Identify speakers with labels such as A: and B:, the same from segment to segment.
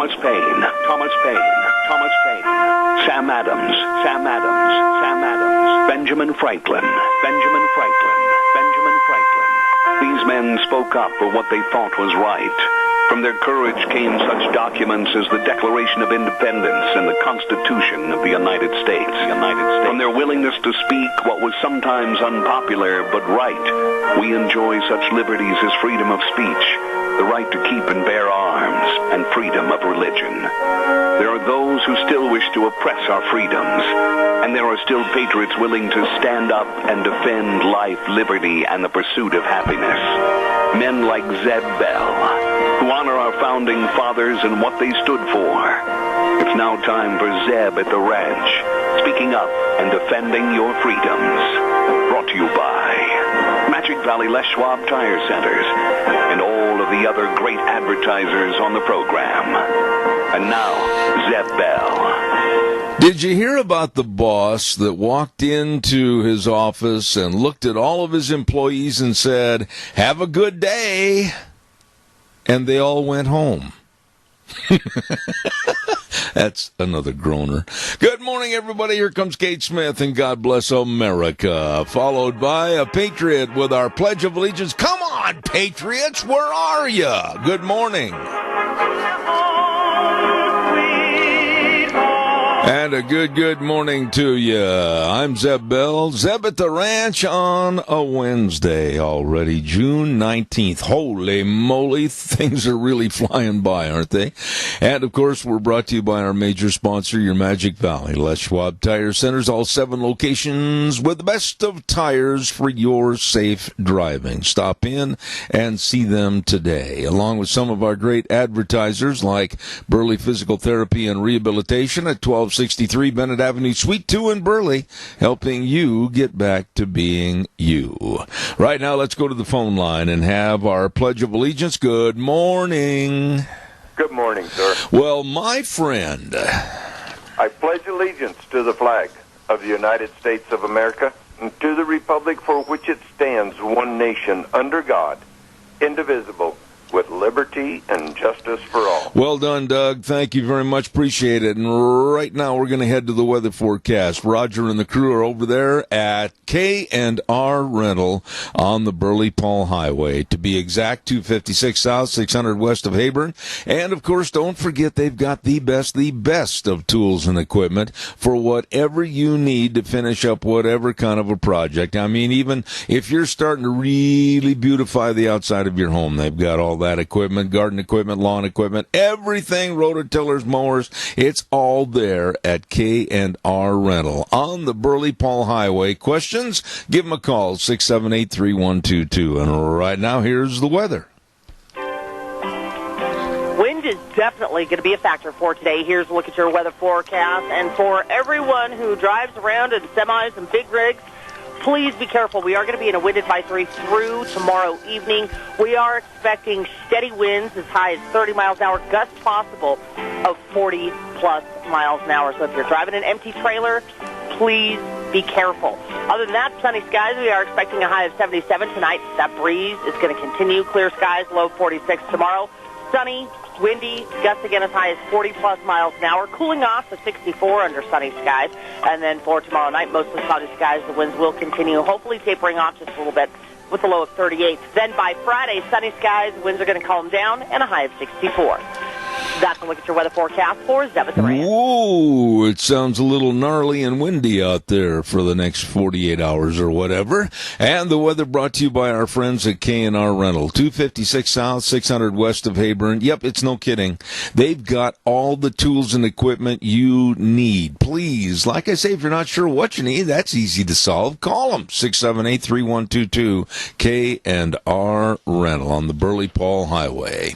A: Thomas Paine, Thomas Paine, Thomas Paine, Sam Adams, Sam Adams, Sam Adams, Benjamin Franklin, Benjamin Franklin, Benjamin Franklin. These men spoke up for what they thought was right. From their courage came such documents as the Declaration of Independence and the Constitution of the United States. From their willingness to speak what was sometimes unpopular but right, we enjoy such liberties as freedom of speech, the right to keep and bear arms, and freedom of religion. There are those who still wish to oppress our freedoms, and there are still patriots willing to stand up and defend life, liberty, and the pursuit of happiness. Men like Zeb Bell, who honor our founding fathers and what they stood for. It's now time for Zeb at the ranch, speaking up and defending your freedoms. Brought to you by Magic Valley Les Schwab Tire Centers and all of the other great advertisers on the program. And now, Zeb Bell.
B: Did you hear about the boss that walked into his office and looked at all of his employees and said, "Have a good day," and they all went home? That's another groaner. Good morning, everybody. Here comes Kate Smith, and God bless America, followed by a patriot with our Pledge of Allegiance. Come on, patriots, where are you? Good morning. And a good morning to you. I'm Zeb Bell. Zeb at the Ranch on a Wednesday already, June 19th. Holy moly, things are really flying by, aren't they? And, of course, we're brought to you by our major sponsor, your Magic Valley Les Schwab Tire Centers, all 7 locations with the best of tires for your safe driving. Stop in and see them today, along with some of our great advertisers like Burley Physical Therapy and Rehabilitation at 1263 Bennett Avenue, Suite 2 in Burley, helping you get back to being you. Right now, let's go to the phone line and have our Pledge of Allegiance. Good morning.
C: Good morning, sir.
B: Well, my friend,
C: I pledge allegiance to the flag of the United States of America and to the republic for which it stands, one nation, under God, indivisible, with liberty and justice for all.
B: Well done, Doug. Thank you very much. Appreciate it. And right now we're going to head to the weather forecast. Roger and the crew are over there at K&R Rental on the Burley-Paul Highway. To be exact, 256 South, 600 west of Heyburn. And, of course, don't forget they've got the best of tools and equipment for whatever you need to finish up whatever kind of a project. I mean, even if you're starting to really beautify the outside of your home, they've got all that equipment, garden equipment, lawn equipment, everything, rototillers, mowers, it's all there at K&R Rental on the Burley-Paul Highway. Questions? Give them a call, 678-3122. And right now, here's the weather.
D: Wind is definitely going to be a factor for today. Here's a look at your weather forecast. And for everyone who drives around in semis and big rigs, please be careful. We are going to be in a wind advisory through tomorrow evening. We are expecting steady winds as high as 30 miles an hour, gusts possible of 40-plus miles an hour. So if you're driving an empty trailer, please be careful. Other than that, sunny skies. We are expecting a high of 77 tonight. That breeze is going to continue. Clear skies, low 46 tomorrow. Sunny, windy, gusts again as high as 40-plus miles an hour, cooling off to 64 under sunny skies. And then for tomorrow night, mostly cloudy skies. The winds will continue, hopefully tapering off just a little bit with a low of 38. Then by Friday, sunny skies, winds are going to calm down, and a high of 64. That's a look at your weather forecast for Zeb at the Ranch.
B: Whoa, it sounds a little gnarly and windy out there for the next 48 hours or whatever. And the weather brought to you by our friends at K&R Rental, 256 South, 600 west of Heyburn. Yep, it's no kidding. They've got all the tools and equipment you need. Please, like I say, if you're not sure what you need, that's easy to solve. Call them, 678-3122, K&R Rental on the Burley-Paul Highway.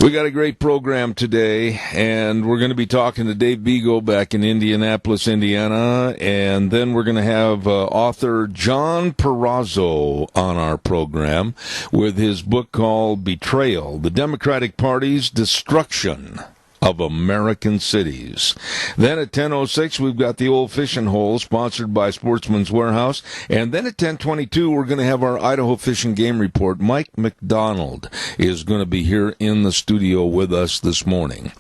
B: We got a great program today, and we're going to be talking to Dave Bego back in Indianapolis, Indiana, and then we're going to have author John Perrazzo on our program with his book called Betrayal, the Democratic Party's Destruction of American cities. Then at 10:06, we've got the Old Fishing Hole, sponsored by Sportsman's Warehouse. And then at 10:22, we're going to have our Idaho Fish and Game Report. Mike McDonald is going to be here in the studio with us this morning.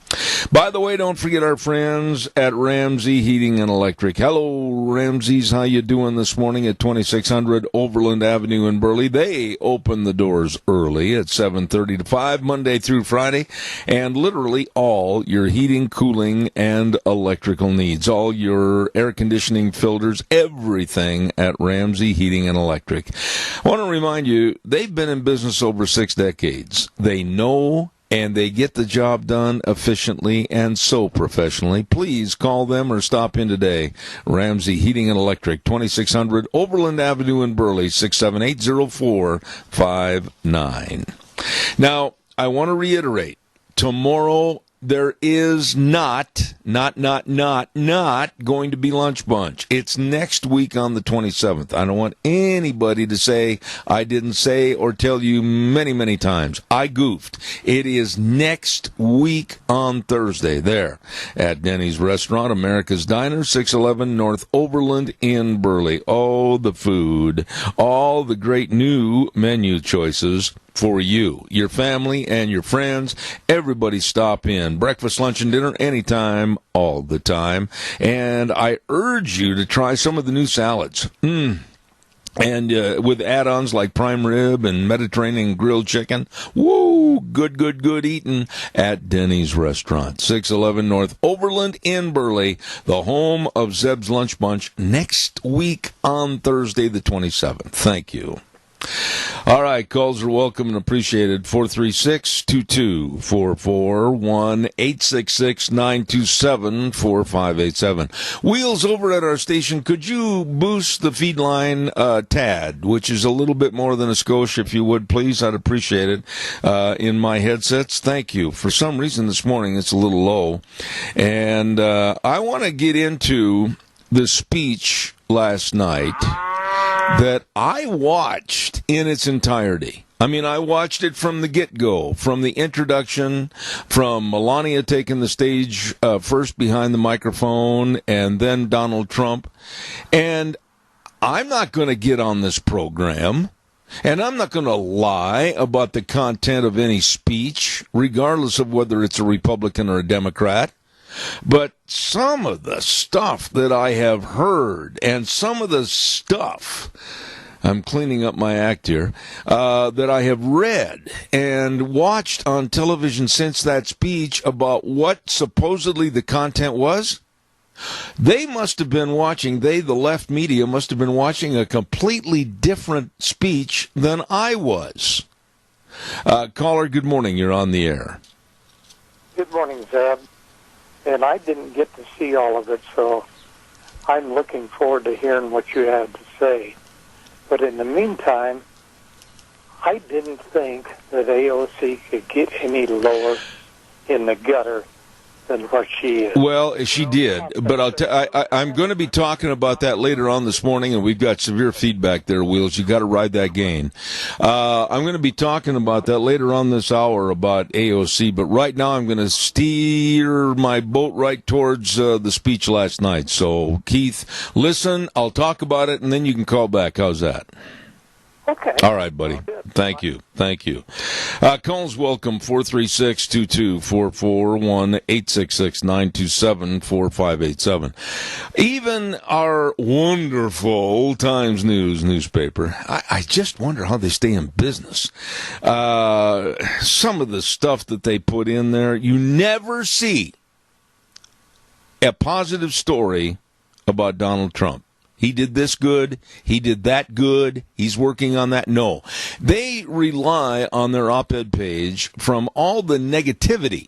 B: By the way, don't forget our friends at Ramsey Heating and Electric. Hello, Ramsey's. How you doing this morning at 2600 Overland Avenue in Burley? They open the doors early at 7:30 to 5, Monday through Friday, and literally all your heating, cooling, and electrical needs. All your air conditioning filters, everything at Ramsey Heating and Electric. I want to remind you, they've been in business over 6 decades. They know and they get the job done efficiently and so professionally. Please call them or stop in today. Ramsey Heating and Electric, 2600 Overland Avenue in Burley, 678-0459. Now, I want to reiterate, tomorrow there is not going to be Lunch Bunch. It's next week on the 27th. I don't want anybody to say I didn't say or tell you many, many times. I goofed. It is next week on Thursday there at Denny's Restaurant, America's Diner, 611 North Overland in Burley. Oh, the food. All the great new menu choices for you, your family, and your friends. Everybody stop in. Breakfast, lunch, and dinner anytime, all the time. And I urge you to try some of the new salads. And with add-ons like prime rib and Mediterranean grilled chicken. Woo! Good eating at Denny's Restaurant. 611 North Overland in Burley, the home of Zeb's Lunch Bunch, next week on Thursday the 27th. Thank you. All right, calls are welcome and appreciated. 436-2244, 1-866-927-4587. Wheels over at our station, could you boost the feed line tad, which is a little bit more than a skosh, if you would, please? I'd appreciate it in my headsets. Thank you. For some reason this morning it's a little low. And I want to get into the speech last night that I watched in its entirety. I mean, I watched it from the get-go, from the introduction, from Melania taking the stage first behind the microphone, and then Donald Trump. And I'm not going to get on this program, and I'm not going to lie about the content of any speech, regardless of whether it's a Republican or a Democrat. But some of the stuff that I have heard and some of the stuff, I'm cleaning up my act here, that I have read and watched on television since that speech about what supposedly the content was, they must have been watching, the left media must have been watching a completely different speech than I was. Caller, good morning. You're on the air.
E: Good morning, Zeb. And I didn't get to see all of it, so I'm looking forward to hearing what you had to say. But in the meantime, I didn't think that AOC could get any lower in the gutter than what she is.
B: Well, she did, but I'm going to be talking about that later on this morning, and we've got severe feedback there, Wheels. You got to ride that gain. I'm going to be talking about that later on this hour about AOC, but right now I'm going to steer my boat right towards the speech last night. So, Keith, listen, I'll talk about it, and then you can call back. How's that?
E: Okay.
B: All right, buddy. Thank you. Calls welcome, 436-2244, 1-866-927-4587. Even our wonderful Old Times News newspaper, I just wonder how they stay in business. Some of the stuff that they put in there, you never see a positive story about Donald Trump. He did this good. He did that good. He's working on that. No. They rely on their op-ed page from all the negativity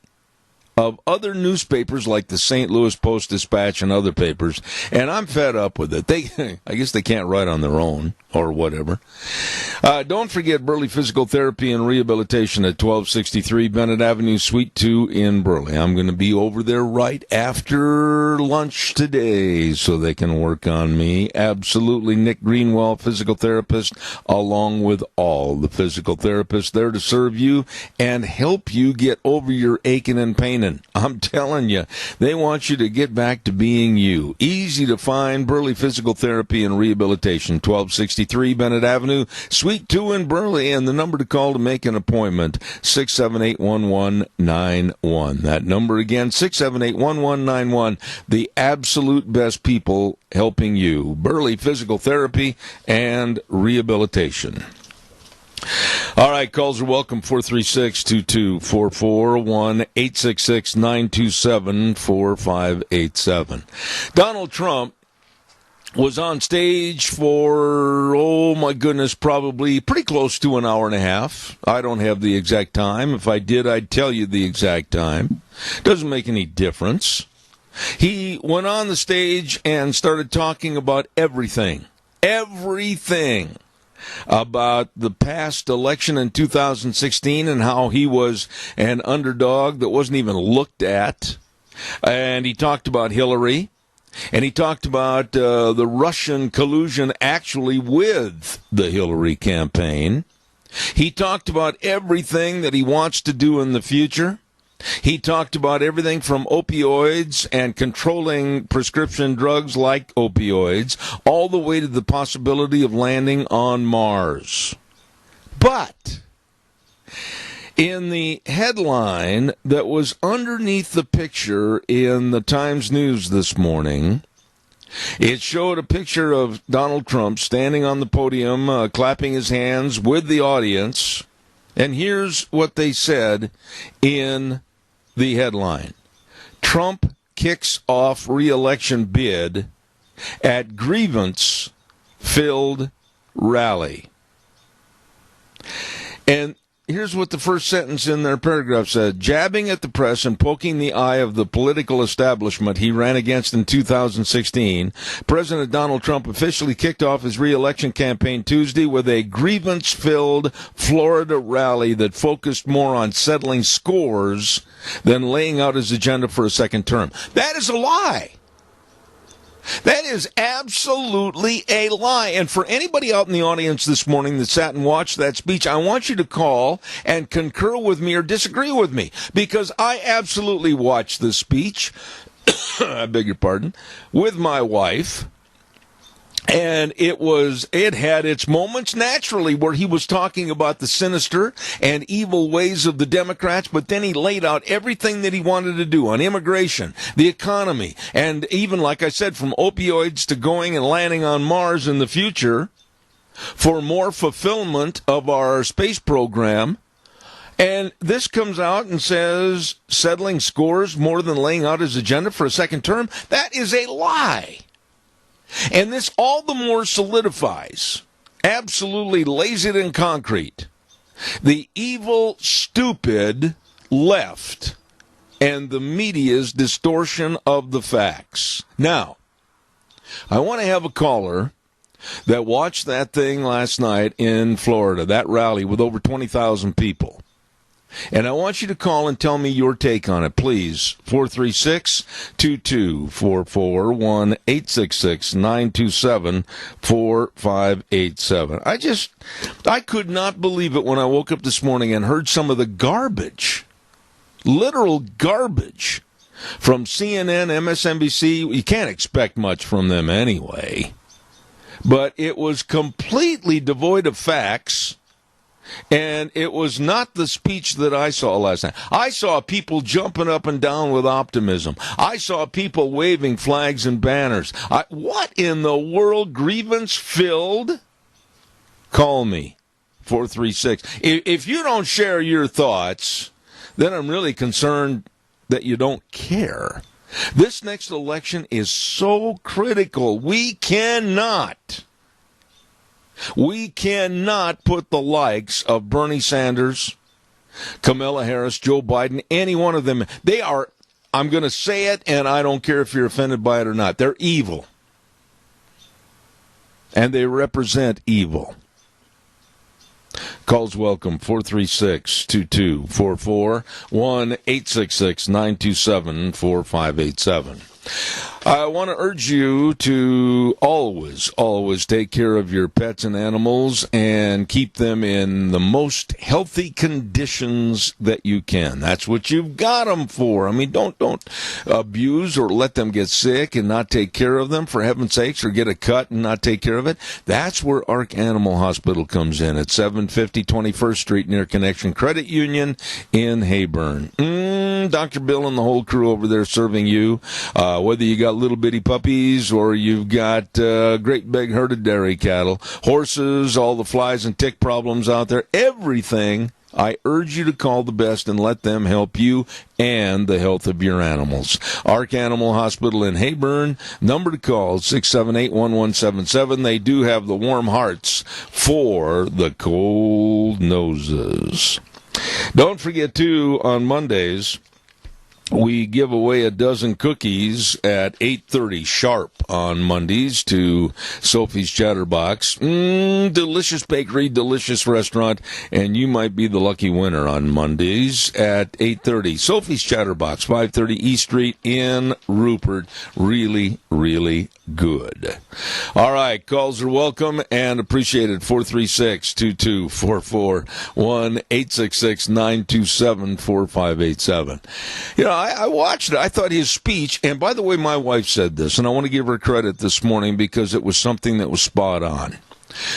B: of other newspapers like the St. Louis Post-Dispatch and other papers, and I'm fed up with it. I guess they can't write on their own or whatever. Don't forget Burley Physical Therapy and Rehabilitation at 1263 Bennett Avenue, Suite 2 in Burley. I'm going to be over there right after lunch today so they can work on me. Absolutely. Nick Greenwell, physical therapist, along with all the physical therapists there to serve you and help you get over your aching and pain. whining. I'm telling you, they want you to get back to being you. Easy to find, Burley Physical Therapy and Rehabilitation, 1263 Bennett Avenue, Suite 2 in Burley, and the number to call to make an appointment, 678-1191. That number again, 678-1191. The absolute best people helping you. Burley Physical Therapy and Rehabilitation. All right, calls are welcome, 436-2244, 1-866-927-4587. Donald Trump was on stage for, oh my goodness, probably pretty close to an hour and a half. I don't have the exact time. If I did, I'd tell you the exact time. Doesn't make any difference. He went on the stage and started talking about everything about the past election in 2016 and how he was an underdog that wasn't even looked at. And he talked about Hillary. And he talked about the Russian collusion actually with the Hillary campaign. He talked about everything that he wants to do in the future. He talked about everything from opioids and controlling prescription drugs like opioids, all the way to the possibility of landing on Mars. But in the headline that was underneath the picture in the Times News this morning, it showed a picture of Donald Trump standing on the podium, clapping his hands with the audience. And here's what they said in the headline: Trump kicks off re-election bid at grievance-filled rally. And here's what the first sentence in their paragraph said: jabbing at the press and poking the eye of the political establishment he ran against in 2016, President Donald Trump officially kicked off his re-election campaign Tuesday with a grievance-filled Florida rally that focused more on settling scores than laying out his agenda for a second term. That is a lie. That is absolutely a lie. And for anybody out in the audience this morning that sat and watched that speech, I want you to call and concur with me or disagree with me, because I absolutely watched this speech, I beg your pardon, with my wife. And it had its moments naturally where he was talking about the sinister and evil ways of the Democrats, but then he laid out everything that he wanted to do on immigration, the economy, and even, like I said, from opioids to going and landing on Mars in the future for more fulfillment of our space program. And this comes out and says settling scores more than laying out his agenda for a second term. That is a lie. And this all the more solidifies, absolutely lays it in concrete, the evil, stupid left and the media's distortion of the facts. Now, I want to have a caller that watched that thing last night in Florida, that rally with over 20,000 people. And I want you to call and tell me your take on it, please. 436-2244, 1-866-927-4587. I could not believe it when I woke up this morning and heard some of the garbage, literal garbage, from CNN, MSNBC. You can't expect much from them anyway. But it was completely devoid of facts. And it was not the speech that I saw last night. I saw people jumping up and down with optimism. I saw people waving flags and banners. What in the world? Grievance-filled? Call me, 436. If you don't share your thoughts, then I'm really concerned that you don't care. This next election is so critical. We cannot put the likes of Bernie Sanders, Kamala Harris, Joe Biden, any one of them. They are, I'm going to say it, and I don't care if you're offended by it or not. They're evil. And they represent evil. Calls welcome, 436-2244, 1-866-927-4587. I want to urge you to always take care of your pets and animals and keep them in the most healthy conditions that you can. That's what you've got them for. I mean, don't abuse or let them get sick and not take care of them, for heaven's sakes, or get a cut and not take care of it. That's where Ark Animal Hospital comes in at 750 21st Street near Connection Credit Union in Heyburn. Dr. Bill and the whole crew over there serving you, whether you got little bitty puppies or you've got great big herd of dairy cattle, horses, all the flies and tick problems out there, everything. I urge you to call the best and let them help you and the health of your animals. Ark Animal Hospital in Heyburn, number to call 678-1177. They do have the warm hearts for the cold noses. Don't forget, too, on Mondays, we give away a dozen cookies at 8:30 sharp on Mondays to Sophie's Chatterbox. Delicious bakery, delicious restaurant, and you might be the lucky winner on Mondays at 8:30. Sophie's Chatterbox, 530 East Street in Rupert. Really, really good. All right, calls are welcome and appreciated. 436-2244, 1-866-927-4587. You know, I watched it. I thought his speech, and by the way, my wife said this, and I want to give her credit this morning because it was something that was spot on.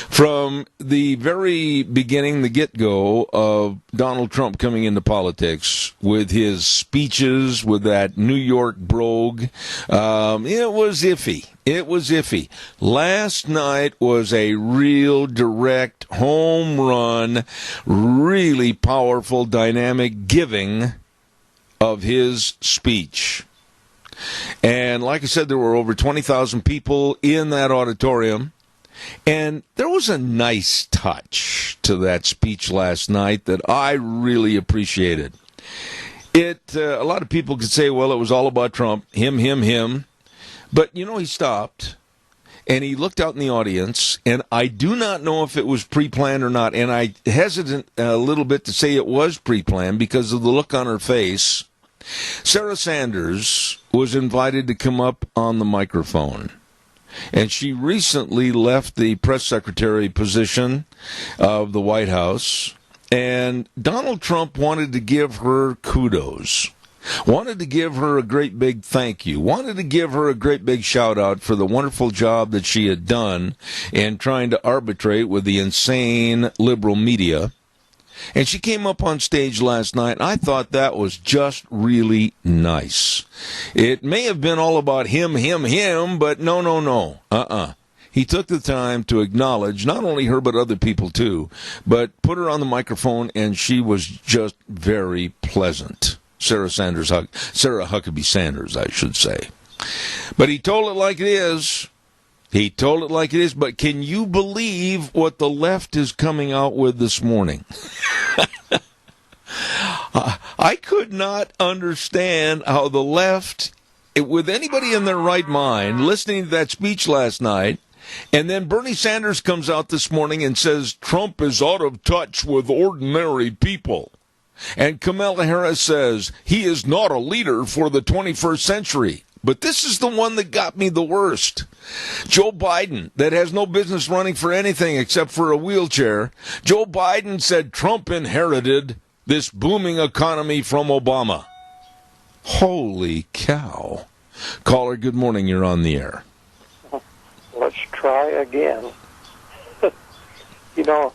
B: From the very beginning, the get-go of Donald Trump coming into politics with his speeches, with that New York brogue, it was iffy. It was iffy. Last night was a real direct home run, really powerful, dynamic giving of his speech. And like I said, there were over 20,000 people in that auditorium. And there was a nice touch to that speech last night that I really appreciated. A lot of people could say, well, it was all about Trump, him. But, you know, he stopped, and he looked out in the audience, and I do not know if it was pre-planned or not, and I hesitant a little bit to say it was pre-planned because of the look on her face. Sarah Sanders was invited to come up on the microphone. And she recently left the press secretary position of the White House. And Donald Trump wanted to give her kudos, wanted to give her a great big thank you, wanted to give her a great big shout out for the wonderful job that she had done in trying to arbitrate with the insane liberal media. And she came up on stage last night, and I thought that was just really nice. It may have been all about him, but no. He took the time to acknowledge not only her, but other people too, but put her on the microphone, and she was just very pleasant. Sarah Huckabee Sanders, I should say. But he told it like it is. But can you believe what the left is coming out with this morning? I could not understand how the left, with anybody in their right mind, listening to that speech last night, and then Bernie Sanders comes out this morning and says Trump is out of touch with ordinary people. And Kamala Harris says he is not a leader for the 21st century. But this is the one that got me the worst. Joe Biden, that has no business running for anything except for a wheelchair. Joe Biden said Trump inherited this booming economy from Obama. Holy cow. Caller, good morning. You're on the air.
E: Let's try again. You know,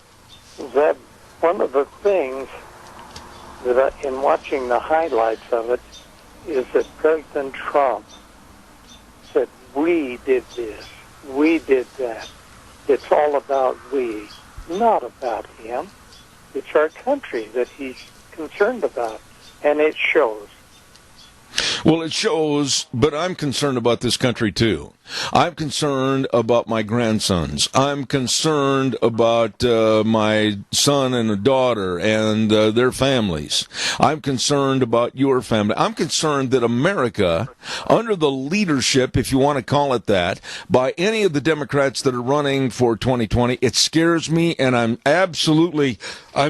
E: that one of the things that in watching the highlights of it is that President Trump said, we did this, we did that. It's all about we, not about him. It's our country that he's concerned about, and it shows.
B: Well, it shows, but I'm concerned about this country too. I'm concerned about my grandsons. I'm concerned about my son and a daughter and their families. I'm concerned about your family. I'm concerned that America, under the leadership, if you want to call it that, by any of the Democrats that are running for 2020, it scares me, and I'm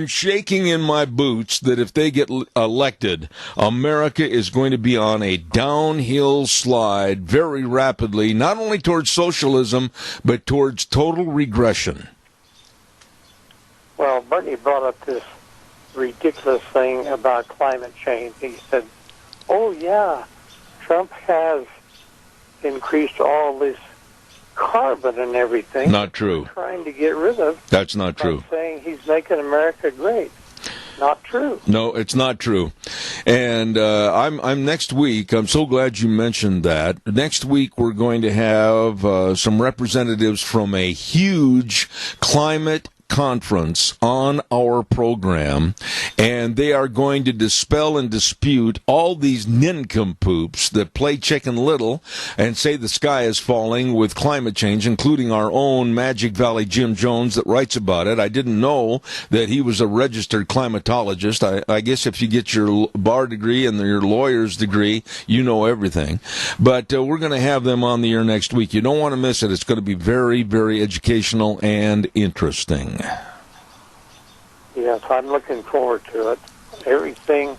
B: shaking in my boots that if they get elected, America is going to be on a downhill slide very rapidly, not only towards socialism, but towards total regression.
E: Well, Bernie brought up this ridiculous thing about climate change. He said, oh, yeah, Trump has increased all this carbon and everything.
B: Not true.
E: Trying to get rid of.
B: That's not true.
E: Saying he's making America great. Not true.
B: No, it's not true. And I'm next week. I'm so glad you mentioned that. Next week we're going to have some representatives from a huge climate conference on our program, and they are going to dispel and dispute all these nincompoops that play Chicken Little and say the sky is falling with climate change, including our own Magic Valley Jim Jones that writes about it. I didn't know that he was a registered climatologist. I guess if you get your bar degree and your lawyer's degree, you know everything. But we're going to have them on the air next week. You don't want to miss it. It's going to be very, very educational and interesting.
E: Yes, I'm looking forward to it. Everything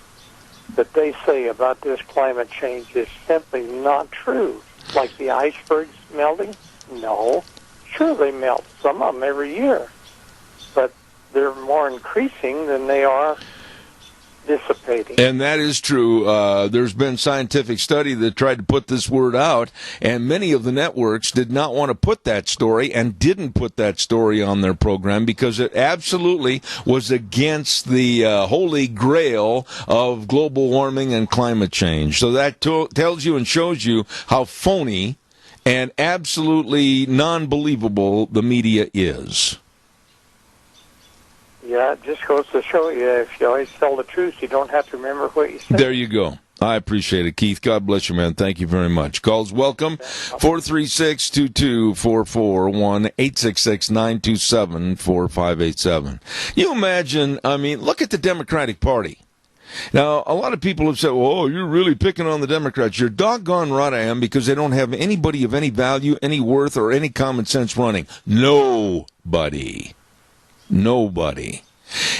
E: that they say about this climate change is simply not true. Like the icebergs melting? No. Sure, they melt. Some of them every year. But they're more increasing than they are dissipating.
B: And that is true. There's been scientific study that tried to put this word out, and many of the networks did not want to put that story and didn't put that story on their program because it absolutely was against the holy grail of global warming and climate change. So that tells you and shows you how phony and absolutely non-believable the media is.
E: Yeah, it just goes to show you, if you always tell the truth, you don't have to remember what you said.
B: There you go. I appreciate it, Keith. God bless you, man. Thank you very much. Calls welcome. 436-2244, 1-866-927-4587. You imagine, look at the Democratic Party. Now, a lot of people have said, oh, you're really picking on the Democrats. You're doggone right I am, because they don't have anybody of any value, any worth, or any common sense running. Nobody.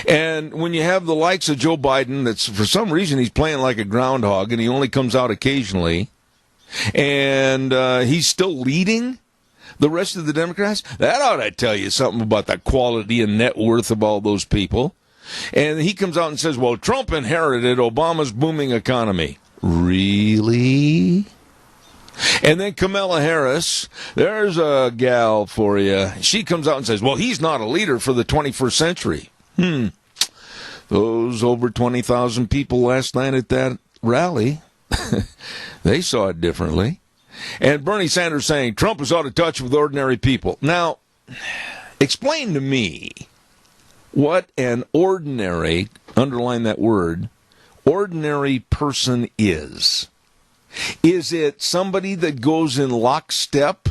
B: And when you have the likes of Joe Biden, that's for some reason he's playing like a groundhog and he only comes out occasionally, and he's still leading the rest of the Democrats, that ought to tell you something about the quality and net worth of all those people. And he comes out and says, well, Trump inherited Obama's booming economy. Really? And then Kamala Harris, there's a gal for you. She comes out and says, well, he's not a leader for the 21st century. Those over 20,000 people last night at that rally, they saw it differently. And Bernie Sanders saying Trump is out of touch with ordinary people. Now, explain to me what an ordinary, underline that word, ordinary person is. Is it somebody that goes in lockstep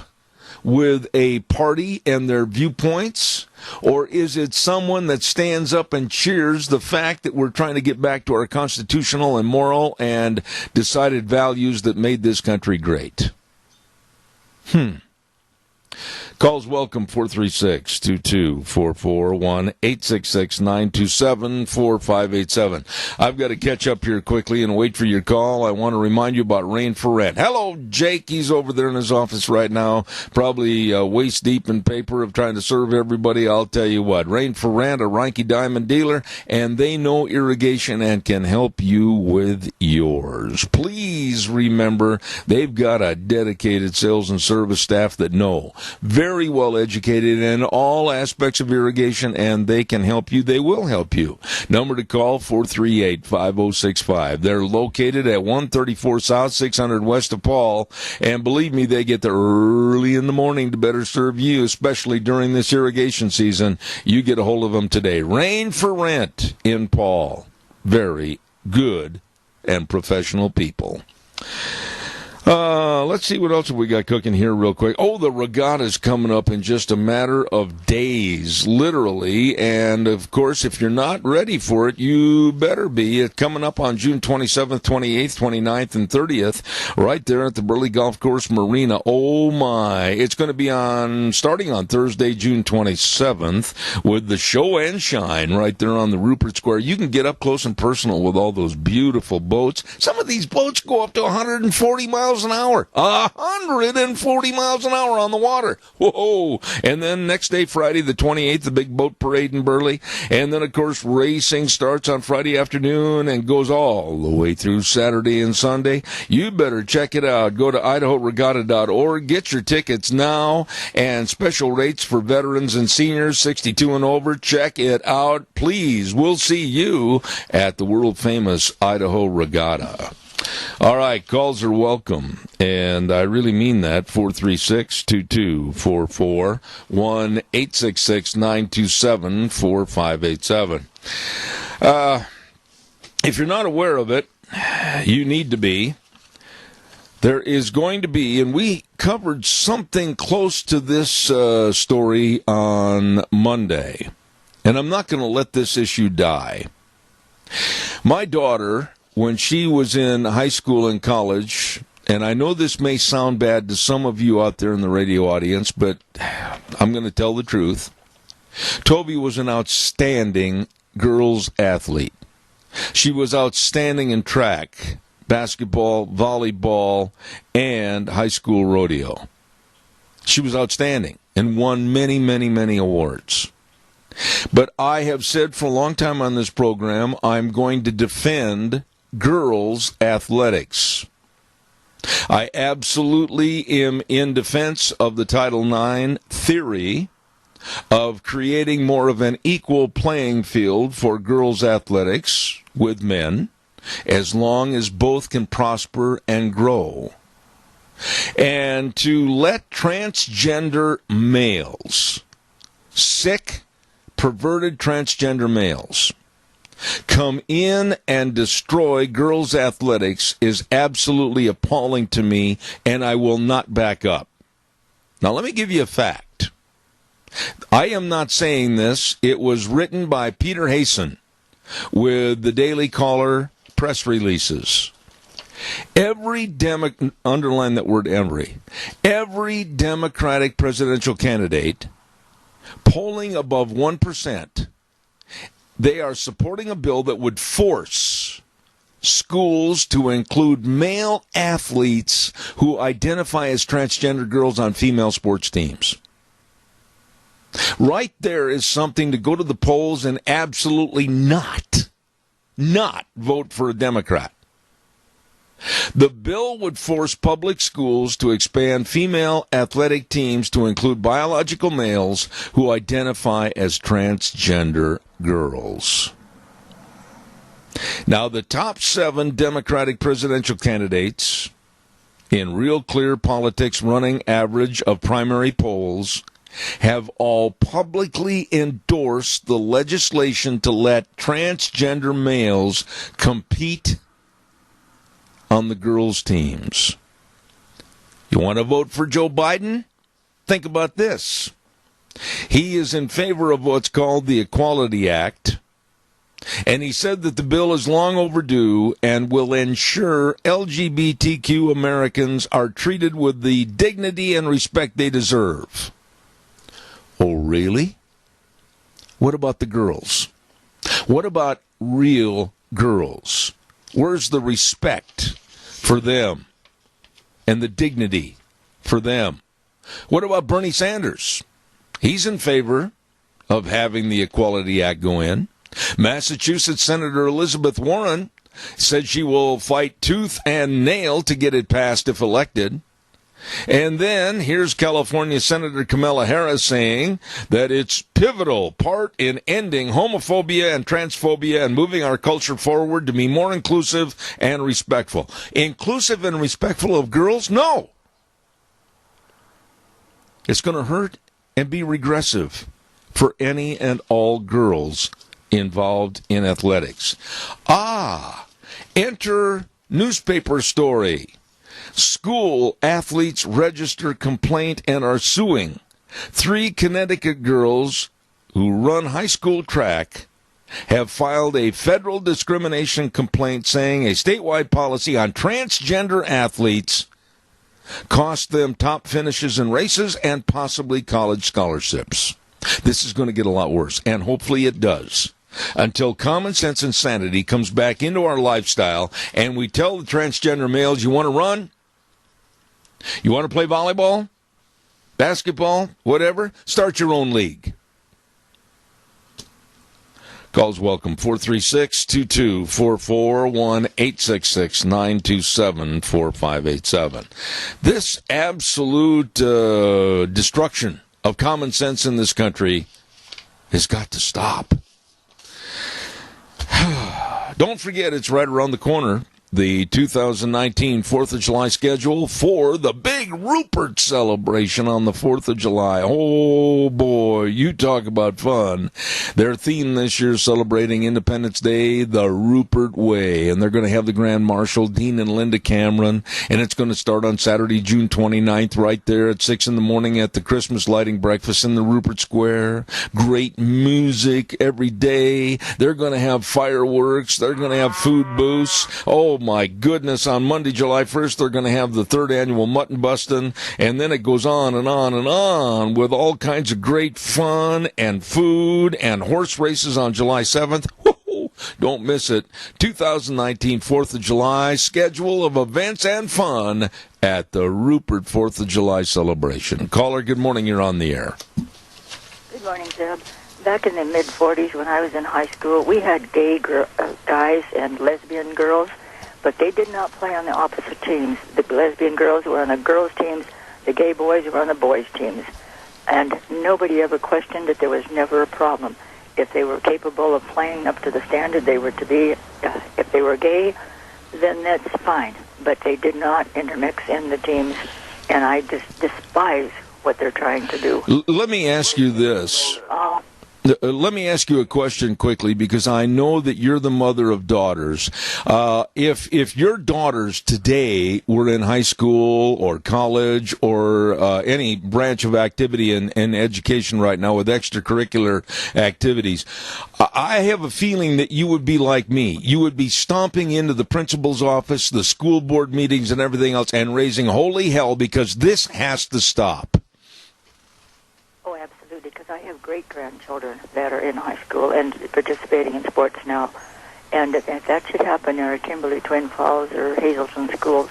B: with a party and their viewpoints? Or is it someone that stands up and cheers the fact that we're trying to get back to our constitutional and moral and decided values that made this country great? Calls welcome, 436-2244, 1-866-927-4587. I've got to catch up here quickly and wait for your call. I want to remind you about Rain for Rent. Hello, Jake. He's over there in his office right now, probably waist deep in paper of trying to serve everybody. I'll tell you what, Rain for Rent, a Reinke Diamond dealer, and they know irrigation and can help you with yours. Please remember, they've got a dedicated sales and service staff that know very well educated in all aspects of irrigation, and they can help you. They will help you. Number to call, 438-5065. They're located at 134 South, 600 West of Paul, and believe me, they get there early in the morning to better serve you, especially during this irrigation season. You get a hold of them today. Rain for Rent in Paul. Very good and professional people. Let's see what else have we got cooking here real quick. Oh, the regatta's coming up in just a matter of days, literally. And, of course, if you're not ready for it, you better be. It's coming up on June 27th, 28th, 29th, and 30th, right there at the Burley Golf Course Marina. Oh, my. It's going to be starting on Thursday, June 27th, with the show and shine right there on the Rupert Square. You can get up close and personal with all those beautiful boats. Some of these boats go up to 140 miles an hour. 140 miles an hour on the water. Whoa. And then next day, Friday the 28th, the big boat parade in Burley. And then, of course, racing starts on Friday afternoon and goes all the way through Saturday and Sunday. You better check it out. Go to idahoregatta.org. Get your tickets now. And special rates for veterans and seniors, 62 and over. Check it out. Please, we'll see you at the world-famous Idaho Regatta. All right, calls are welcome, and I really mean that. 436-2244, 1-866-927-4587. If you're not aware of it, you need to be. There is going to be, and we covered something close to this story on Monday, and I'm not going to let this issue die. My daughter, when she was in high school and college, and I know this may sound bad to some of you out there in the radio audience, but I'm going to tell the truth. Toby was an outstanding girls athlete. She was outstanding in track, basketball, volleyball, and high school rodeo. She was outstanding and won many, many, many awards. But I have said for a long time on this program, I'm going to defend girls' athletics. I absolutely am in defense of the Title IX theory of creating more of an equal playing field for girls' athletics with men, as long as both can prosper and grow. And to let transgender males, sick, perverted transgender males, come in and destroy girls' athletics is absolutely appalling to me, and I will not back up. Now, let me give you a fact. I am not saying this. It was written by Peter Hasen with the Daily Caller press releases. Underline that word every Democratic presidential candidate polling above 1%, they are supporting a bill that would force schools to include male athletes who identify as transgender girls on female sports teams. Right there is something to go to the polls and absolutely not vote for a Democrat. The bill would force public schools to expand female athletic teams to include biological males who identify as transgender girls. Now, the top 7 Democratic presidential candidates in Real Clear Politics running average of primary polls have all publicly endorsed the legislation to let transgender males compete on the girls' teams. You want to vote for Joe Biden? Think about this. He is in favor of what's called the Equality Act, and he said that the bill is long overdue and will ensure LGBTQ Americans are treated with the dignity and respect they deserve. Oh, really? What about the girls? What about real girls? Where's the respect for them and the dignity for them? What about Bernie Sanders? He's in favor of having the Equality Act go in. Massachusetts Senator Elizabeth Warren said she will fight tooth and nail to get it passed if elected. And then here's California Senator Kamala Harris saying that it's pivotal part in ending homophobia and transphobia and moving our culture forward to be more inclusive and respectful. Inclusive and respectful of girls? No. It's going to hurt and be regressive for any and all girls involved in athletics. Enter newspaper story. School athletes register complaint and are suing. 3 Connecticut girls who run high school track have filed a federal discrimination complaint saying a statewide policy on transgender athletes cost them top finishes in races and possibly college scholarships. This is going to get a lot worse, and hopefully it does, until common sense and sanity comes back into our lifestyle and we tell the transgender males, you want to run? You want to play volleyball? Basketball? Whatever? Start your own league. Calls welcome, 436-2244, 1-866-927-4587. This absolute destruction of common sense in this country has got to stop. Don't forget, it's right around the corner. The 2019 4th of July schedule for the big Rupert celebration on the 4th of July. Oh, boy, you talk about fun. Their theme this year is celebrating Independence Day the Rupert way, and they're going to have the Grand Marshal, Dean and Linda Cameron, and it's going to start on Saturday, June 29th, right there at 6 in the morning at the Christmas lighting breakfast in the Rupert Square. Great music every day. They're going to have fireworks. They're going to have food booths. Oh, my goodness, on Monday, July 1st, they're going to have the 3rd annual mutton bustin', and then it goes on and on and on with all kinds of great fun and food and horse races on July 7th. Woo-hoo, don't miss it. 2019 4th of July schedule of events and fun at the Rupert 4th of July celebration. Caller, good morning. You're on the air.
F: Good morning, Zeb. Back in the mid-'40s when I was in high school, we had gay guys and lesbian girls, but they did not play on the opposite teams. The lesbian girls were on the girls' teams, the gay boys were on the boys' teams. And nobody ever questioned it. There was never a problem. If they were capable of playing up to the standard they were to be, if they were gay, then that's fine. But they did not intermix in the teams, and I just despise what they're trying to do.
B: Let me ask you this. Let me ask you a question quickly, because I know that you're the mother of daughters. If your daughters today were in high school or college or any branch of activity in education right now with extracurricular activities, I have a feeling that you would be like me. You would be stomping into the principal's office, the school board meetings and everything else, and raising holy hell, because this has to stop.
F: Oh, absolutely, because I have great-grandchildren that are in high school and participating in sports now. And if that should happen in Kimberly, Twin Falls, or Hazelton schools,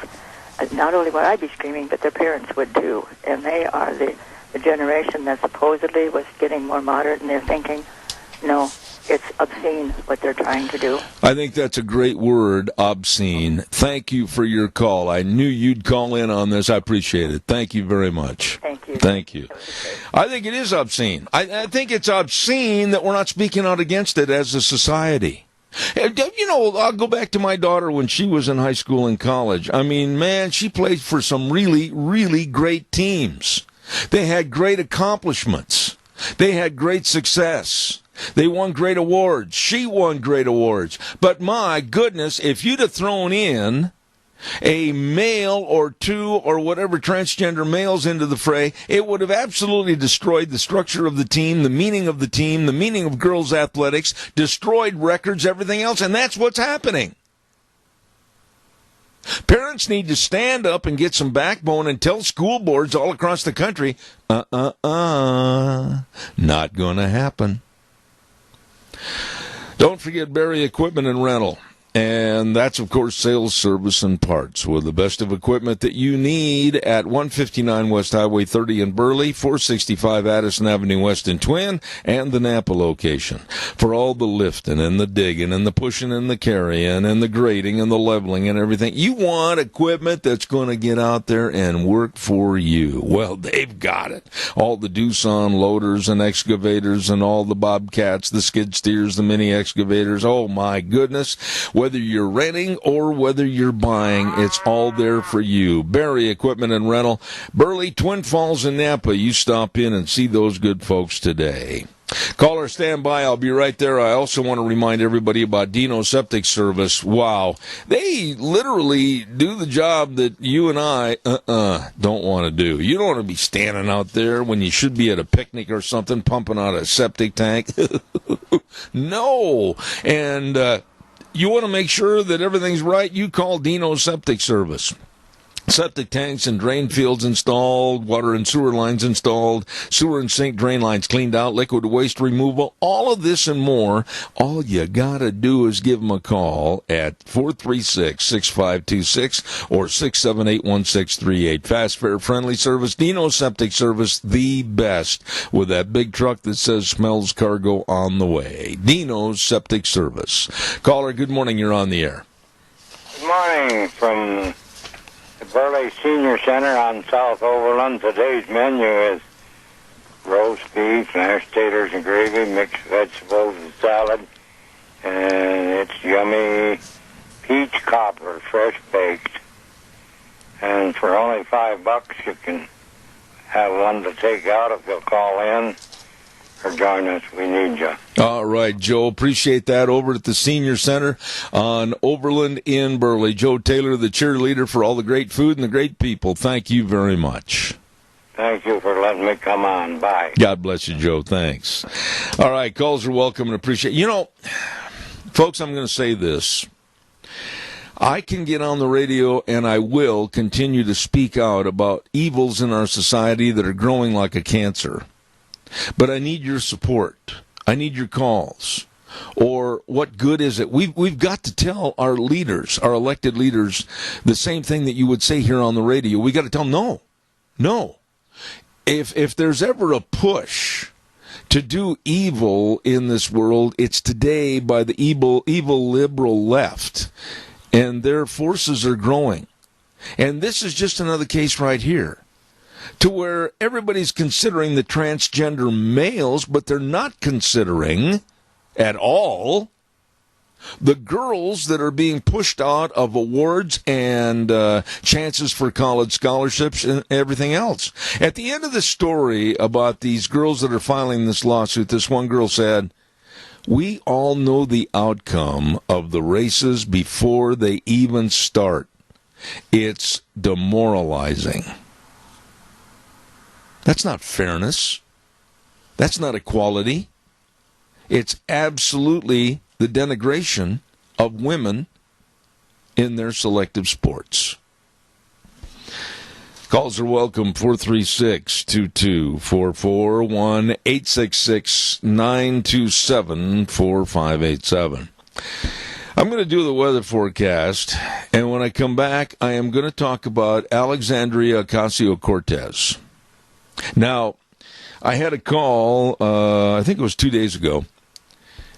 F: not only would I be screaming, but their parents would too. And they are the generation that supposedly was getting more moderate in their thinking. No, it's obscene what they're trying to do.
B: I think that's a great word, obscene. Thank you for your call. I knew you'd call in on this. I appreciate it. Thank you very much.
F: Thank you.
B: Thank you. I think it is obscene. I think it's obscene that we're not speaking out against it as a society. You know, I'll go back to my daughter when she was in high school and college. I mean, man, she played for some really, really great teams. They had great accomplishments. They had great success. They won great awards. She won great awards. But my goodness, if you'd have thrown in a male or two or whatever transgender males into the fray, it would have absolutely destroyed the structure of the team, the meaning of girls' athletics, destroyed records, everything else, and that's what's happening. Parents need to stand up and get some backbone and tell school boards all across the country, not going to happen. Don't forget Barry Equipment and Rental. And that's, of course, sales, service, and parts with the best of equipment that you need at 159 West Highway 30 in Burley, 465 Addison Avenue West in Twin, and the Napa location. For all the lifting and the digging and the pushing and the carrying and the grading and the leveling and everything, you want equipment that's going to get out there and work for you. Well, they've got it. All the Doosan loaders and excavators and all the Bobcats, the skid steers, the mini excavators. Oh, my goodness. Whether you're renting or whether you're buying, it's all there for you. Barry Equipment and Rental, Burley, Twin Falls, and Napa. You stop in and see those good folks today. Caller, stand by. I'll be right there. I also want to remind everybody about Dino Septic Service. Wow. They literally do the job that you and I don't want to do. You don't want to be standing out there when you should be at a picnic or something pumping out a septic tank. No. And you want to make sure that everything's right, you call Dino Septic Service. Septic tanks and drain fields installed, water and sewer lines installed, sewer and sink drain lines cleaned out, liquid waste removal, all of this and more. All you gotta do is give them a call at 436-6526 or 678-1638. Fast, fair, friendly service. Dino Septic Service, the best, with that big truck that says smells cargo on the way. Dino Septic Service. Caller, good morning. You're on the air.
G: Good morning from the Burley Senior Center on South Overland. Today's menu is roast beef, mashed taters and gravy, mixed vegetables and salad, and it's yummy peach cobbler, fresh baked. And for only $5, you can have one to take out if you'll call in or join us. We need you.
B: All right, Joe. Appreciate that. Over at the Senior Center on Overland in Burley. Joe Taylor, the cheerleader for all the great food and the great people. Thank you very much.
G: Thank you for letting me come on. Bye.
B: God bless you, Joe. Thanks. All right, calls are welcome and appreciate. You know, folks, I'm going to say this. I can get on the radio and I will continue to speak out about evils in our society that are growing like a cancer. But I need your support. I need your calls. Or what good is it? We've got to tell our leaders, our elected leaders, the same thing that you would say here on the radio. We got to tell them, no. If there's ever a push to do evil in this world, it's today by the evil liberal left. And their forces are growing. And this is just another case right here, to where everybody's considering the transgender males, but they're not considering at all the girls that are being pushed out of awards and chances for college scholarships and everything else. At the end of the story about these girls that are filing this lawsuit, this one girl said, "We all know the outcome of the races before they even start. It's demoralizing." That's not fairness. That's not equality. It's absolutely the denigration of women in their selective sports. Calls are welcome, 436-2244, 1-866-927-4587. I'm going to do the weather forecast, and when I come back, I am going to talk about Alexandria Ocasio-Cortez. Now, I had a call, I think it was 2 days ago,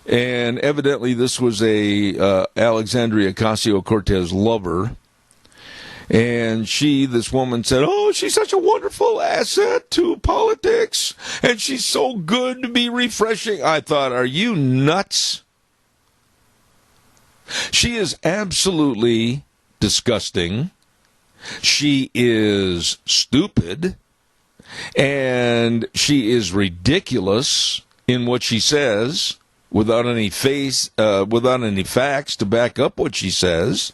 B: and evidently this was a Alexandria Ocasio-Cortez lover, and this woman said, "Oh, she's such a wonderful asset to politics, and she's so good to be refreshing." I thought, are you nuts? She is absolutely disgusting. She is stupid. And she is ridiculous in what she says, without any facts to back up what she says.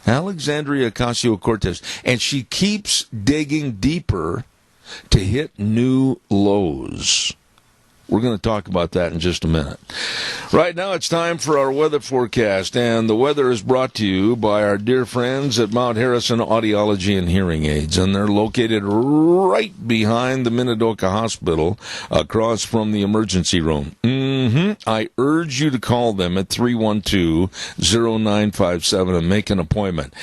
B: Alexandria Ocasio-Cortez, and she keeps digging deeper to hit new lows. We're going to talk about that in just a minute. Right now, it's time for our weather forecast, and the weather is brought to you by our dear friends at Mount Harrison Audiology and Hearing Aids, and they're located right behind the Minidoka Hospital, across from the emergency room. I urge you to call them at 312-0957 and make an appointment.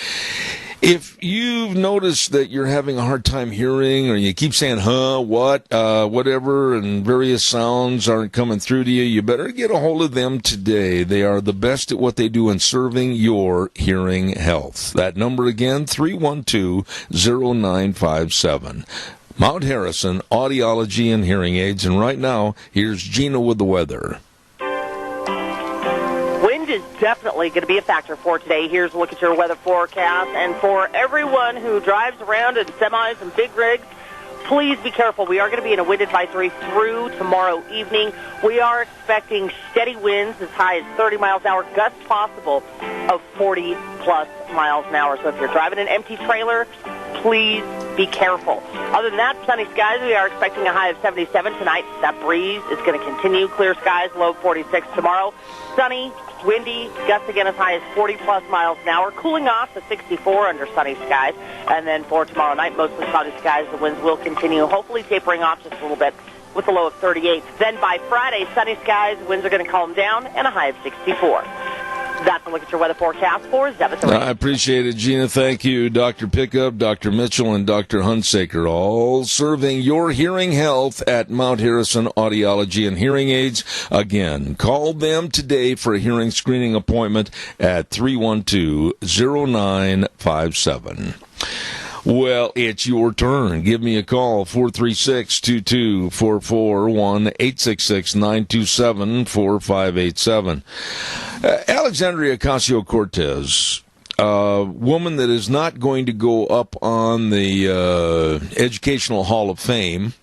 B: If you've noticed that you're having a hard time hearing, or you keep saying, what, whatever, and various sounds aren't coming through to you, you better get a hold of them today. They are the best at what they do in serving your hearing health. That number again, 312-0957. Mount Harrison Audiology and Hearing Aids. And right now, here's Gina with the weather.
D: Wind is definitely going to be a factor for today. Here's a look at your weather forecast. And for everyone who drives around in semis and big rigs, Please be careful. We are going to be in a wind advisory through tomorrow evening. We are expecting steady winds as high as 30 miles an hour, gusts possible of 40-plus miles an hour. So if you're driving an empty trailer, please be careful. Other than that, sunny skies. We are expecting a high of 77 tonight. That breeze is going to continue. Clear skies, low 46 tomorrow. Sunny, windy, gusts again as high as 40-plus miles an hour. Cooling off to 64 under sunny skies. And then for tomorrow night, mostly cloudy skies. The winds will continue, hopefully tapering off just a little bit with a low of 38. Then by Friday, sunny skies. Winds are going to calm down and a high of 64. That's a look at your weather forecast for Zebeth.
B: I appreciate it, Gina. Thank you, Dr. Pickup, Dr. Mitchell, and Dr. Hunsaker, all serving your hearing health at Mount Harrison Audiology and Hearing Aids. Again, call them today for a hearing screening appointment at 312-0957. Well, it's your turn. Give me a call, 436-2244, 1-866-927-4587. Alexandria Ocasio-Cortez, a woman that is not going to go up on the Educational Hall of Fame,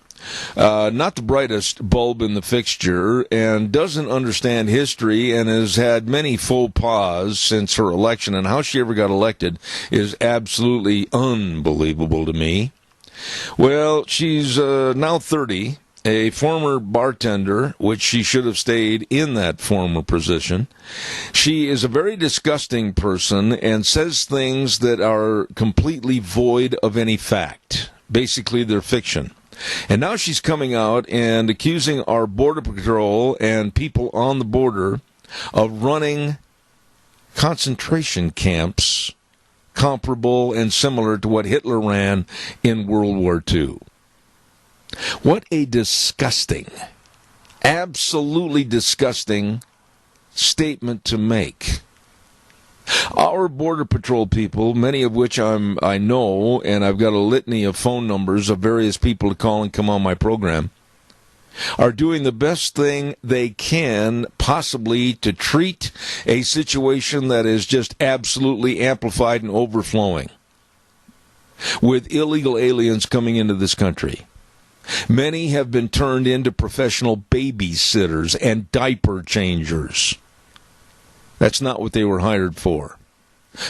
B: not the brightest bulb in the fixture, and doesn't understand history and has had many faux pas since her election, and how she ever got elected is absolutely unbelievable to me. Well, she's now 30, a former bartender, which she should have stayed in that former position. She is a very disgusting person and says things that are completely void of any fact. Basically, they're fiction. And now she's coming out and accusing our Border Patrol and people on the border of running concentration camps comparable and similar to what Hitler ran in World War II. What a disgusting, absolutely disgusting statement to make. Our Border Patrol people, many of which I know, and I've got a litany of phone numbers of various people to call and come on my program, are doing the best thing they can possibly to treat a situation that is just absolutely amplified and overflowing with illegal aliens coming into this country. Many have been turned into professional babysitters and diaper changers. That's not what they were hired for.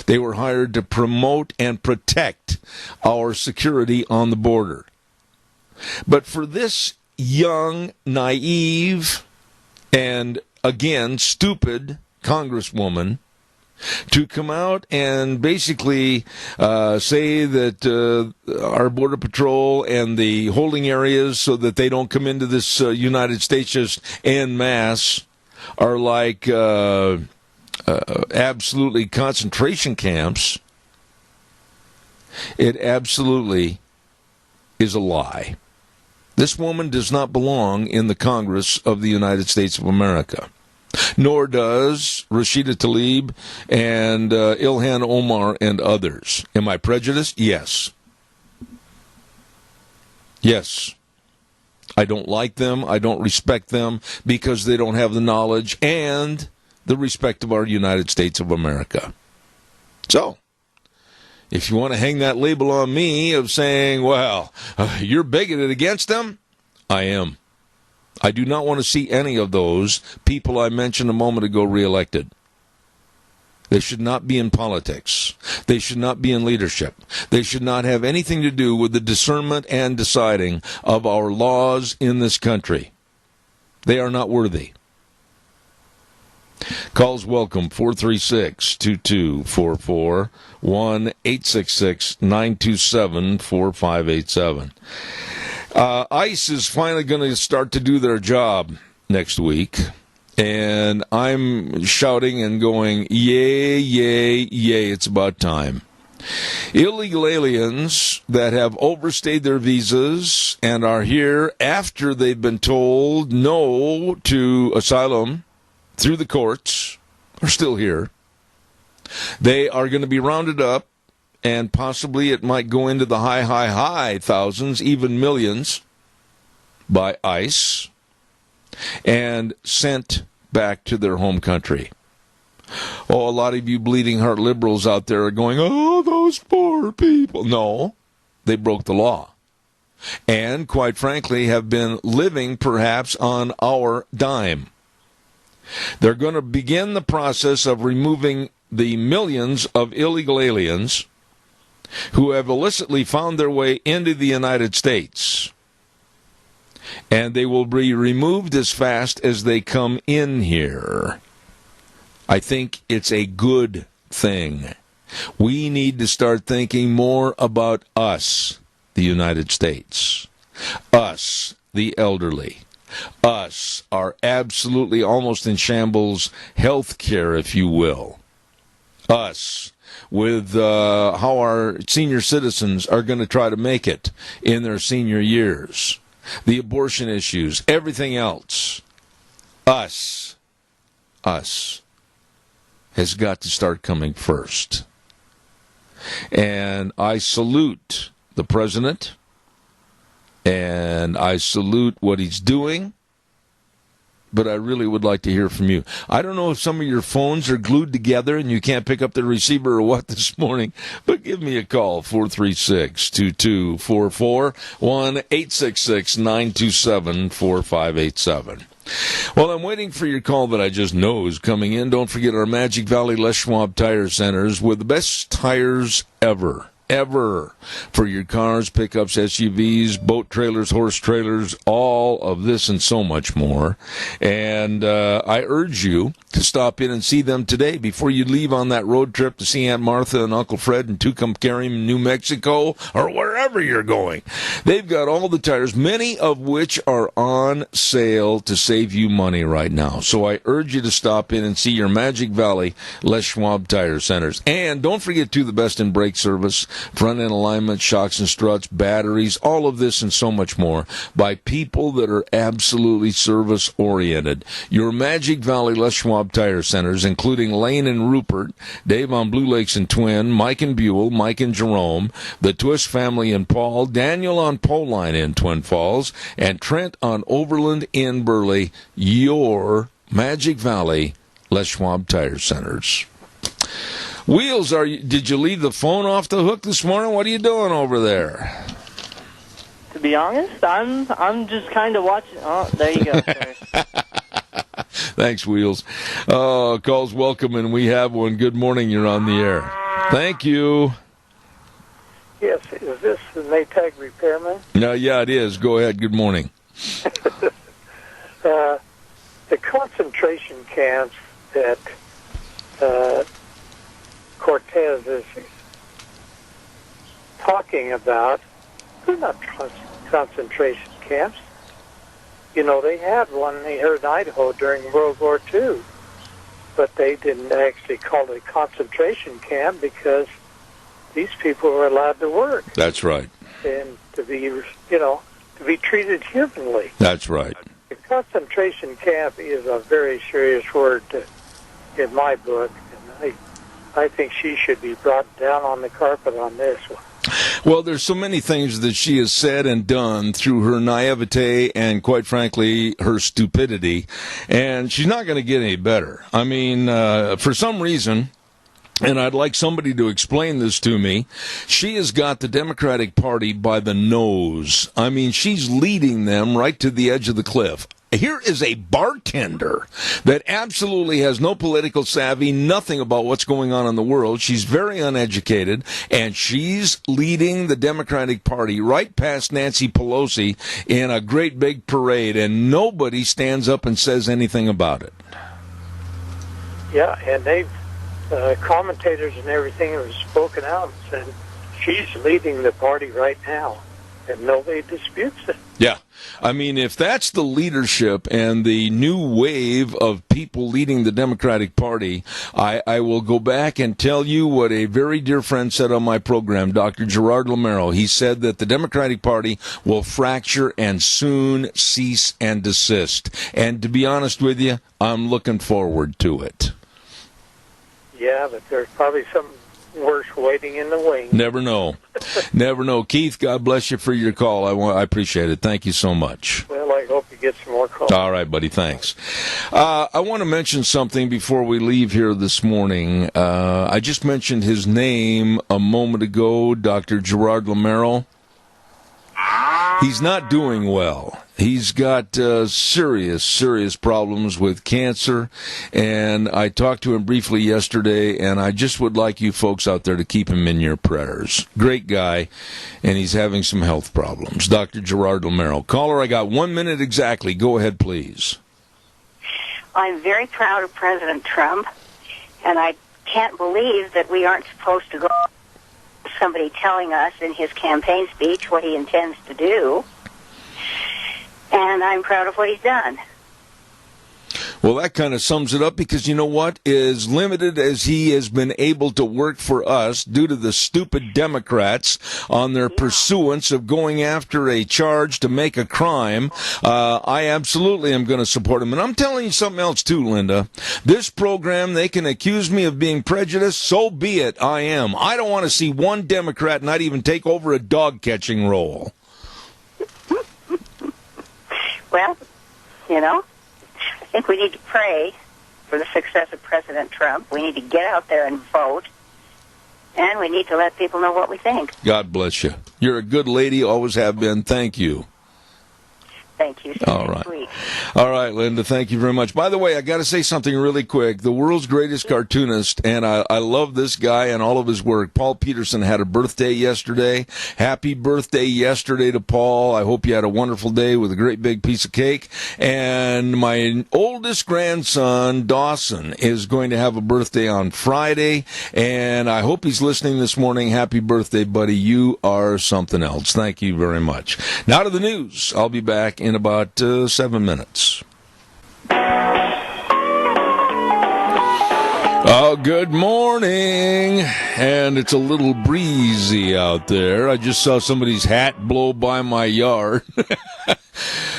B: They were hired to promote and protect our security on the border. But for this young, naive, and again, stupid Congresswoman to come out and basically say that our Border Patrol and the holding areas so that they don't come into this United States just en masse are like absolutely concentration camps, it absolutely is a lie. This woman does not belong in the Congress of the United States of America. Nor does Rashida Tlaib and Ilhan Omar and others. Am I prejudiced? Yes. Yes. I don't like them. I don't respect them because they don't have the knowledge and the respect of our United States of America. So, if you want to hang that label on me of saying, well, you're bigoted against them, I am. I do not want to see any of those people I mentioned a moment ago reelected. They should not be in politics. They should not be in leadership. They should not have anything to do with the discernment and deciding of our laws in this country. They are not worthy. Calls welcome, 436-2244, 1-866-927-4587. ICE is finally going to start to do their job next week, and I'm shouting and going, yay, yay, yay, it's about time. Illegal aliens that have overstayed their visas and are here after they've been told no to asylum through the courts are still here. They are going to be rounded up, and possibly it might go into the high thousands, even millions, by ICE, and sent back to their home country. Oh, a lot of you bleeding heart liberals out there are going, oh, those poor people. No, they broke the law. and, quite frankly, have been living perhaps on our dime. They're going to begin the process of removing the millions of illegal aliens who have illicitly found their way into the United States. And they will be removed as fast as they come in here. I think it's a good thing. We need to start thinking more about us, the United States. Us, the elderly. Us, our absolutely almost in shambles health care, if you will. Us, with how our senior citizens are going to try to make it in their senior years. The abortion issues, everything else. Us has got to start coming first. And I salute the president, and I salute what he's doing, but I really would like to hear from you. I don't know if some of your phones are glued together and you can't pick up the receiver or what this morning, but give me a call, 436-2244, 1-866-927-4587. Well, I'm waiting for your call that I just know is coming in. Don't forget our Magic Valley Les Schwab Tire Centers with the best tires ever for your cars, pickups, SUVs, boat trailers, horse trailers, all of this and so much more. And I urge you to stop in and see them today before you leave on that road trip to see Aunt Martha and Uncle Fred in Tucumcari, New Mexico, or wherever you're going. They've got all the tires, many of which are on sale to save you money right now. So I urge you to stop in and see your Magic Valley Les Schwab Tire Centers. And don't forget, too, the best in brake service, front-end alignment, shocks and struts, batteries, all of this and so much more by people that are absolutely service-oriented. Your Magic Valley Les Schwab Tire Centers, including Lane and Rupert, Dave on Blue Lakes and Twin, Mike and Buell, Mike and Jerome, the Twist family in Paul, Daniel on Poline in Twin Falls, and Trent on Overland in Burley, your Magic Valley Les Schwab Tire Centers. Wheels, did you leave the phone off the hook this morning? What are you doing over there?
H: To be honest, I'm just kind of watching. Oh, there you go. Sorry.
B: Thanks, Wheels. Calls welcome, and we have one. Good morning. You're on the air. Thank you.
E: Yes, is this the Maytag repairman?
B: No, yeah, it is. Go ahead. Good morning.
E: The concentration camps that Cortez is talking about, they're not concentration camps. You know, they had one here in Idaho during World War II, but they didn't actually call it a concentration camp because these people were allowed to work.
B: That's right.
E: And to be, to be treated humanly.
B: That's right.
E: The concentration camp is a very serious word in my book, and I think she should be brought down on the carpet on this one.
B: Well, there's so many things that she has said and done through her naivete and, quite frankly, her stupidity, and she's not going to get any better. I mean, for some reason, and I'd like somebody to explain this to me, she has got the Democratic Party by the nose. I mean, she's leading them right to the edge of the cliff. Here is a bartender that absolutely has no political savvy, nothing about what's going on in the world. She's very uneducated, and she's leading the Democratic Party right past Nancy Pelosi in a great big parade, and nobody stands up and says anything about it.
E: Yeah, and they've commentators and everything have spoken out and said she's leading the party right now, and nobody disputes it.
B: Yeah. I mean, if that's the leadership and the new wave of people leading the Democratic Party, I will go back and tell you what a very dear friend said on my program, Dr. Gerard Lamero. He said that the Democratic Party will fracture and soon cease and desist. And to be honest with you, I'm looking forward to it.
E: Yeah, but there's probably something worse waiting in the wings.
B: Never know. Never know. Keith, God bless you for your call. I appreciate it. Thank you so much.
E: Well, I hope you get some more calls.
B: All right, buddy. Thanks. I want to mention something before we leave here this morning. I just mentioned his name a moment ago, Dr. Gerard Lamero. He's not doing well. He's got serious problems with cancer, and I talked to him briefly yesterday, and I just would like you folks out there to keep him in your prayers. Great guy, and he's having some health problems. Dr. Gerard Lamero. Caller, I got 1 minute exactly. Go ahead, please.
I: I'm very proud of President Trump, and I can't believe that we aren't supposed to go with somebody telling us in his campaign speech what he intends to do. And I'm proud of what he's done.
B: Well, that kind of sums it up, because you know what? As limited as he has been able to work for us due to the stupid Democrats on their pursuance of going after a charge to make a crime, I absolutely am going to support him. And I'm telling you something else too, Linda. This program, they can accuse me of being prejudiced. So be it. I am. I don't want to see one Democrat not even take over a dog-catching role.
I: Well, you know, I think we need to pray for the success of President Trump. We need to get out there and vote. And we need to let people know what we think.
B: God bless you. You're a good lady, always have been. Thank you.
I: Thank you.
B: All right.
I: Sweet.
B: All right, Linda, thank you very much. By the way, I got to say something really quick. The world's greatest cartoonist, and I love this guy and all of his work. Paul Peterson had a birthday yesterday. Happy birthday yesterday to Paul. I hope you had a wonderful day with a great big piece of cake. And my oldest grandson, Dawson, is going to have a birthday on Friday, and I hope he's listening this morning. Happy birthday, buddy. You are something else. Thank you very much. Now to the news. I'll be back in about 7 minutes. Oh, good morning. And it's a little breezy out there. I just saw somebody's hat blow by my yard.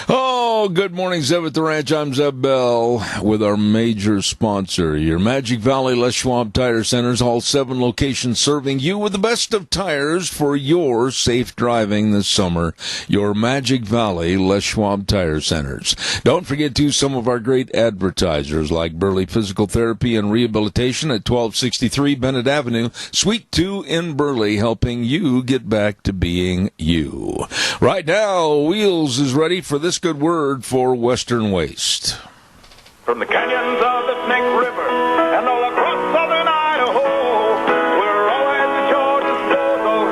B: Oh, good morning, Zeb at the Ranch. I'm Zeb Bell with our major sponsor, your Magic Valley Les Schwab Tire Centers, all 7 locations serving you with the best of tires for your safe driving this summer. Your Magic Valley Les Schwab Tire Centers. Don't forget, too, some of our great advertisers like Burley Physical Therapy and Rehabilitation at 1263 Bennett Avenue, Suite 2 in Burley, helping you get back to being you. Right now, Wheels is ready for this good word for Western Waste.
J: From the canyons of the Snake River and all across southern Idaho, we're always at your disposal.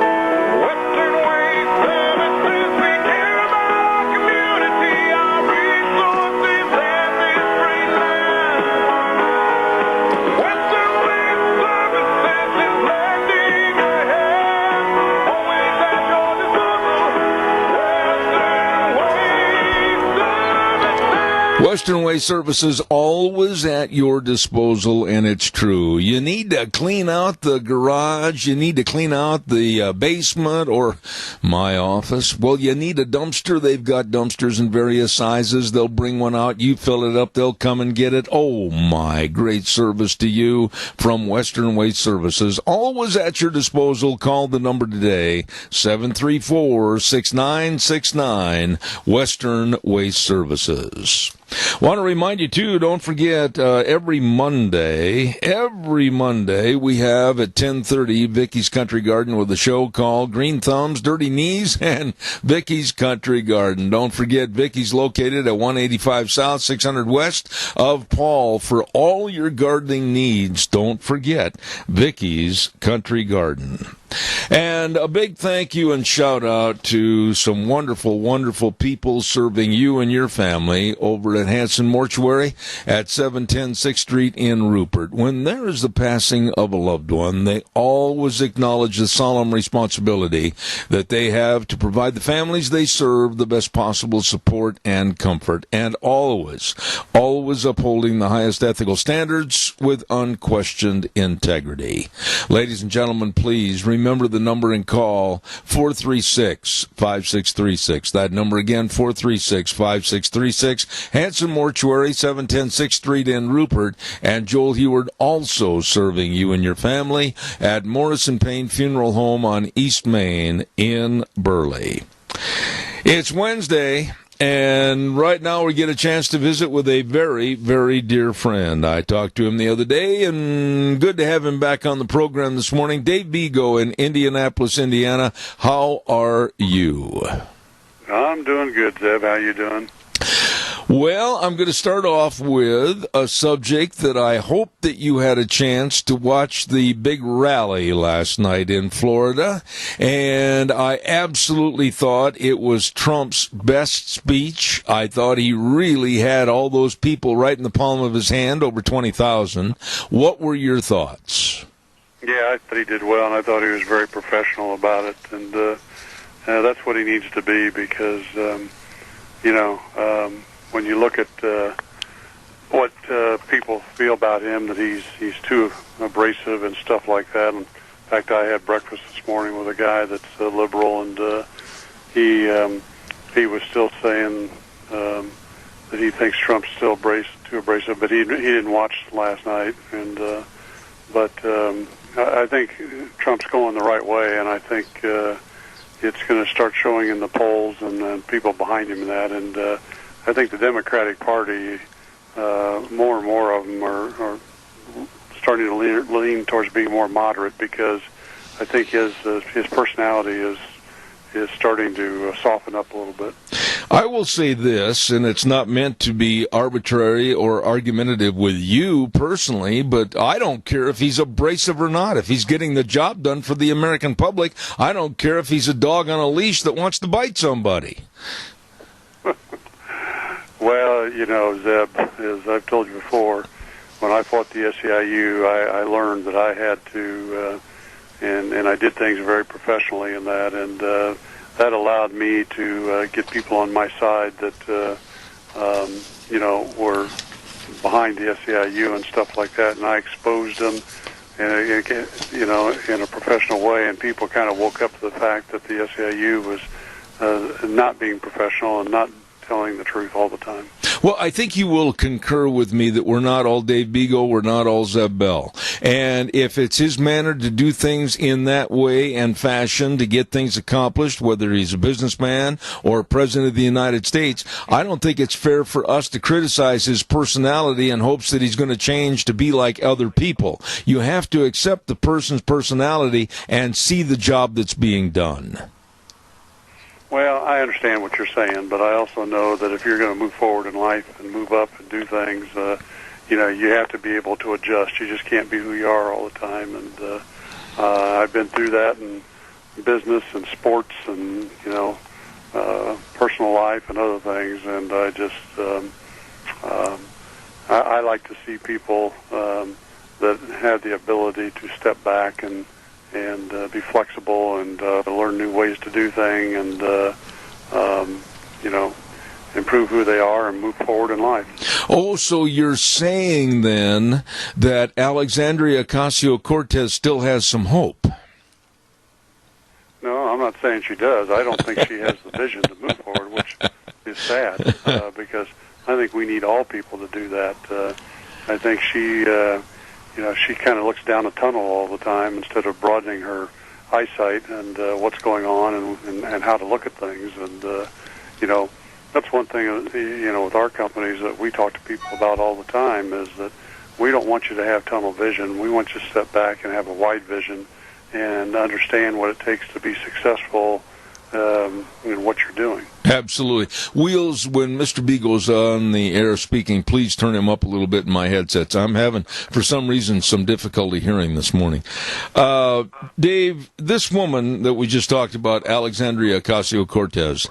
J: Western Waste Services, we care about our community, our resources, and this great land. Western Waste Services is lending a hand, always at your disposal.
B: Western Waste Services, always at your disposal, and it's true. You need to clean out the garage, you need to clean out the basement or my office. Well, you need a dumpster. They've got dumpsters in various sizes. They'll bring one out, you fill it up, they'll come and get it. Oh, my, great service to you from Western Waste Services. Always at your disposal. Call the number today, 734-6969, Western Waste Services. Want to remind you, too, don't forget, every Monday, we have at 10:30 Vicky's Country Garden with a show called Green Thumbs, Dirty Knees, and Vicky's Country Garden. Don't forget, Vicky's located at 185 South, 600 West of Paul. For all your gardening needs, don't forget Vicky's Country Garden. And a big thank you and shout out to some wonderful, wonderful people serving you and your family over at Hanson Mortuary at 710 6th Street in Rupert. When there is the passing of a loved one, they always acknowledge the solemn responsibility that they have to provide the families they serve the best possible support and comfort, and always upholding the highest ethical standards with unquestioned integrity. Ladies and gentlemen, please remember the number and call 436-5636. That number again, 436-5636. Hanson Mortuary, 710 6th Street in Rupert. And Joel Heward also serving you and your family at Morrison Payne Funeral Home on East Main in Burley. It's Wednesday. And right now we get a chance to visit with a very, very dear friend. I talked to him the other day, and good to have him back on the program this morning. Dave Vigo in Indianapolis, Indiana. How are you?
K: I'm doing good, Zeb. How you doing?
B: Well, I'm going to start off with a subject that I hope that you had a chance to watch the big rally last night in Florida, and I absolutely thought it was Trump's best speech. I thought he really had all those people right in the palm of his hand, over 20,000. What were your thoughts?
K: Yeah, I thought he did well, and I thought he was very professional about it, and that's what he needs to be because, when you look at what people feel about him, that he's too abrasive and stuff like that. And in fact, I had breakfast this morning with a guy that's liberal, and he was still saying that he thinks Trump's still too abrasive, but he didn't watch last night. And I think Trump's going the right way, and I think it's going to start showing in the polls and people behind him in that. And I think the Democratic Party, more and more of them are starting to lean towards being more moderate because I think his personality is starting to soften up a little bit.
B: I will say this, and it's not meant to be arbitrary or argumentative with you personally, but I don't care if he's abrasive or not. If he's getting the job done for the American public, I don't care if he's a dog on a leash that wants to bite somebody.
K: Well, Zeb, as I've told you before, when I fought the SEIU, I learned that I had to, and I did things very professionally in that, and that allowed me to get people on my side that, were behind the SEIU and stuff like that, and I exposed them, in a professional way, and people kind of woke up to the fact that the SEIU was not being professional and not telling the truth all the time.
B: Well, I think you will concur with me that we're not all Dave Beagle, we're not all Zeb Bell. And if it's his manner to do things in that way and fashion to get things accomplished, whether he's a businessman or president of the United States, I don't think it's fair for us to criticize his personality in hopes that he's going to change to be like other people. You have to accept the person's personality and see the job that's being done.
K: Well, I understand what you're saying, but I also know that if you're going to move forward in life and move up and do things, you have to be able to adjust. You just can't be who you are all the time. And I've been through that in business and sports and, personal life and other things. And I just, I like to see people that have the ability to step back and be flexible and learn new ways to do things and, improve who they are and move forward in life.
B: Oh, so you're saying then that Alexandria Ocasio-Cortez still has some hope?
K: No, I'm not saying she does. I don't think she has the vision to move forward, which is sad because I think we need all people to do that. I think she kind of looks down a tunnel all the time instead of broadening her eyesight and what's going on and how to look at things. And, that's one thing, with our companies that we talk to people about all the time is that we don't want you to have tunnel vision. We want you to step back and have a wide vision and understand what it takes to be successful in what you're doing.
B: Absolutely. Wheels, when Mr. Beagle's on the air speaking, please turn him up a little bit in my headsets. I'm having, for some reason, some difficulty hearing this morning. Dave, this woman that we just talked about, Alexandria Ocasio-Cortez,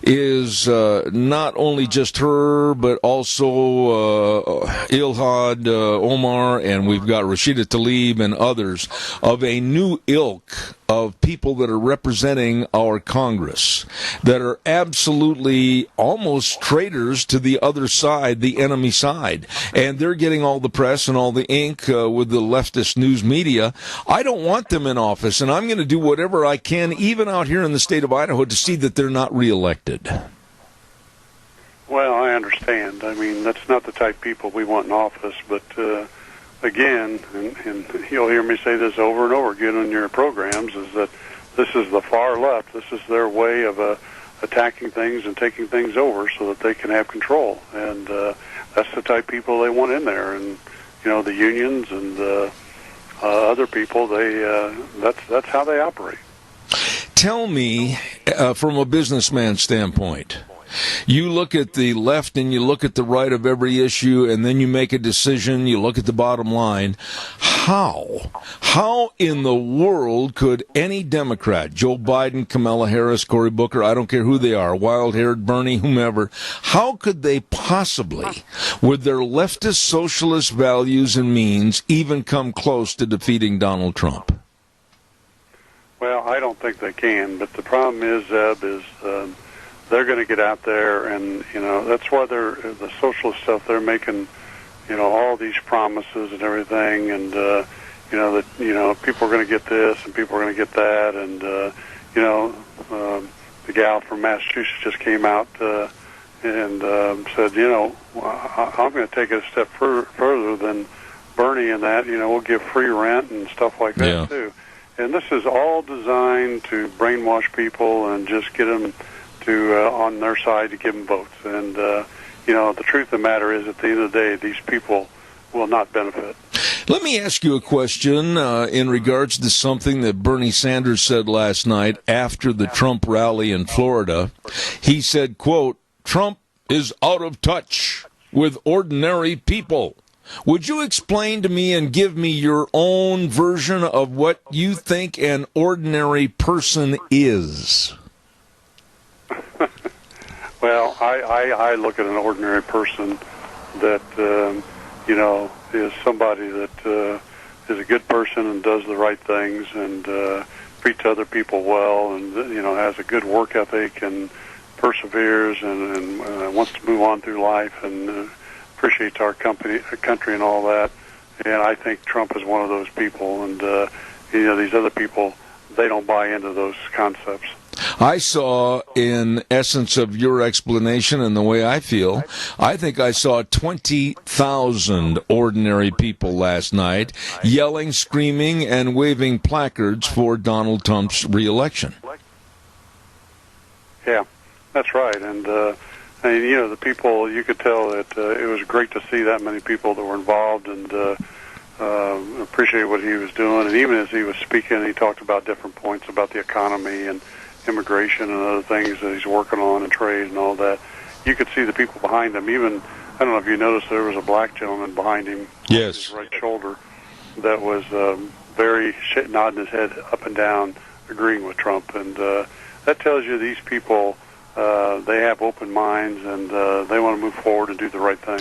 B: is not only just her, but also Ilhan Omar, and we've got Rashida Tlaib and others of a new ilk of people that are representing our Congress that are absolutely almost traitors to the other side, the enemy side. And they're getting all the press and all the ink with the leftist news media. I don't want them in office, and I'm going to do whatever I can, even out here in the state of Idaho, to see that they're not reelected.
K: Well, I understand. I mean, that's not the type of people we want in office, but again, and you'll hear me say this over and over again on your programs, is that this is the far left. This is their way of attacking things and taking things over so that they can have control. And that's the type of people they want in there. And, the unions and other people, that's how they operate.
B: Tell me, from a businessman standpoint. You look at the left and you look at the right of every issue, and then you make a decision, you look at the bottom line. How in the world could any Democrat, Joe Biden, Kamala Harris, Cory Booker, I don't care who they are, wild-haired Bernie, whomever, how could they possibly, with their leftist socialist values and means, even come close to defeating Donald Trump?
K: Well, I don't think they can, but the problem is, Zeb, they're going to get out there, and that's why they're the socialist stuff. They're making, all these promises and everything, and that people are going to get this and people are going to get that, and the gal from Massachusetts just came out and said, I'm going to take it a step further than Bernie in that. We'll give free rent and stuff like that too. And this is all designed to brainwash people and just get them to on their side to give them votes. And the truth of the matter is, at the end of the day, these people will not benefit.
B: Let me ask you a question in regards to something that Bernie Sanders said last night after the Trump rally in Florida. He said, quote, "Trump is out of touch with ordinary people." Would you explain to me and give me your own version of what you think an ordinary person is?
K: Well, I look at an ordinary person that, is somebody that is a good person and does the right things and treats other people well and, has a good work ethic and perseveres and wants to move on through life and appreciates our country and all that. And I think Trump is one of those people. And, these other people, they don't buy into those concepts.
B: I saw, in essence of your explanation and the way I feel, I think I saw 20,000 ordinary people last night yelling, screaming, and waving placards for Donald Trump's reelection.
K: Yeah, that's right. And the people, you could tell that it was great to see that many people that were involved and appreciate what he was doing. And even as he was speaking, he talked about different points about the economy and immigration and other things that he's working on and trade and all that. You could see the people behind him. Even, I don't know if you noticed, there was a black gentleman behind him on his right shoulder that was very nodding his head up and down, agreeing with Trump. And that tells you these people, they have open minds and they want to move forward and do the right thing.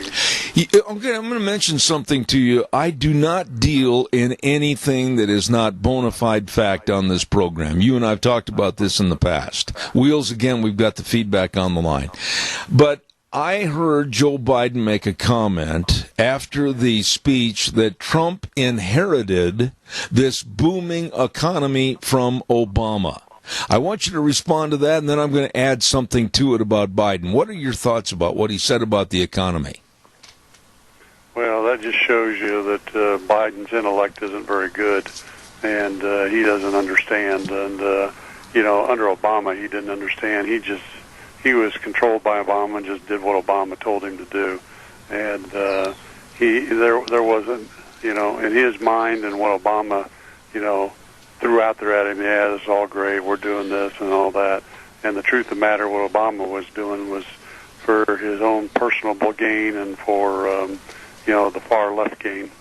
B: Okay, I'm going to mention something to you. I do not deal in anything that is not bona fide fact on this program. You and I have talked about this in the past. Wheels, again, we've got the feedback on the line. But I heard Joe Biden make a comment after the speech that Trump inherited this booming economy from Obama. I want you to respond to that, and then I'm going to add something to it about Biden. What are your thoughts about what he said about the economy?
K: Well, that just shows you that Biden's intellect isn't very good, and he doesn't understand. And, under Obama, he didn't understand. He was controlled by Obama and just did what Obama told him to do. And there wasn't, in his mind and what Obama, threw out there at him, yeah, this is all great, we're doing this and all that. And the truth of the matter, what Obama was doing was for his own personal gain and for, the far left gain.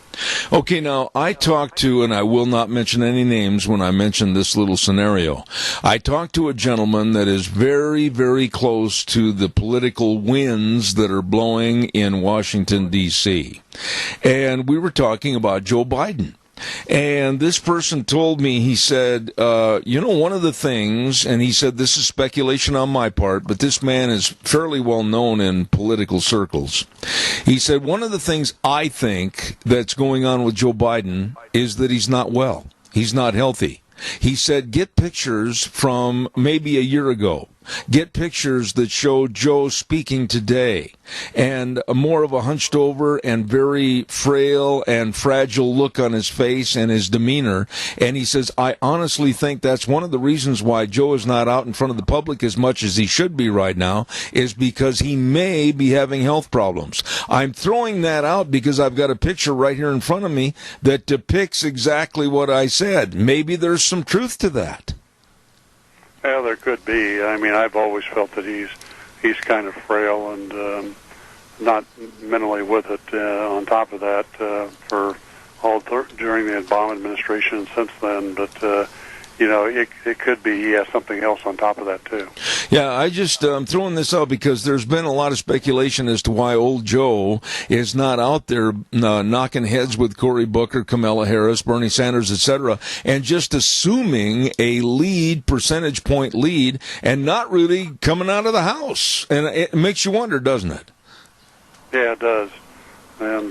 B: Okay, now, I talked to, and I will not mention any names when I mention this little scenario, I talked to a gentleman that is very, very close to the political winds that are blowing in Washington, D.C. And we were talking about Joe Biden. And this person told me, he said, one of the things, and he said this is speculation on my part, but this man is fairly well known in political circles. He said, one of the things I think that's going on with Joe Biden is that he's not well. He's not healthy. He said, get pictures from maybe a year ago. Get pictures that show Joe speaking today, and more of a hunched over and very frail and fragile look on his face and his demeanor. And he says, I honestly think that's one of the reasons why Joe is not out in front of the public as much as he should be right now, is because he may be having health problems. I'm throwing that out because I've got a picture right here in front of me that depicts exactly what I said. Maybe there's some truth to that.
K: Well, there could be. I mean, I've always felt that he's kind of frail and not mentally with it. On top of that, for during the Obama administration and since then, but. It could be he has something else on top of that, too.
B: Yeah, I'm throwing this out because there's been a lot of speculation as to why old Joe is not out there knocking heads with Cory Booker, Kamala Harris, Bernie Sanders, etc., and just assuming a percentage point lead, and not really coming out of the House. And it makes you wonder, doesn't it?
K: Yeah, it does. And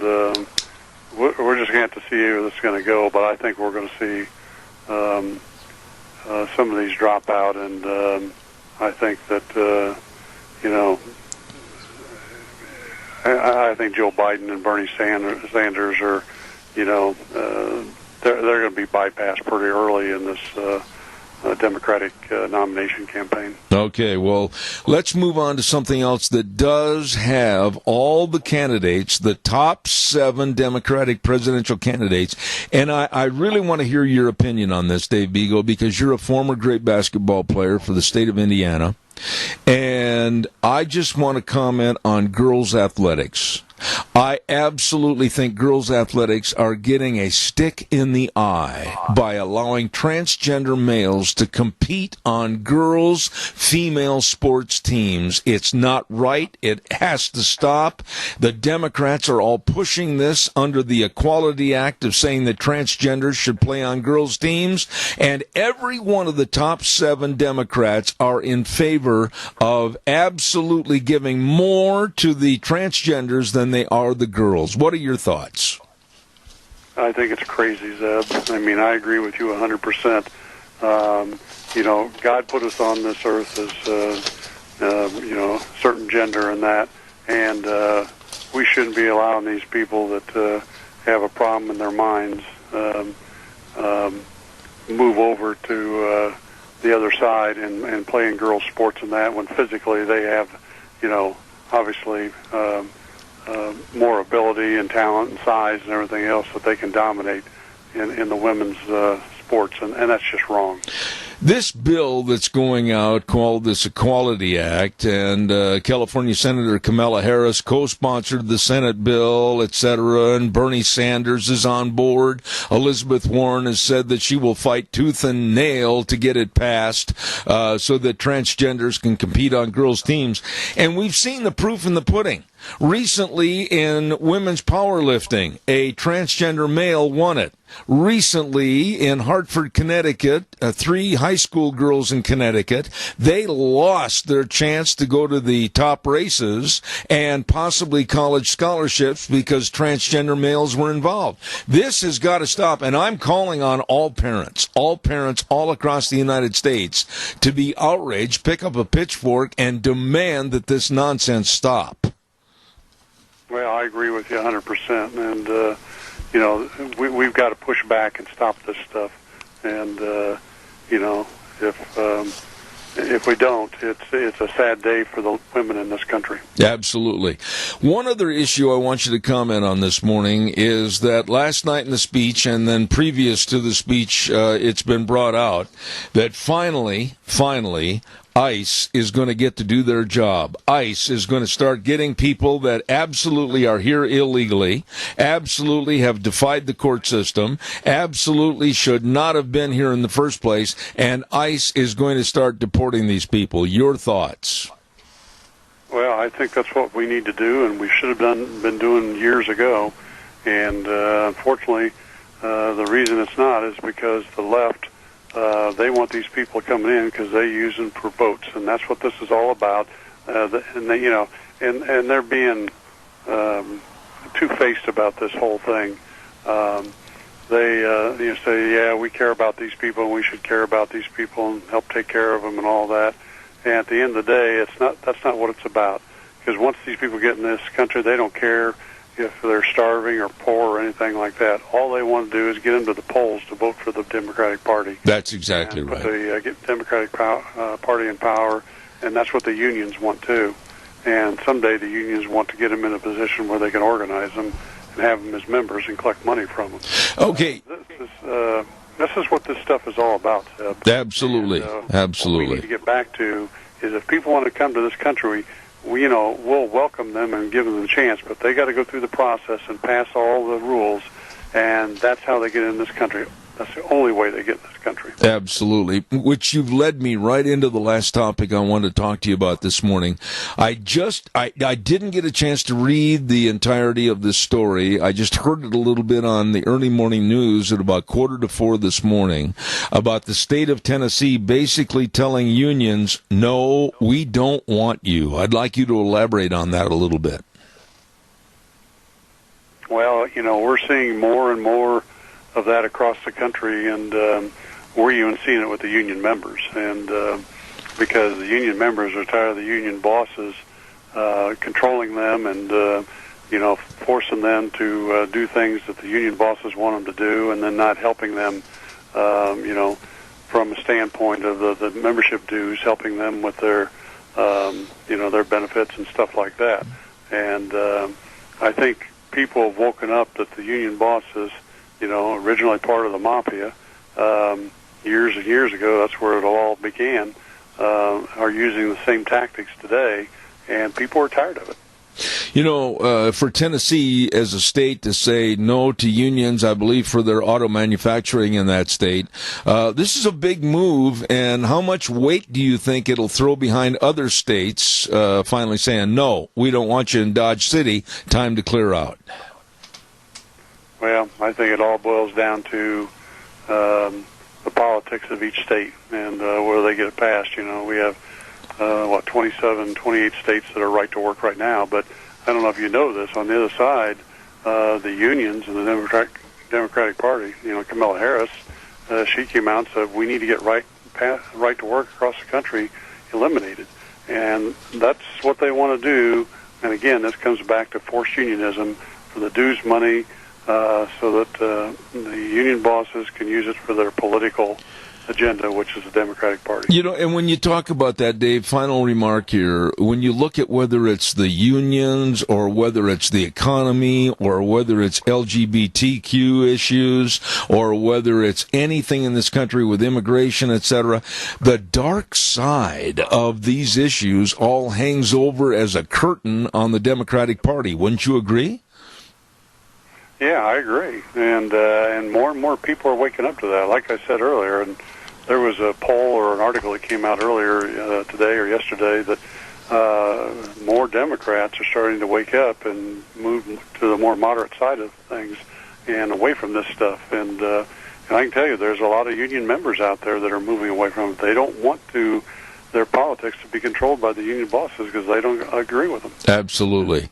K: we're just going to have to see where this is going to go, but I think we're going to see some of these drop out, and I think that I think Joe Biden and Bernie Sanders are, they're going to be bypassed pretty early in this Democratic nomination campaign.
B: Okay, well, let's move on to something else that does have all the candidates, the top 7 Democratic presidential candidates, and I really want to hear your opinion on this, Dave Beagle, because you're a former great basketball player for the state of Indiana, and I just want to comment on girls' athletics. I absolutely think girls' athletics are getting a stick in the eye by allowing transgender males to compete on girls' female sports teams. It's not right. It has to stop. The Democrats are all pushing this under the Equality Act of saying that transgenders should play on girls' teams, and every one of the top 7 Democrats are in favor of absolutely giving more to the transgenders than they are the girls. What are your thoughts?
K: I think it's crazy, Zeb. I mean, I agree with you 100%. God put us on this earth as, certain gender and that, and we shouldn't be allowing these people that have a problem in their minds move over to the other side and play in girls' sports and that, when physically they have, obviously more ability and talent and size and everything else that they can dominate in the women's sports, and that's just wrong.
B: This bill that's going out, called this Equality Act, and California Senator Kamala Harris co-sponsored the Senate bill, etc., and Bernie Sanders is on board. Elizabeth Warren has said that she will fight tooth and nail to get it passed so that transgenders can compete on girls' teams. And we've seen the proof in the pudding. Recently, in women's powerlifting, a transgender male won it. Recently, in Hartford, Connecticut, 3 high school girls in Connecticut, they lost their chance to go to the top races and possibly college scholarships because transgender males were involved. This has got to stop, and I'm calling on all parents all across the United States to be outraged, pick up a pitchfork, and demand that this nonsense stop.
K: Well, I agree with you 100%, and we've got to push back and stop this stuff. And if we don't, it's a sad day for the women in this country.
B: Absolutely. One other issue I want you to comment on this morning is that last night in the speech, and then previous to the speech, it's been brought out that finally, ICE is going to get to do their job. ICE is going to start getting people that absolutely are here illegally, absolutely have defied the court system, absolutely should not have been here in the first place, and ICE is going to start deporting these people. Your thoughts?
K: Well, I think that's what we need to do, and we should have been doing years ago. And unfortunately, the reason it's not is because the left, they want these people coming in because they use them for votes, and that's what this is all about. And they're being two-faced about this whole thing. They say, yeah, we care about these people, and we should care about these people and help take care of them and all that. And at the end of the day, that's not what it's about. Because once these people get in this country, they don't care if they're starving or poor or anything like that. All they want to do is get them to the polls to vote for the Democratic Party.
B: That's exactly right.
K: Get the Democratic Party in power, and that's what the unions want too. And someday the unions want to get them in a position where they can organize them and have them as members and collect money from them.
B: Okay.
K: this is what this stuff is all about, Seb.
B: Absolutely,
K: and,
B: absolutely.
K: What we need to get back to is if people want to come to this country, we'll welcome them and give them the chance, but they got to go through the process and pass all the rules, and that's how they get in this country. That's the only way they get in this country.
B: Absolutely. Which you've led me right into the last topic I wanted to talk to you about this morning. I didn't get a chance to read the entirety of this story. I just heard it a little bit on the early morning news at about 3:45 this morning about the state of Tennessee basically telling unions, no, we don't want you. I'd like you to elaborate on that a little bit.
K: Well, we're seeing more and more of that across the country, and we're even seeing it with the union members. And because the union members are tired of the union bosses controlling them and forcing them to do things that the union bosses want them to do, and then not helping them, from a standpoint of the membership dues, helping them with their their benefits and stuff like that. And I think people have woken up that the union bosses, originally part of the mafia, years and years ago, that's where it all began, are using the same tactics today, and people are tired of it.
B: For Tennessee as a state to say no to unions, I believe for their auto manufacturing in that state, this is a big move, and how much weight do you think it'll throw behind other states finally saying, no, we don't want you in Dodge City, time to clear out?
K: Well, I think it all boils down to the politics of each state and whether they get it passed. We have, 27, 28 states that are right to work right now, but I don't know if you know this. On the other side, the unions and the Democratic Party, Kamala Harris, she came out and said, we need to get right to work across the country eliminated. And that's what they want to do. And again, this comes back to forced unionism for the dues money, so that the union bosses can use it for their political agenda, which is the Democratic Party.
B: And when you talk about that, Dave, final remark here, when you look at whether it's the unions or whether it's the economy or whether it's LGBTQ issues or whether it's anything in this country with immigration, etc., the dark side of these issues all hangs over as a curtain on the Democratic Party. Wouldn't you agree?
K: Yeah, I agree, and more and more people are waking up to that. Like I said earlier, and there was a poll or an article that came out earlier today or yesterday that more Democrats are starting to wake up and move to the more moderate side of things and away from this stuff. And I can tell you, there's a lot of union members out there that are moving away from it. They don't want their politics to be controlled by the union bosses because they don't agree with them.
B: Absolutely.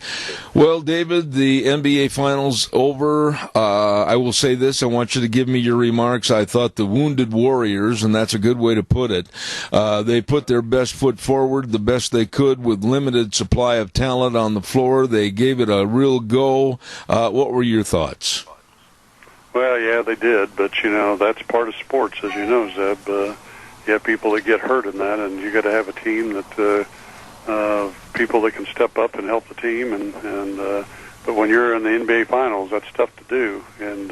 B: Well, David, the NBA Finals over. I will say this. I want you to give me your remarks. I thought the Wounded Warriors, and that's a good way to put it, they put their best foot forward, the best they could with limited supply of talent on the floor. They gave it a real go. What were your thoughts?
K: Well, yeah, they did, but, that's part of sports, as you know, Zeb. You have people that get hurt in that, and you got to have a team that people that can step up and help the team. But when you're in the NBA Finals, that's tough to do, and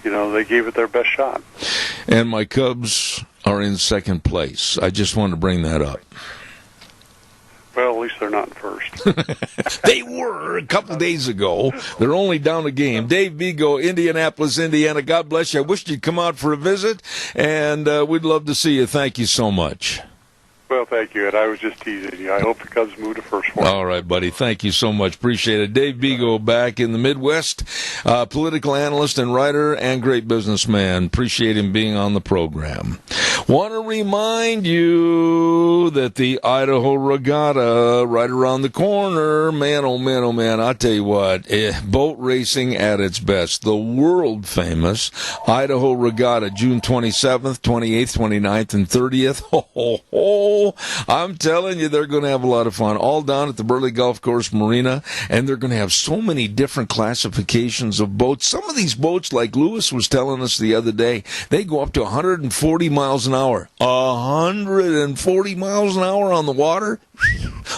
K: they gave it their best shot.
B: And my Cubs are in second place. I just wanted to bring that up.
K: Well, at least they're not in first.
B: They were a couple days ago. They're only down a game. Dave Vigo, Indianapolis, Indiana. God bless you. I wish you'd come out for a visit, and we'd love to see you. Thank you so much.
K: Well, thank you, and I was just teasing you. I hope the Cubs move to first one.
B: All right, buddy. Thank you so much. Appreciate it. Dave Vigo back in the Midwest, political analyst and writer and great businessman. Appreciate him being on the program. Want to remind you that the Idaho Regatta right around the corner. Man, oh man, oh man. I'll tell you what, boat racing at its best. The world famous Idaho Regatta, June 27th, 28th, 29th, and 30th. Ho, ho, ho. I'm telling you, they're going to have a lot of fun. All down at the Burley Golf Course Marina, and they're going to have so many different classifications of boats. Some of these boats, like Lewis was telling us the other day, they go up to 140 miles an hour. 140 miles an hour on the water?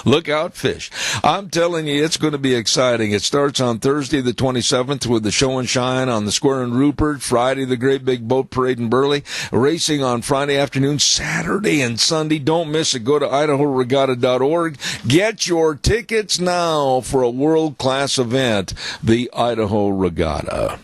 B: Look out, fish. I'm telling you, it's going to be exciting. It starts on Thursday the 27th with the show and shine on the square in Rupert. Friday, the great big boat parade in Burley. Racing on Friday afternoon, Saturday and Sunday. Don't miss it. Go to idahoregatta.org. Get your tickets now for a world-class event, the Idaho Regatta.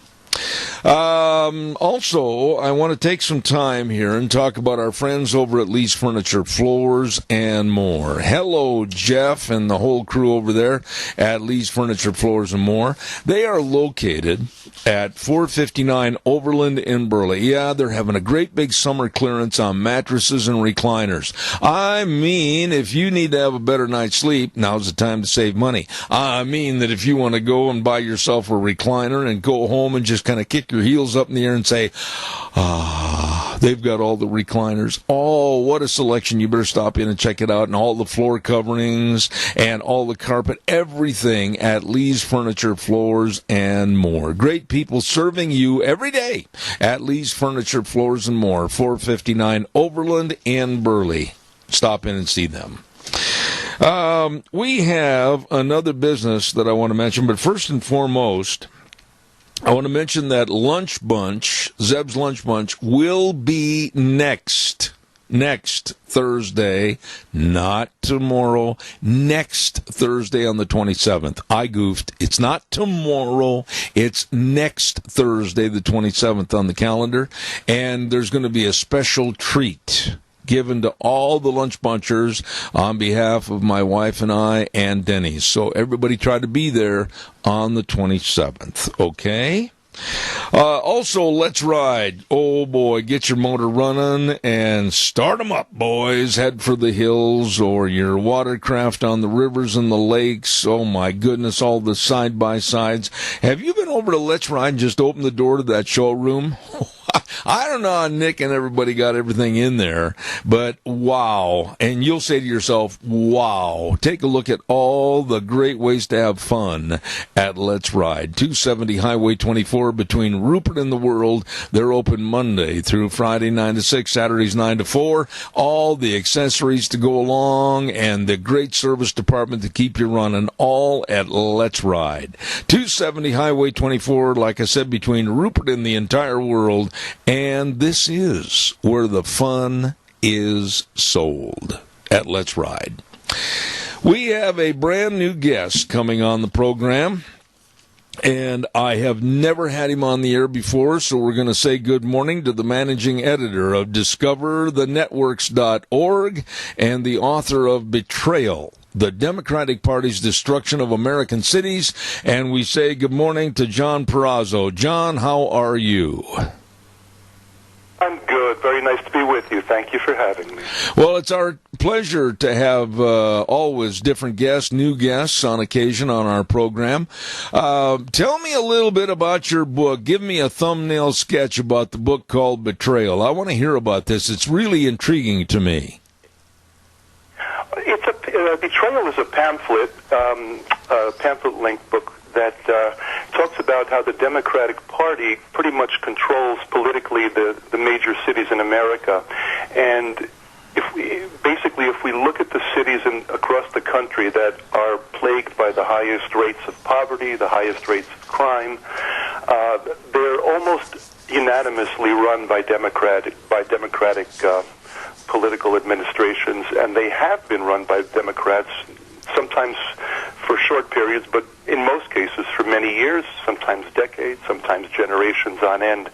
B: Also, I want to take some time here and talk about our friends over at Lee's Furniture, Floors, and More. Hello, Jeff and the whole crew over there at Lee's Furniture, Floors, and More. They are located at 459 Overland in Burley. Yeah, they're having a great big summer clearance on mattresses and recliners. I mean, if you need to have a better night's sleep, now's the time to save money. I mean that if you want to go and buy yourself a recliner and go home and just kind of kick your heels up in the air and say, they've got all the recliners. Oh, what a selection. You better stop in and check it out. And all the floor coverings and all the carpet, everything at Lee's Furniture, Floors, and More. Great people serving you every day at Lee's Furniture, Floors, and More, 459 Overland in Burley. Stop in and see them. We have another business that I want to mention, but first and foremost, I want to mention that Lunch Bunch, Zeb's Lunch Bunch, will be next Thursday, not tomorrow, next Thursday on the 27th. I goofed. It's not tomorrow. It's next Thursday, the 27th on the calendar, and there's going to be a special treat given to all the Lunch Bunchers on behalf of my wife and I and Denny's. So everybody try to be there on the 27th, okay? Also, let's ride. Oh, boy, get your motor running and start 'em up, boys. Head for the hills or your watercraft on the rivers and the lakes. Oh, my goodness, all the side-by-sides. Have you been over to Let's Ride and just opened the door to that showroom? I don't know how Nick and everybody got everything in there, but wow. And you'll say to yourself, wow. Take a look at all the great ways to have fun at Let's Ride. 270 Highway 24 between Rupert and the World. They're open Monday through Friday 9 to 6, Saturdays 9 to 4. All the accessories to go along and the great service department to keep you running, all at Let's Ride. 270 Highway 24, like I said, between Rupert and the entire world. And this is where the fun is sold, at Let's Ride. We have a brand new guest coming on the program, and I have never had him on the air before, so we're going to say good morning to the managing editor of DiscoverTheNetworks.org and the author of Betrayal, the Democratic Party's Destruction of American Cities, and we say good morning to John Perazzo. John, how are you?
L: I'm good. Very nice to be with you. Thank you for having me.
B: Well, it's our pleasure to have always different guests, new guests on occasion on our program. Tell me a little bit about your book. Give me a thumbnail sketch about the book called Betrayal. I want to hear about this. It's really intriguing to me.
L: Betrayal is a pamphlet-length book that talks about how the Democratic Party pretty much controls politically the major cities in America. And if we look at the cities across the country that are plagued by the highest rates of poverty, the highest rates of crime, they're almost unanimously run by Democratic political administrations, and they have been run by Democrats, sometimes for short periods, but in most cases for many years, sometimes decades, sometimes generations on end.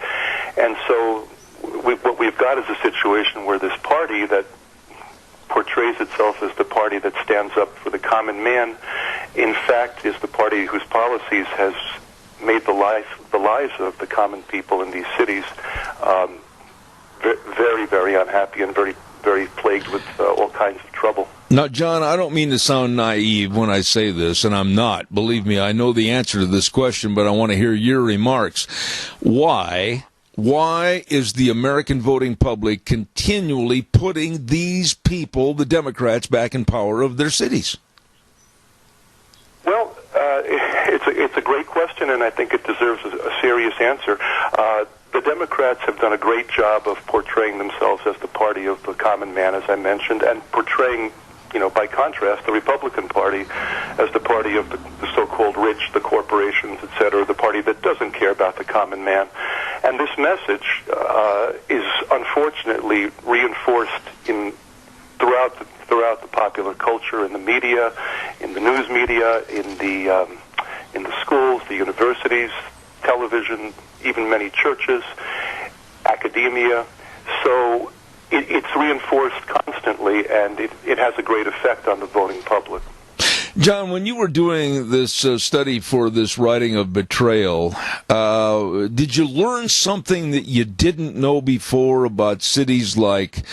L: And so what we've got is a situation where this party that portrays itself as the party that stands up for the common man, in fact, is the party whose policies has made the lives of the common people in these cities very, very unhappy and very, very plagued with all kinds of trouble.
B: Now, John, I don't mean to sound naive when I say this, and I'm not. Believe me, I know the answer to this question, but I want to hear your remarks. Why is the American voting public continually putting these people, the Democrats, back in power of their cities?
L: Well, it's a great question, and I think it deserves a serious answer. The Democrats have done a great job of portraying themselves as the party of the common man, as I mentioned, and portraying by contrast, the Republican Party as the party of the so-called rich, the corporations, etc., the party that doesn't care about the common man. And this message is unfortunately reinforced throughout the popular culture, in the media, in the news media, in the schools, the universities, television, even many churches, academia. So it's reinforced constantly, and it has a great effect on the voting public.
B: John, when you were doing this study for this writing of Betrayal, did you learn something that you didn't know before about cities like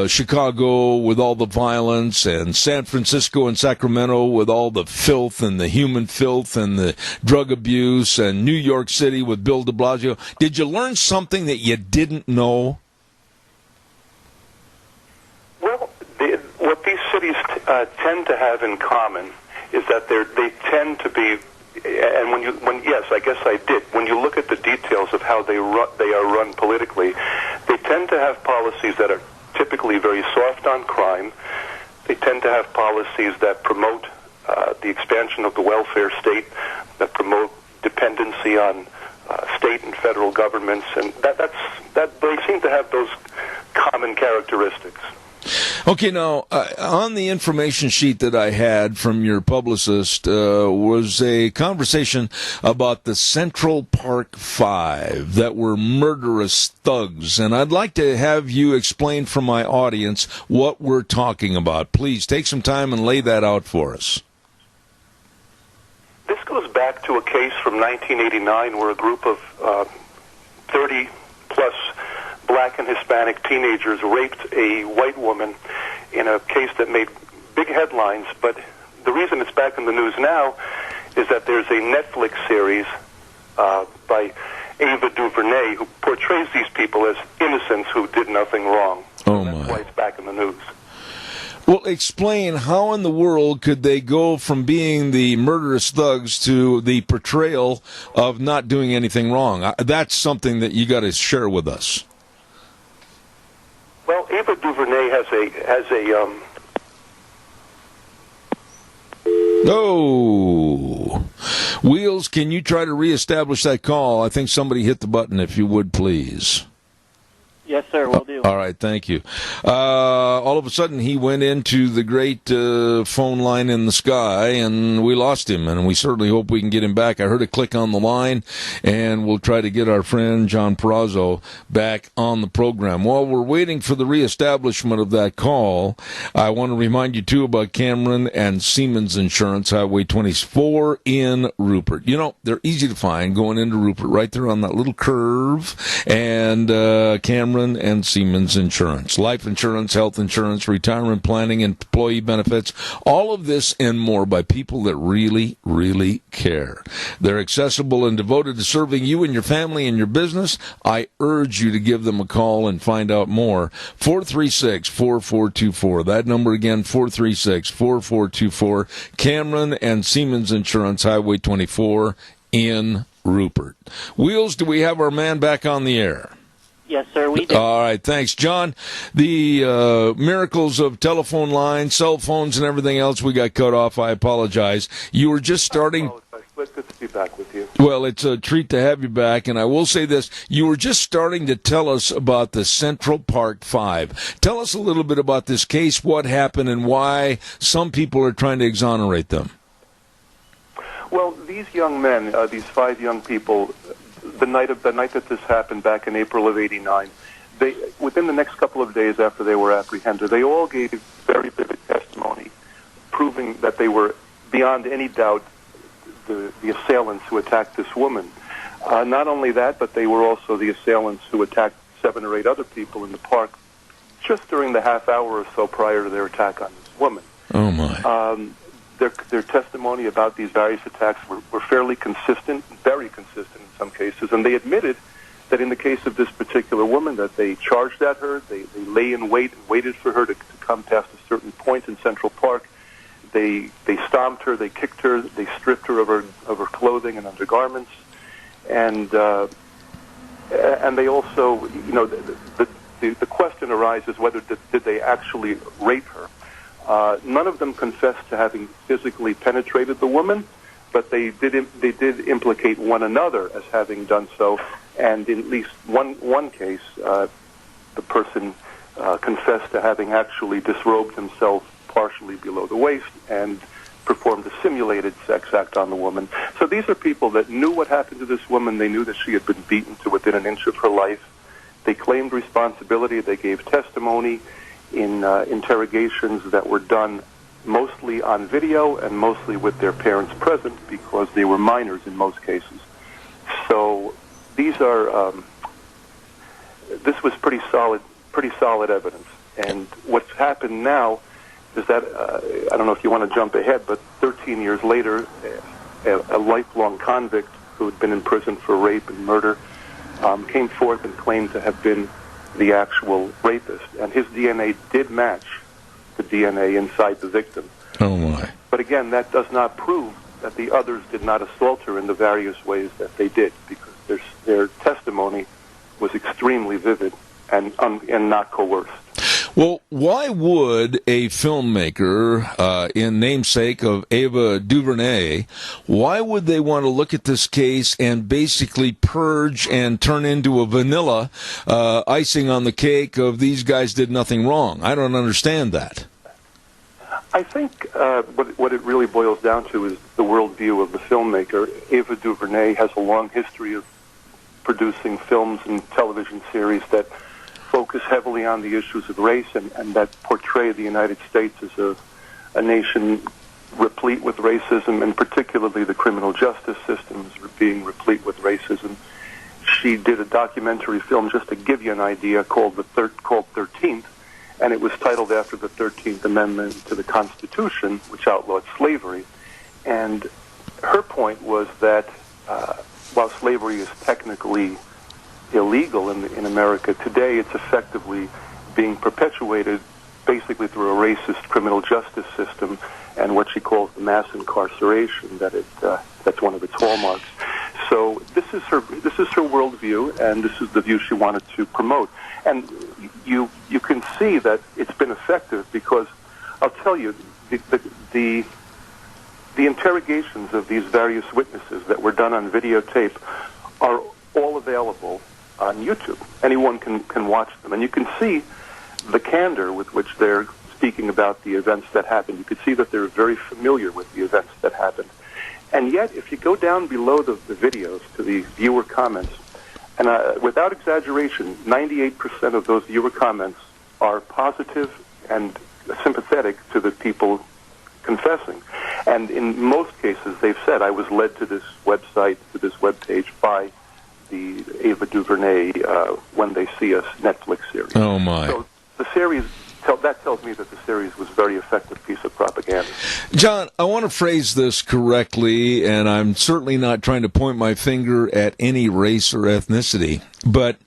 B: Chicago with all the violence, and San Francisco and Sacramento with all the filth and the human filth and the drug abuse, and New York City with Bill de Blasio? Did you learn something that you didn't know?
L: What these cities tend to have in common is that they tend to be, and yes, I guess I did. When you look at the details of how they are run politically, they tend to have policies that are typically very soft on crime. They tend to have policies that promote the expansion of the welfare state, that promote dependency on state and federal governments, and that they seem to have those common characteristics.
B: Okay, now, on the information sheet that I had from your publicist was a conversation about the Central Park Five that were murderous thugs, and I'd like to have you explain for my audience what we're talking about. Please take some time and lay that out for us.
L: This goes back to a case from 1989 where a group of 30-plus black and Hispanic teenagers raped a white woman in a case that made big headlines. But the reason it's back in the news now is that there's a Netflix series by Ava DuVernay who portrays these people as innocents who did nothing wrong.
B: Oh,
L: my. That's why it's back in the news.
B: Well, explain how in the world could they go from being the murderous thugs to the portrayal of not doing anything wrong? That's something that you got to share with us.
L: Well, Ava DuVernay has a
B: Oh, Wheels, can you try to reestablish that call? I think somebody hit the button, if you would, please.
H: Yes, sir, will do.
B: All right, thank you. All of a sudden, he went into the great phone line in the sky, and we lost him, and we certainly hope we can get him back. I heard a click on the line, and we'll try to get our friend John Perazzo back on the program. While we're waiting for the reestablishment of that call, I want to remind you, too, about Cameron and Siemens Insurance, Highway 24 in Rupert. You know, they're easy to find going into Rupert, right there on that little curve, and Cameron and Siemens Insurance. Life insurance, health insurance, retirement planning, employee benefits, all of this and more by people that really, really care. They're accessible and devoted to serving you and your family and your business. I urge you to give them a call and find out more. 436-4424. That number again, 436-4424. Cameron and Siemens Insurance, Highway 24 in Rupert. Wheels, do we have our man back on the air?
H: Yes, sir, we do.
B: All right, thanks, John. The miracles of telephone lines, cell phones, and everything else, we got cut off. I apologize. You were just starting.
L: It's good to be back with you.
B: Well, it's a treat to have you back, and I will say this. You were just starting to tell us about the Central Park Five. Tell us a little bit about this case, what happened, and why some people are trying to exonerate them.
L: Well, these young men, these five young people, the night that this happened back in April of '89, within the next couple of days after they were apprehended, they all gave very vivid testimony, proving that they were beyond any doubt the assailants who attacked this woman. Not only that, but they were also the assailants who attacked 7 or 8 other people in the park just during the half hour or so prior to their attack on this woman.
B: Oh my!
L: Their testimony about these various attacks were fairly consistent, very consistent in some cases, and they admitted that in the case of this particular woman that they charged at her, they lay in wait and waited for her to come past a certain point in Central Park. They stomped her, they kicked her, they stripped her of her clothing and undergarments, and they also, the question arises whether did they actually rape her. None of them confessed to having physically penetrated the woman, but they did implicate one another as having done so. And in at least one case, the person confessed to having actually disrobed himself partially below the waist and performed a simulated sex act on the woman. So these are people that knew what happened to this woman. They knew that she had been beaten to within an inch of her life. They claimed responsibility. They gave testimony in interrogations that were done mostly on video and mostly with their parents present because they were minors in most cases. So these are this was pretty solid evidence. And what's happened now is that I don't know if you want to jump ahead, but 13 years later, a lifelong convict who had been in prison for rape and murder came forth and claimed to have been the actual rapist, and his DNA did match the DNA inside the victim.
B: Oh my!
L: But again, that does not prove that the others did not assault her in the various ways that they did, because their testimony was extremely vivid and not coerced.
B: Well, why would a filmmaker, in namesake of Ava DuVernay, why would they want to look at this case and basically purge and turn into a vanilla icing on the cake of these guys did nothing wrong? I don't understand that.
L: I think what it really boils down to is the worldview of the filmmaker. Ava DuVernay has a long history of producing films and television series that focus heavily on the issues of race and that portray the United States as a nation replete with racism, and particularly the criminal justice system is being replete with racism. She did a documentary film, just to give you an idea, called 13th, and it was titled after the 13th Amendment to the Constitution, which outlawed slavery. And her point was that while slavery is technically illegal in America today, it's effectively being perpetuated basically through a racist criminal justice system and what she calls the mass incarceration that's one of its hallmarks. So this is her worldview, and this is the view she wanted to promote. And you can see that it's been effective, because I'll tell you, the interrogations of these various witnesses that were done on videotape are all available on YouTube. Anyone can watch them, and you can see the candor with which they're speaking about the events that happened. You can see that they're very familiar with the events that happened. And yet, if you go down below the videos to the viewer comments, and without exaggeration, 98% of those viewer comments are positive and sympathetic to the people confessing. And in most cases, they've said, I was led to this website, to this webpage by the Ava DuVernay When They See Us Netflix series.
B: Oh, my.
L: So the series, that tells me that the series was a very effective piece of propaganda.
B: John, I want to phrase this correctly, and I'm certainly not trying to point my finger at any race or ethnicity, but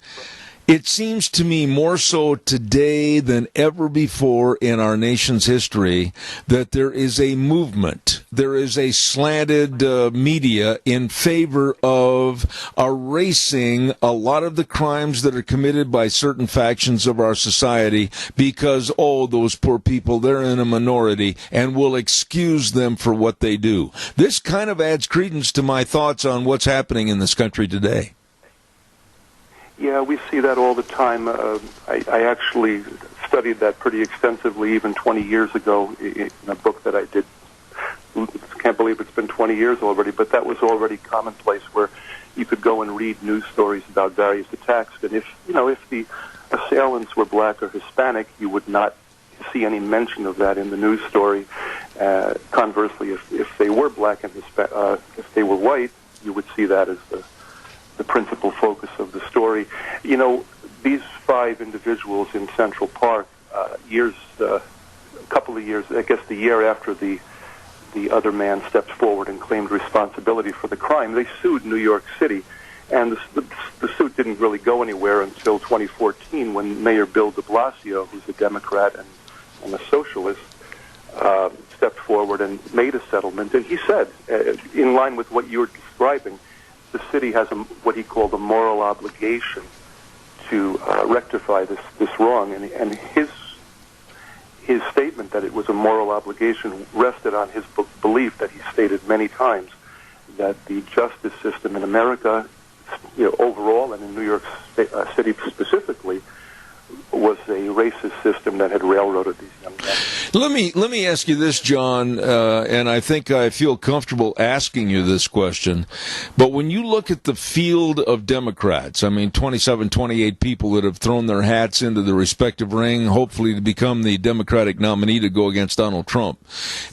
B: it seems to me more so today than ever before in our nation's history that there is a movement, there is a slanted media in favor of erasing a lot of the crimes that are committed by certain factions of our society because, oh, those poor people, they're in a minority, and we'll excuse them for what they do. This kind of adds credence to my thoughts on what's happening in this country today.
L: Yeah, we see that all the time. I actually studied that pretty extensively even 20 years ago in a book that I did. Can't believe it's been 20 years already, but that was already commonplace, where you could go and read news stories about various attacks, and if the assailants were black or Hispanic, you would not see any mention of that in the news story. Conversely, if they were black and if they were white, you would see that as the principal focus of the story. You know, these 5 individuals in Central Park, a couple of years, I guess the year after the other man stepped forward and claimed responsibility for the crime, they sued New York City. And the suit didn't really go anywhere until 2014, when Mayor Bill de Blasio, who's a Democrat and a socialist, stepped forward and made a settlement. And he said, in line with what you're describing, the city has what he called a moral obligation to rectify this wrong, and his statement that it was a moral obligation rested on his belief that he stated many times that the justice system in America, overall, and in New York City specifically, was a racist system that had railroaded these young men.
B: Let me ask you this, John, and I think I feel comfortable asking you this question. But when you look at the field of Democrats, 27, 28 people that have thrown their hats into the respective ring, hopefully to become the Democratic nominee to go against Donald Trump,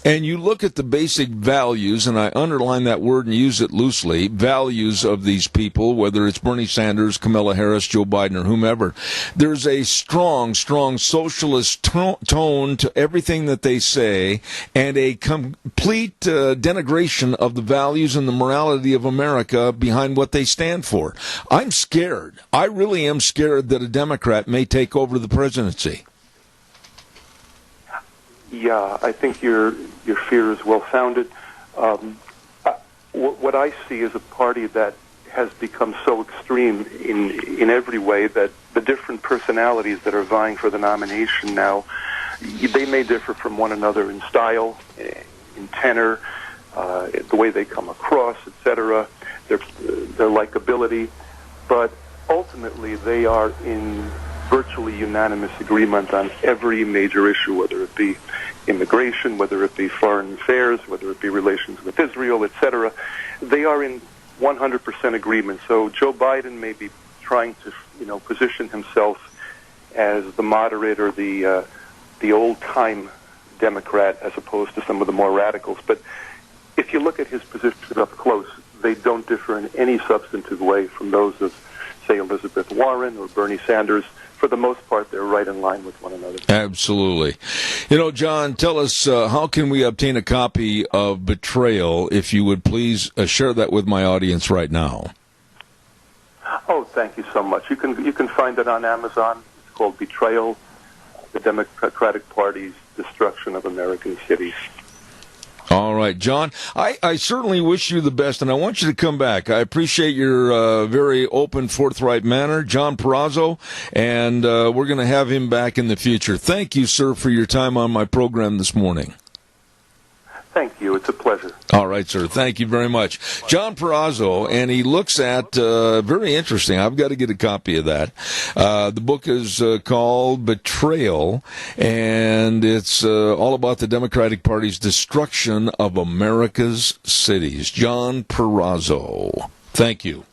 B: and you look at the basic values, and I underline that word and use it loosely, values of these people, whether it's Bernie Sanders, Kamala Harris, Joe Biden, or whomever, there's a strong socialist tone to everything that they say, and a complete denigration of the values and the morality of America behind what they stand for. I'm scared. I really am scared that a Democrat may take over the presidency.
L: Yeah, I think your fear is well-founded. What I see is a party that has become so extreme in every way that the different personalities that are vying for the nomination now, they may differ from one another in style, in tenor, the way they come across, etc., their likability, but ultimately they are in virtually unanimous agreement on every major issue, whether it be immigration, whether it be foreign affairs, whether it be relations with Israel, etc. They are in 100% agreement. So Joe Biden may be trying to, position himself as the moderator, the old-time Democrat, as opposed to some of the more radicals. But if you look at his position up close, they don't differ in any substantive way from those of, say, Elizabeth Warren or Bernie Sanders. For the most part, they're right in line with one another.
B: Absolutely. John, tell us, how can we obtain a copy of Betrayal, if you would please share that with my audience right now?
L: Oh, thank you so much. You can find it on Amazon. It's called Betrayal, the Democratic Party's Destruction of American Cities.
B: All right, John, I certainly wish you the best, and I want you to come back. I appreciate your very open, forthright manner, John Perazzo, and we're going to have him back in the future. Thank you, sir, for your time on my program this morning.
L: Thank you. It's a pleasure.
B: All right, sir. Thank you very much. John Perazzo, and he looks at, very interesting, I've got to get a copy of that. The book is called Betrayal, and it's all about the Democratic Party's destruction of America's cities. John Perazzo. Thank you.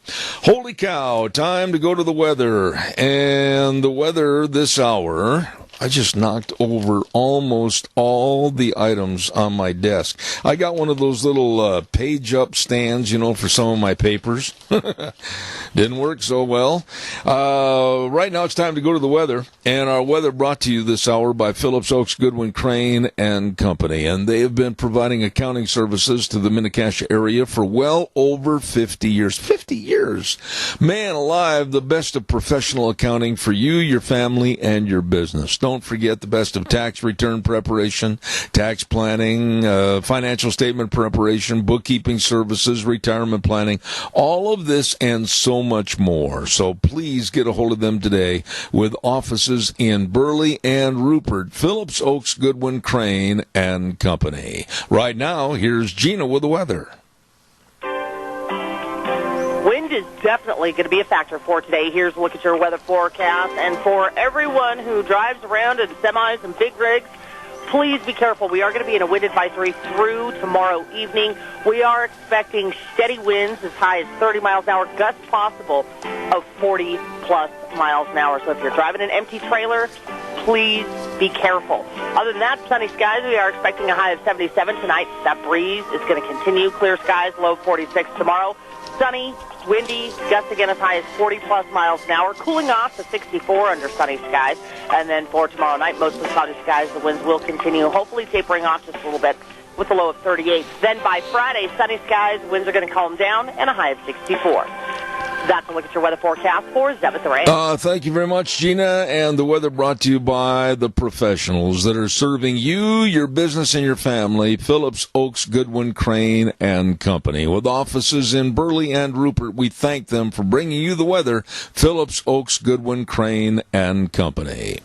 B: Holy cow, time to go to the weather. And the weather this hour, I just knocked over almost all the items on my desk. I got one of those little page-up stands, for some of my papers. Didn't work so well. Right now it's time to go to the weather, and our weather brought to you this hour by Phillips Oaks Goodwin Crane and Company, and they have been providing accounting services to the Mini-Cassia area for well over 50 years. 50 years! Man alive, the best of professional accounting for you, your family, and your business. Don't forget the best of tax return preparation, tax planning, financial statement preparation, bookkeeping services, retirement planning, all of this and so much more. So please get a hold of them today with offices in Burley and Rupert. Phillips Oaks Goodwin Crane and Company. Right now, here's Gina with the weather.
D: Wind is definitely going to be a factor for today. Here's a look at your weather forecast. And for everyone who drives around in semis and big rigs, please be careful. We are going to be in a wind advisory through tomorrow evening. We are expecting steady winds as high as 30 miles an hour, gusts possible of 40-plus miles an hour. So if you're driving an empty trailer, please be careful. Other than that, sunny skies. We are expecting a high of 77 tonight. That breeze is going to continue. Clear skies, low 46 tomorrow. Sunny, windy, gusts again as high as 40-plus miles an hour, cooling off to 64 under sunny skies. And then for tomorrow night, mostly cloudy skies. The winds will continue, hopefully tapering off just a little bit with a low of 38. Then by Friday, sunny skies, winds are going to calm down, and a high of 64. That's a look at your weather forecast for Zeb at the Rain.
B: Thank you very much, Gina. And the weather brought to you by the professionals that are serving you, your business, and your family. Phillips Oaks Goodwin Crane and Company. With offices in Burley and Rupert, we thank them for bringing you the weather. Phillips Oaks Goodwin Crane and Company.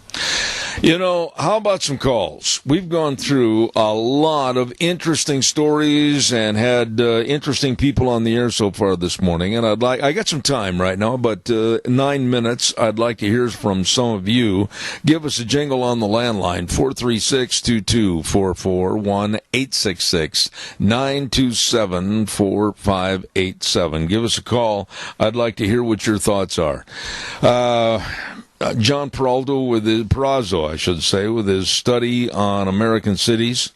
B: You know, how about some calls? We've gone through a lot of interesting stories and had interesting people on the air so far this morning. And I got some time right now, but 9 minutes. I'd like to hear from some of you. Give us a jingle on the landline, 436-2244, 1-866-927-4587. Give us a call. I'd like to hear what your thoughts are. John Peraldo with his with his study on American cities.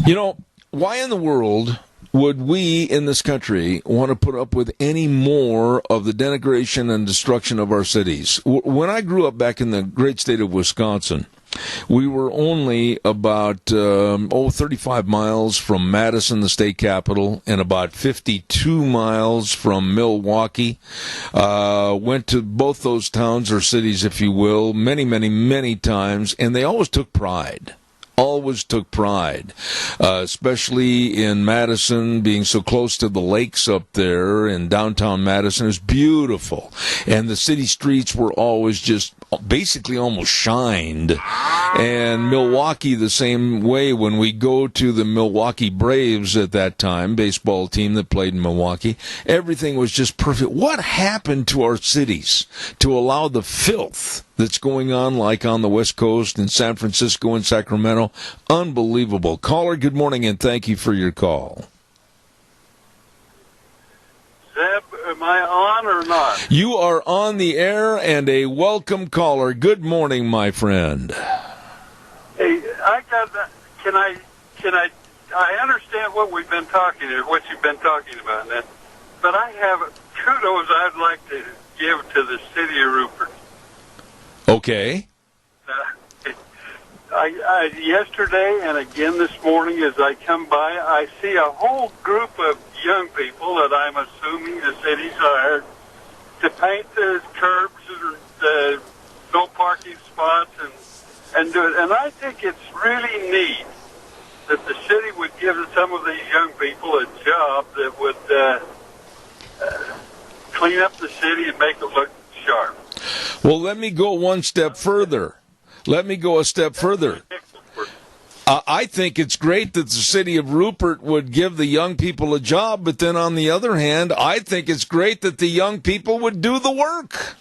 B: You know, why in the world would we in this country want to put up with any more of the denigration and destruction of our cities? When I grew up back in the great state of Wisconsin, we were only about 35 miles from Madison, the state capital, and about 52 miles from Milwaukee. Went to both those towns or cities, if you will, many, many, many times, and they always took pride. Especially in Madison, being so close to the lakes up there in downtown Madison. It was beautiful. And the city streets were always just basically almost shined. And Milwaukee the same way. When we go to the Milwaukee Braves at that time, baseball team that played in Milwaukee, everything was just perfect. What happened to our cities to allow the filth that's going on, like on the West Coast in San Francisco and Sacramento? Unbelievable. Caller, good morning, and thank you for your call.
M: Zeb, am I on or not?
B: You are on the air, and a welcome caller. Good morning, my friend.
M: Hey, I understand what we've been talking, or what you've been talking about, but I have kudos I'd like to give to the city of Rupert.
B: Okay.
M: Yesterday and again this morning as I come by, I see a whole group of young people that I'm assuming the city's hired to paint the curbs and the no parking spots and do it. And I think it's really neat that the city would give some of these young people a job that would clean up the city and make it look sharp.
B: Well, let me go one step further. I think it's great that the city of Rupert would give the young people a job, but then on the other hand, I think it's great that the young people would do the work.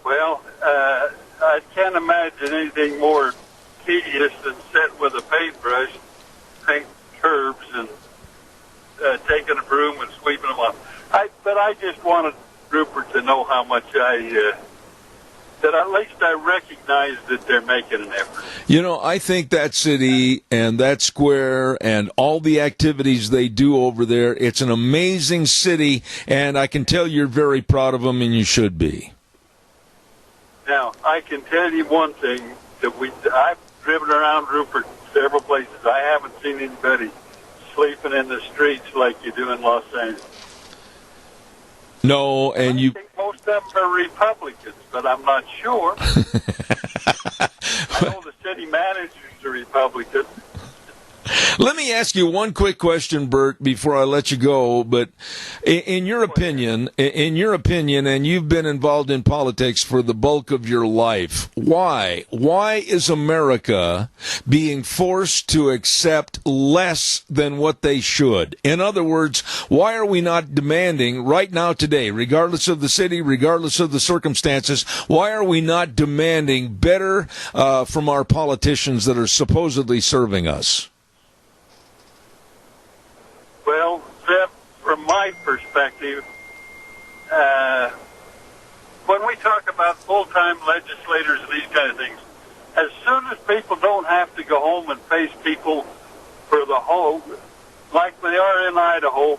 M: Well, I can't imagine anything more tedious than sitting with a paintbrush, painting curbs, and taking a broom and sweeping them up. But I just wanted Rupert to know how much that at least I recognize that they're making an effort.
B: You know, I think that city and that square and all the activities they do over there, it's an amazing city, and I can tell you're very proud of them, and you should be.
M: Now, I can tell you one thing, that I've driven around Rupert several places. I haven't seen anybody sleeping in the streets like you do in Los Angeles.
B: No, and
M: I think most of them are Republicans, but I'm not sure. I know the city manager's a Republican.
B: Let me ask you one quick question, Bert, before I let you go. But in your opinion, and you've been involved in politics for the bulk of your life, why is America being forced to accept less than what they should? In other words, why are we not demanding right now today, regardless of the city, regardless of the circumstances, why are we not demanding better from our politicians that are supposedly serving us?
M: Well, Zeb, from my perspective, when we talk about full-time legislators and these kind of things, as soon as people don't have to go home and face people for the whole, like they are in Idaho,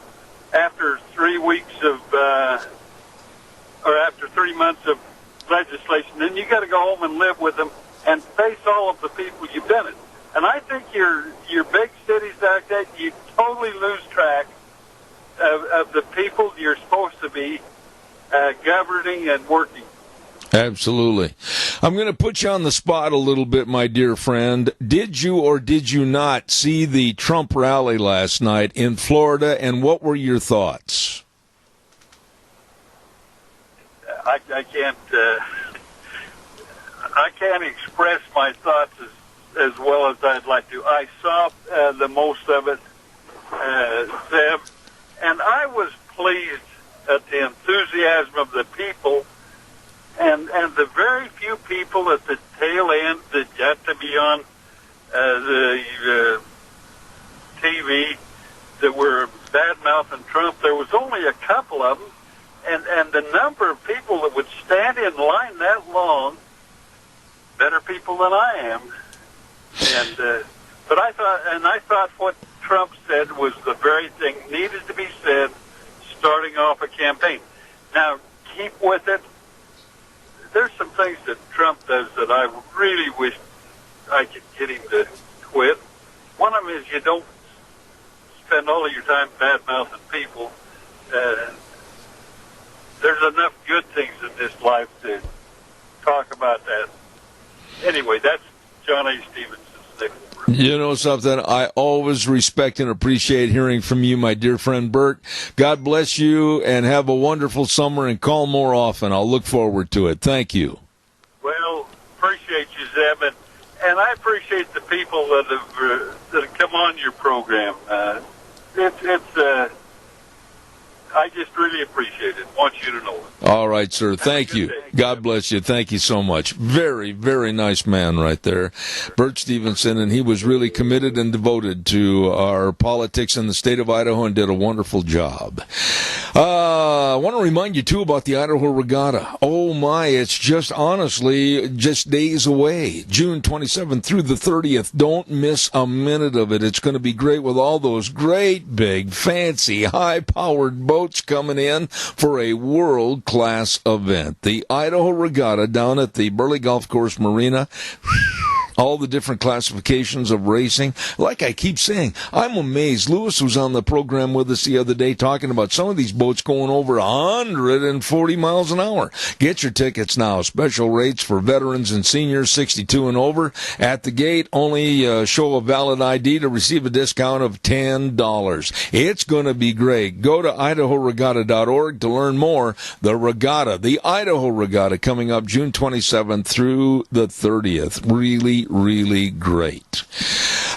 M: after 3 weeks of, or after 3 months of legislation, then you got to go home and live with them and face all of the people you've been in. And I think your big cities like that, you totally lose track of the people you're supposed to be governing and working.
B: Absolutely. I'm going to put you on the spot a little bit, my dear friend. Did you or did you not see the Trump rally last night in Florida, and what were your thoughts?
M: I can't... I can't express my thoughts as well as I'd like to. I saw the most of it, Zeb, and I was pleased at the enthusiasm of the people and the very few people at the tail end that got to be on the TV that were bad-mouthing Trump. There was only a couple of them, and the number of people that would stand in line that long, better people than I am. And but I thought what Trump said was the very thing needed to be said, starting off a campaign. Now, keep with it. There's some things that Trump does that I really wish I could get him to quit. One of them is you don't spend all of your time bad-mouthing people. There's enough good things in this life to talk about that. Anyway, that's John A. Stevenson's thing.
B: You know something? I always respect and appreciate hearing from you, my dear friend Bert. God bless you, and have a wonderful summer, and call more often. I'll look forward to it. Thank you.
M: Well, appreciate you, Zeb, and I appreciate the people that have come on your program. I just really appreciate it. Want you to know it.
B: All right, sir. Thank you. God bless you. Thank you so much. Very, very nice man right there, Bert Stevenson, and he was really committed and devoted to our politics in the state of Idaho and did a wonderful job. I want to remind you, too, about the Idaho Regatta. Oh, my, it's just honestly just days away. June 27th through the 30th. Don't miss a minute of it. It's going to be great with all those great, big, fancy, high-powered boats coming in for a world-class event. The Idaho Regatta down at the Burley Golf Course Marina. All the different classifications of racing. Like I keep saying, I'm amazed. Lewis was on the program with us the other day talking about some of these boats going over 140 miles an hour. Get your tickets now. Special rates for veterans and seniors 62 and over. At the gate, only show a valid ID to receive a discount of $10. It's going to be great. Go to idahoregatta.org to learn more. The Regatta, the Idaho Regatta, coming up June 27th through the 30th. Really great.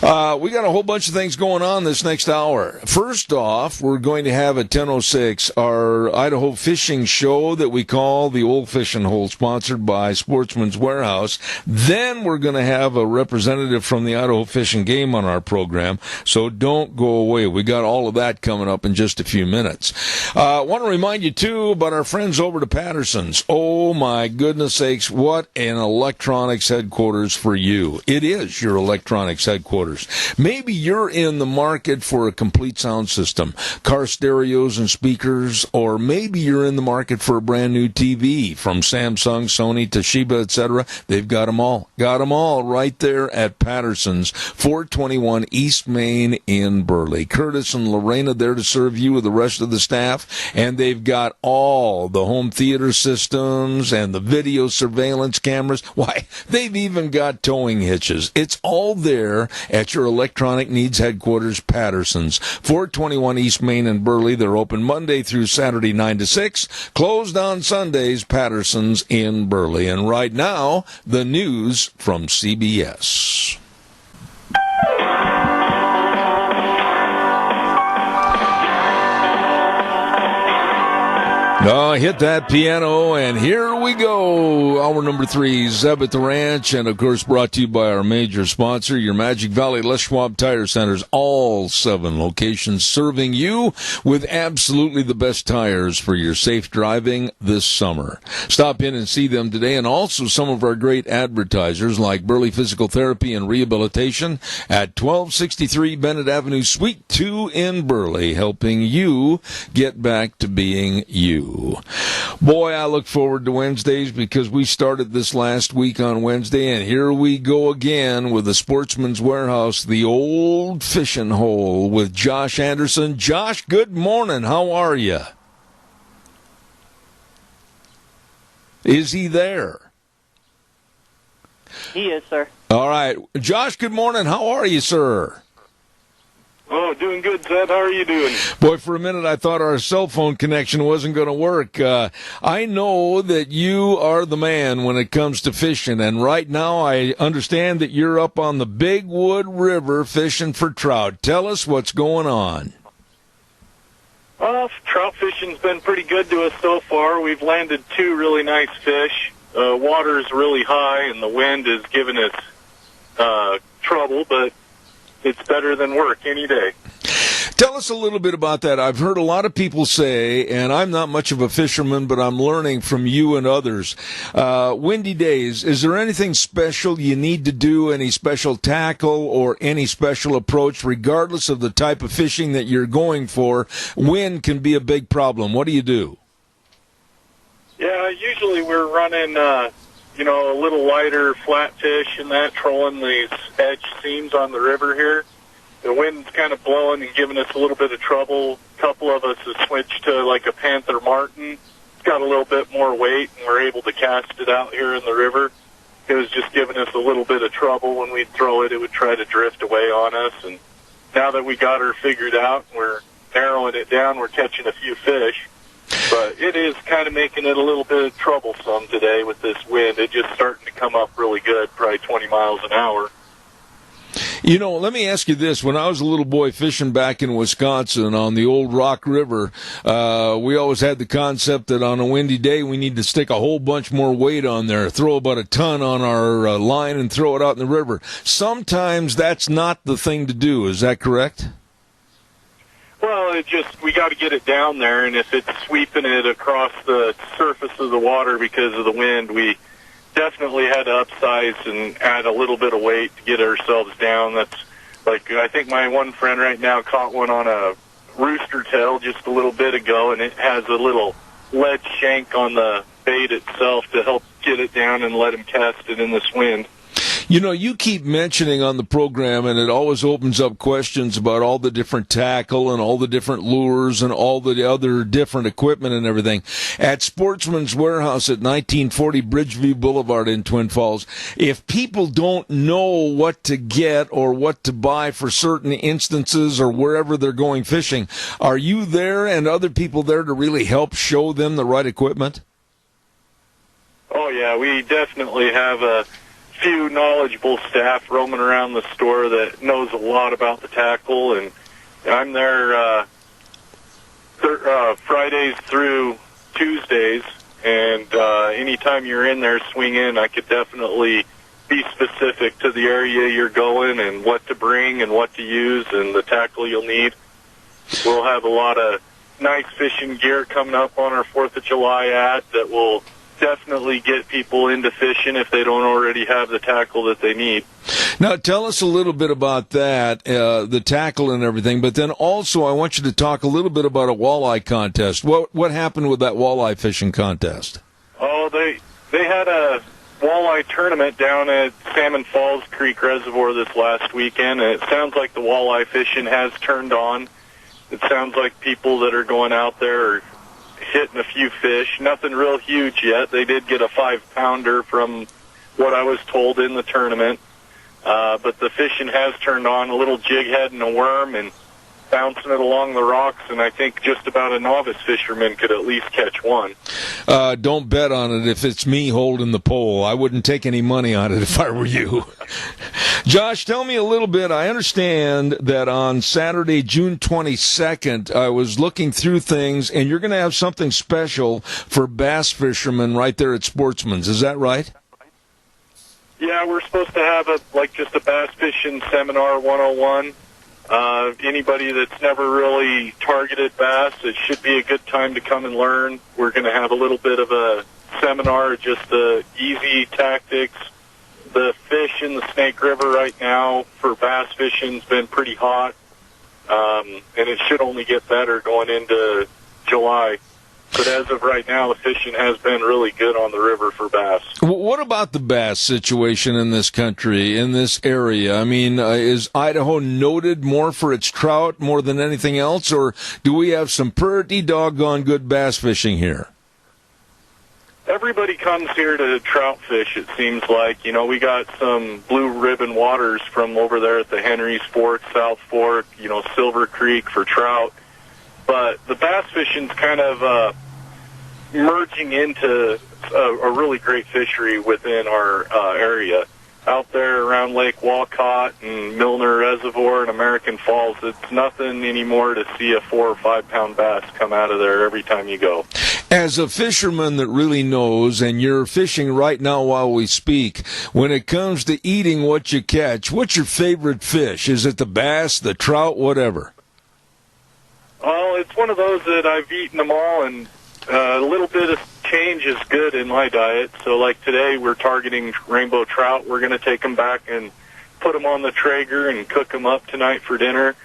B: We got a whole bunch of things going on this next hour. First off, we're going to have at 10:06 our Idaho fishing show that we call the Old Fishing Hole, sponsored by Sportsman's Warehouse. Then we're going to have a representative from the Idaho Fish and Game on our program, so don't go away. We got all of that coming up in just a few minutes. I want to remind you, too, about our friends over to Patterson's. Oh, my goodness sakes, what an electronics headquarters for you. It is your electronics headquarters. Maybe you're in the market for a complete sound system, car stereos and speakers, or maybe you're in the market for a brand new TV from Samsung, Sony, Toshiba, etc. They've got them all. Got them all right there at Patterson's, 421 East Main in Burley. Curtis and Lorena there to serve you with the rest of the staff, and they've got all the home theater systems and the video surveillance cameras. Why, they've even got towing hitches. It's all there at your electronic needs headquarters, Patterson's, 421 East Main in Burley. They're open Monday through Saturday 9 to 6, closed on Sundays, Patterson's in Burley. And right now, the news from CBS. Hit that piano, and here we go. Hour number 3, Zeb at the Ranch, and of course brought to you by our major sponsor, your Magic Valley Les Schwab Tire Centers. All 7 locations serving you with absolutely the best tires for your safe driving this summer. Stop in and see them today, and also some of our great advertisers like Burley Physical Therapy and Rehabilitation at 1263 Bennett Avenue, Suite 2 in Burley, helping you get back to being you. Boy, I look forward to Wednesdays because we started this last week on Wednesday, and here we go again with the Sportsman's Warehouse, the Old Fishing Hole with Josh Anderson. Josh, good morning. How are you? Is he there?
H: He is, sir.
B: All right. Josh, good morning. How are you, sir?
M: Oh,
N: doing good, Zeb. How are you doing?
B: Boy, for a minute I thought our cell phone connection wasn't going to work. I know that you are the man when it comes to fishing, and right now I understand that you're up on the Big Wood River fishing for trout. Tell us what's going on.
N: Well, trout fishing's been pretty good to us so far. We've landed 2 really nice fish. Water's really high, and the wind is giving us trouble, but it's better than work any day.
B: Tell us a little bit about that. I've heard a lot of people say, and I'm not much of a fisherman, but I'm learning from you and others. Windy days, is there anything special you need to do, any special tackle or any special approach, regardless of the type of fishing that you're going for? Wind can be a big problem. What do you do?
N: Yeah, usually we're running, a little lighter flatfish and that, trolling these edge seams on the river here. The wind's kind of blowing and giving us a little bit of trouble. A couple of us have switched to like a Panther Martin. It's got a little bit more weight, and we're able to cast it out here in the river. It was just giving us a little bit of trouble. When we'd throw it, it would try to drift away on us. And now that we got her figured out, we're narrowing it down, we're catching a few fish. But it is kind of making it a little bit troublesome today with this wind. It's just starting to come up really good, probably 20 miles an hour.
B: You know, let me ask you this. When I was a little boy fishing back in Wisconsin on the old Rock River, we always had the concept that on a windy day we need to stick a whole bunch more weight on there, throw about a ton on our line and throw it out in the river. Sometimes that's not the thing to do. Is that correct?
N: Well, we got to get it down there, and if it's sweeping it across the surface of the water because of the wind, we definitely had to upsize and add a little bit of weight to get ourselves down. That's like, I think my one friend right now caught one on a rooster tail just a little bit ago, and it has a little lead shank on the bait itself to help get it down and let him cast it in this wind.
B: You know, you keep mentioning on the program, and it always opens up questions about all the different tackle and all the different lures and all the other different equipment and everything. At Sportsman's Warehouse at 1940 Bridgeview Boulevard in Twin Falls, if people don't know what to get or what to buy for certain instances or wherever they're going fishing, are you there and other people there to really help show them the right equipment?
N: Oh, yeah, we definitely have a few knowledgeable staff roaming around the store that knows a lot about the tackle, and I'm there Fridays through Tuesdays, and anytime you're in there, swing in. I could definitely be specific to the area you're going and what to bring and what to use and the tackle you'll need. We'll have a lot of nice fishing gear coming up on our 4th of July ad that will definitely get people into fishing if they don't already have the tackle that they need.
B: Now, tell us a little bit about that, the tackle and everything, but then also I want you to talk a little bit about a walleye contest. What happened with that walleye fishing contest?
N: Oh, they had a walleye tournament down at Salmon Falls Creek Reservoir this last weekend, and it sounds like the walleye fishing has turned on. It sounds like people that are going out there are hitting a few fish. Nothing real huge yet. They did get a 5-pounder from what I was told in the tournament. But the fishing has turned on, a little jig head and a worm, and bouncing it along the rocks, and I think just about a novice fisherman could at least catch one.
B: Don't bet on it if it's me holding the pole. I wouldn't take any money on it if I were you. Josh, tell me a little bit. I understand that on Saturday, June 22nd, I was looking through things, and you're going to have something special for bass fishermen right there at Sportsman's. Is that right?
N: Yeah, we're supposed to have just a bass fishing seminar 101. Anybody that's never really targeted bass, it should be a good time to come and learn. We're going to have a little bit of a seminar, just the easy tactics. The fish in the Snake River right now for bass fishing has been pretty hot, and it should only get better going into July. But as of right now, the fishing has been really good on the river for bass.
B: What about the bass situation in this country, in this area? I mean, is Idaho noted more for its trout more than anything else, or do we have some pretty doggone good bass fishing here?
N: everybody comes here to trout fish, it seems like. You know, we got some blue ribbon waters from over there at the Henry's Fork, South Fork, you know, Silver Creek for trout. But the bass fishing's kind of merging into a really great fishery within our area. Out there around Lake Walcott and Milner Reservoir and American Falls, it's nothing anymore to see a 4 or 5 pound bass come out of there every time you go.
B: As a fisherman that really knows, and you're fishing right now while we speak, when it comes to eating what you catch, what's your favorite fish? Is it the bass, the trout, whatever?
N: Well, it's one of those that I've eaten them all, and a little bit of change is good in my diet. So like today we're targeting rainbow trout. We're going to take them back and put them on the Traeger and cook them up tonight for dinner.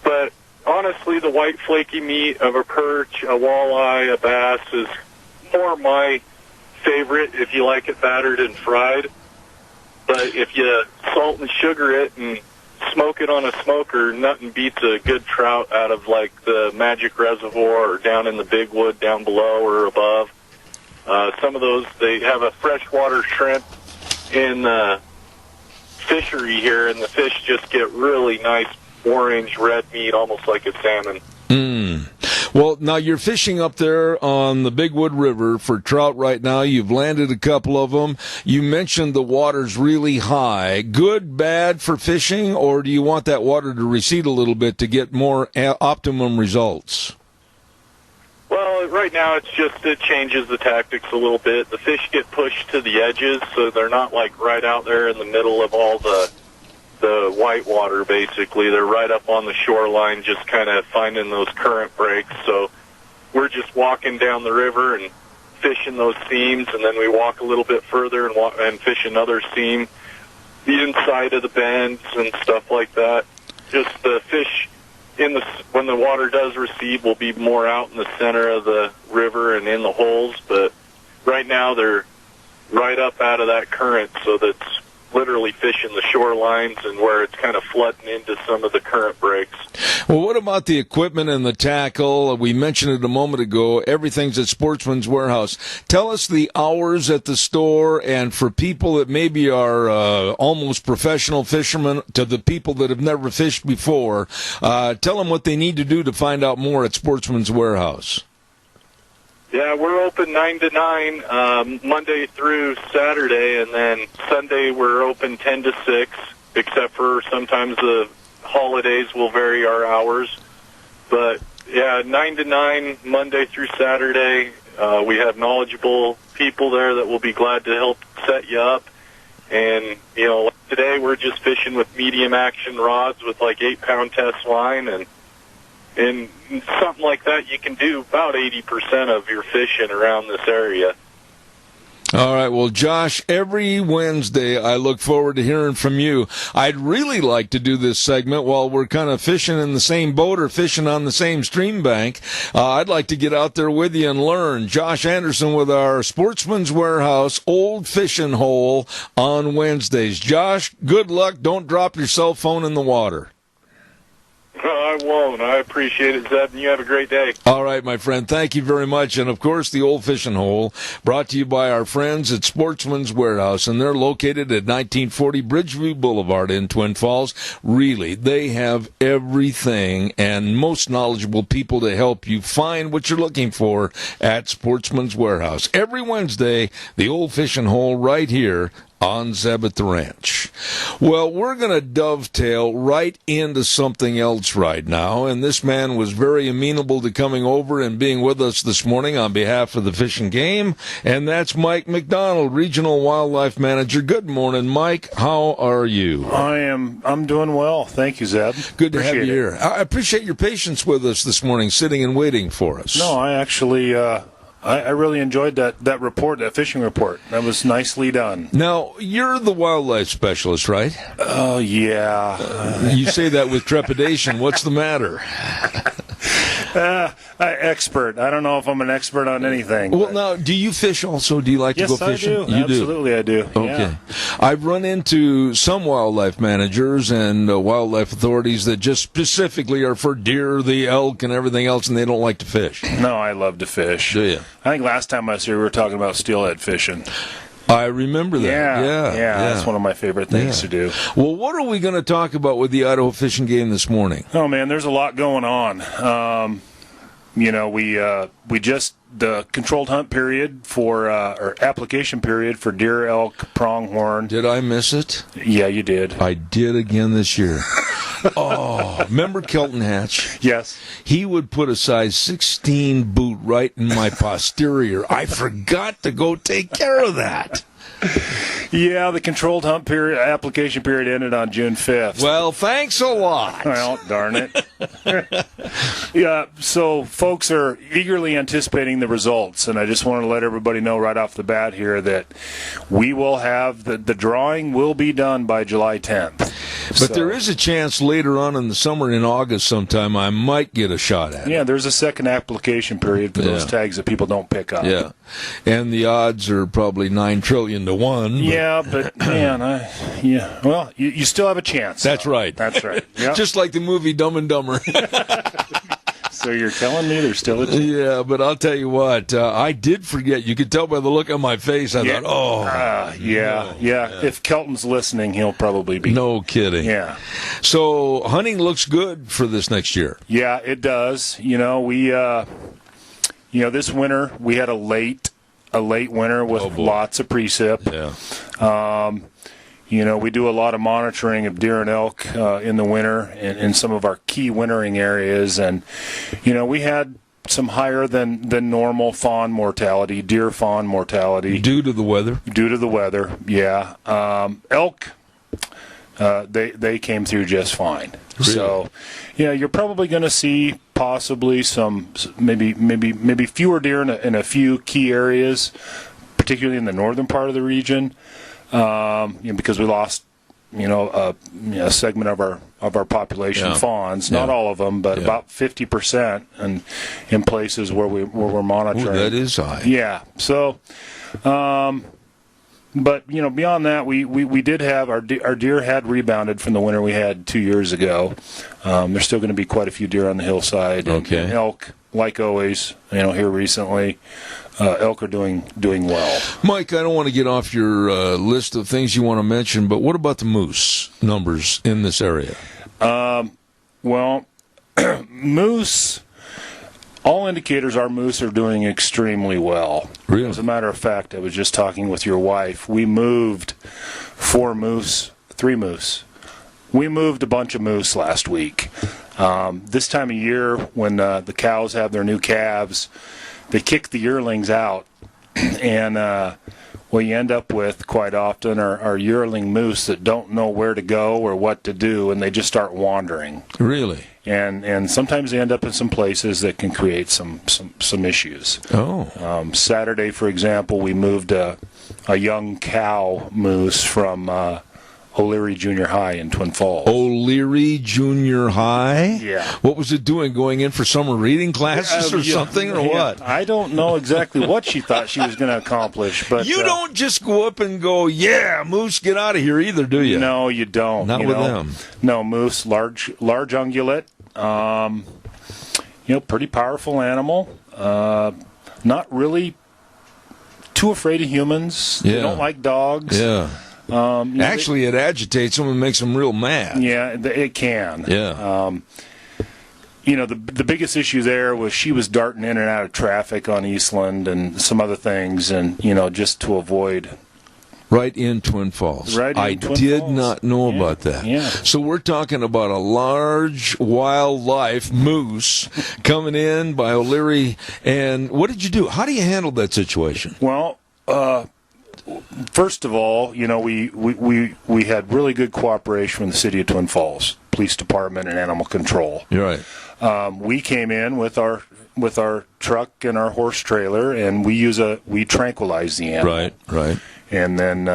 N: But honestly, the white flaky meat of a perch, a walleye, a bass is more my favorite if you like it battered and fried. But if you salt and sugar it and smoke it on a smoker, nothing beats a good trout out of like the Magic Reservoir or down in the Big Wood down below or above. Some of those, they have a freshwater shrimp in the fishery here, and the fish just get really nice orange, red meat, almost like a salmon.
B: Well, now you're fishing up there on the Big Wood River for trout right now. You've landed a couple of them. You mentioned the water's really high. Good, bad for fishing, or do you want that water to recede a little bit to get more optimum results?
N: Well, right now it changes the tactics a little bit. The fish get pushed to the edges, so they're not like right out there in the middle of all the white water, basically. They're right up on the shoreline, just kind of finding those current breaks. So we're just walking down the river and fishing those seams, and then we walk a little bit further and fish another seam, the inside of the bends and stuff like that. Just the fish when the water does recede will be more out in the center of the river and in the holes, but right now they're right up out of that current, so that's literally fishing the shorelines and where it's kind of flooding into some of the current breaks.
B: Well, what about the equipment and the tackle? We mentioned it a moment ago. Everything's at Sportsman's Warehouse. Tell us the hours at the store, and for people that maybe are almost professional fishermen to the people that have never fished before, tell them what they need to do to find out more at Sportsman's Warehouse.
N: Yeah, we're open 9 to 9, Monday through Saturday, and then Sunday we're open 10 to 6, except for sometimes the holidays will vary our hours. But, yeah, 9 to 9, Monday through Saturday. We have knowledgeable people there that will be glad to help set you up. And, you know, today we're just fishing with medium action rods with like 8-pound test line, and something like that, you can do about 80% of your fishing around this area.
B: All right. Well, Josh, every Wednesday I look forward to hearing from you. I'd really like to do this segment while we're kind of fishing in the same boat or fishing on the same stream bank. I'd like to get out there with you and learn. Josh Anderson with our Sportsman's Warehouse Old Fishing Hole on Wednesdays. Josh, good luck. Don't drop your cell phone in the water.
N: I won't. I appreciate it, Zeb, and you have a great day.
B: All right, my friend. Thank you very much. And, of course, the Old Fishing Hole brought to you by our friends at Sportsman's Warehouse, and they're located at 1940 Bridgeview Boulevard in Twin Falls. Really, they have everything and most knowledgeable people to help you find what you're looking for at Sportsman's Warehouse. Every Wednesday, the Old Fishing Hole right here on Zeb at the Ranch. Well, we're going to dovetail right into something else right now, and this man was very amenable to coming over and being with us this morning on behalf of the Fish and Game, and that's Mike McDonald, Regional Wildlife Manager. Good morning, Mike. How are you?
O: I'm doing well. Thank you, Zeb.
B: Good to have you here. I appreciate your patience with us this morning, sitting and waiting for us.
O: No, I actually... I really enjoyed that report, that fishing report. That was nicely done.
B: Now, you're the wildlife specialist, right?
O: Oh, yeah.
B: You say that with trepidation. What's the matter?
O: Expert. I don't know if I'm an expert on anything.
B: Well, now, do you fish also? Do you like to go fishing?
O: Yes, I do.
B: You
O: Absolutely, I do.
B: Okay.
O: Yeah.
B: I've run into some wildlife managers and wildlife authorities that just specifically are for deer, the elk, and everything else, and they don't like to fish.
O: No, I love to fish.
B: Do you?
O: I think last time I was here, we were talking about steelhead fishing.
B: I remember that.
O: Yeah. That's one of my favorite things to do.
B: Well, what are we going to talk about with the Idaho Fishing Game this morning?
O: Oh, man, there's a lot going on. We just the controlled hunt period for or application period for deer, elk, pronghorn.
B: Did I miss it?
O: Yeah, you did.
B: I did again this year. Oh, remember Kelton Hatch?
O: Yes.
B: He would put a size 16 boot right in my posterior. I forgot to go take care of that.
O: Yeah, the controlled hunt period application period ended on June 5th.
B: Well, thanks a lot.
O: Well, darn it. Yeah, so folks are eagerly anticipating the results, and I just want to let everybody know right off the bat here that we will have the drawing will be done by July 10th.
B: But there is a chance later on in the summer, in August sometime, I might get a shot at it.
O: Yeah, there's a second application period for those tags that people don't pick up.
B: Yeah, and the odds are probably 9 trillion to 1. But...
O: Yeah, but man, well, you still have a chance.
B: That's right.
O: That's right. Yep.
B: Just like the movie Dumb and Dumber.
O: So you're telling me there's still a chance?
B: Yeah, but I'll tell you what, I did forget. You could tell by the look on my face. I thought,
O: yeah. If Kelton's listening, he'll probably be.
B: No kidding.
O: Yeah.
B: So hunting looks good for this next year.
O: Yeah, it does. We, this winter we had a late winter with lots of precip.
B: Yeah.
O: We do a lot of monitoring of deer and elk in the winter in some of our key wintering areas, and we had some higher than normal fawn mortality, deer fawn mortality
B: due to the weather.
O: Due to the weather, yeah. Elk, they came through just fine.
B: Really?
O: So, yeah, you're probably going to see possibly some maybe fewer deer in a few key areas, particularly in the northern part of the region. Because we lost, a segment of our population, fawns. Not all of them, but about 50%, in places where we're monitoring.
B: Ooh, that is high.
O: Yeah. So, but beyond that, we did have our deer had rebounded from the winter we had 2 years ago. There's still going to be quite a few deer on the hillside. And elk, like always, here recently. Elk are doing well.
B: Mike, I don't want to get off your list of things you want to mention, but what about the moose numbers in this area?
O: Well, moose, all indicators are moose are doing extremely well.
B: Really?
O: As a matter of fact, I was just talking with your wife. We moved 3 moose. We moved a bunch of moose last week. This time of year, when the cows have their new calves, they kick the yearlings out, and what you end up with quite often are yearling moose that don't know where to go or what to do, and they just start wandering.
B: Really?
O: And sometimes they end up in some places that can create some issues.
B: Oh.
O: Saturday, for example, we moved a young cow moose from O'Leary Junior High in Twin Falls.
B: O'Leary Junior High?
O: Yeah.
B: What was it doing? Going in for summer reading classes or something, or what?
O: I don't know exactly what she thought she was going to accomplish, but
B: you don't just go up and go, "Yeah, moose, get out of here," either, do you?
O: No, you don't.
B: Not with them.
O: No, moose, large ungulate. Pretty powerful animal. Not really too afraid of humans.
B: Yeah.
O: They don't like dogs.
B: Yeah. Actually, it agitates them and makes them real mad.
O: Yeah, it can.
B: Yeah.
O: The biggest issue there was she was darting in and out of traffic on Eastland and some other things, and just to avoid.
B: Right in Twin Falls. I did not know about that.
O: Yeah.
B: So we're talking about a large wildlife moose coming in by O'Leary. And what did you do? How do you handle that situation?
O: Well, first of all, we had really good cooperation from the city of Twin Falls Police Department and Animal Control.
B: You're right.
O: We came in with our truck and our horse trailer, and we tranquilize the animal.
B: Right.
O: And then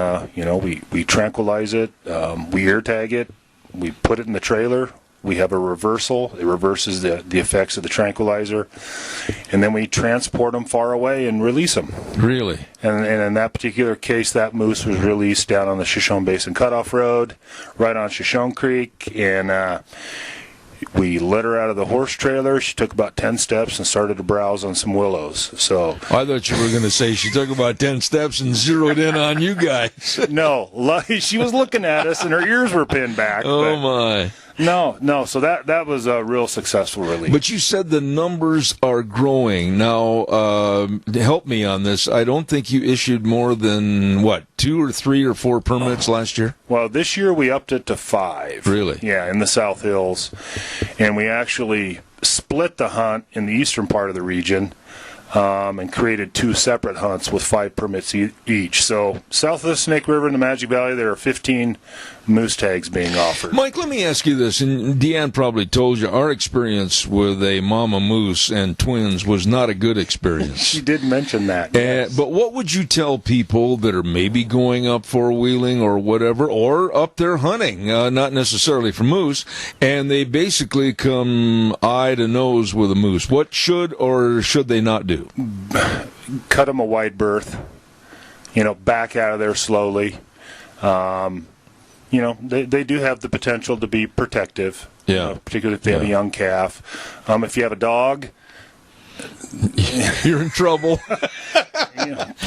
O: we tranquilize it, we ear tag it, we put it in the trailer, We have a reversal. It reverses the effects of the tranquilizer. And then we transport them far away and release them.
B: Really?
O: And in that particular case, that moose was released down on the Shoshone Basin Cutoff Road, right on Shoshone Creek, and we let her out of the horse trailer. She took about 10 steps and started to browse on some willows. So
B: I thought you were going to say she took about 10 steps and zeroed in on you guys.
O: No, she was looking at us and her ears were pinned back.
B: Oh, my.
O: No. So that was a real successful release.
B: But you said the numbers are growing. Now, help me on this. I don't think you issued more than, 2 or 3 or 4 permits last year?
O: Well, this year we upped it to 5.
B: Really?
O: Yeah, in the South Hills. And we actually split the hunt in the eastern part of the region and created 2 separate hunts with 5 permits each. So south of the Snake River in the Magic Valley, there are 15 moose tags being offered.
B: Mike, let me ask you this, and Deanne probably told you, our experience with a mama moose and twins was not a good experience.
O: She did mention that. Yes.
B: But what would you tell people that are maybe going up four-wheeling or whatever, or up there hunting, not necessarily for moose, and they basically come eye to nose with a moose? What should or should they not do?
O: Cut them a wide berth, back out of there slowly. They do have the potential to be protective, particularly if they have a young calf. If you have a dog,
B: you're in trouble.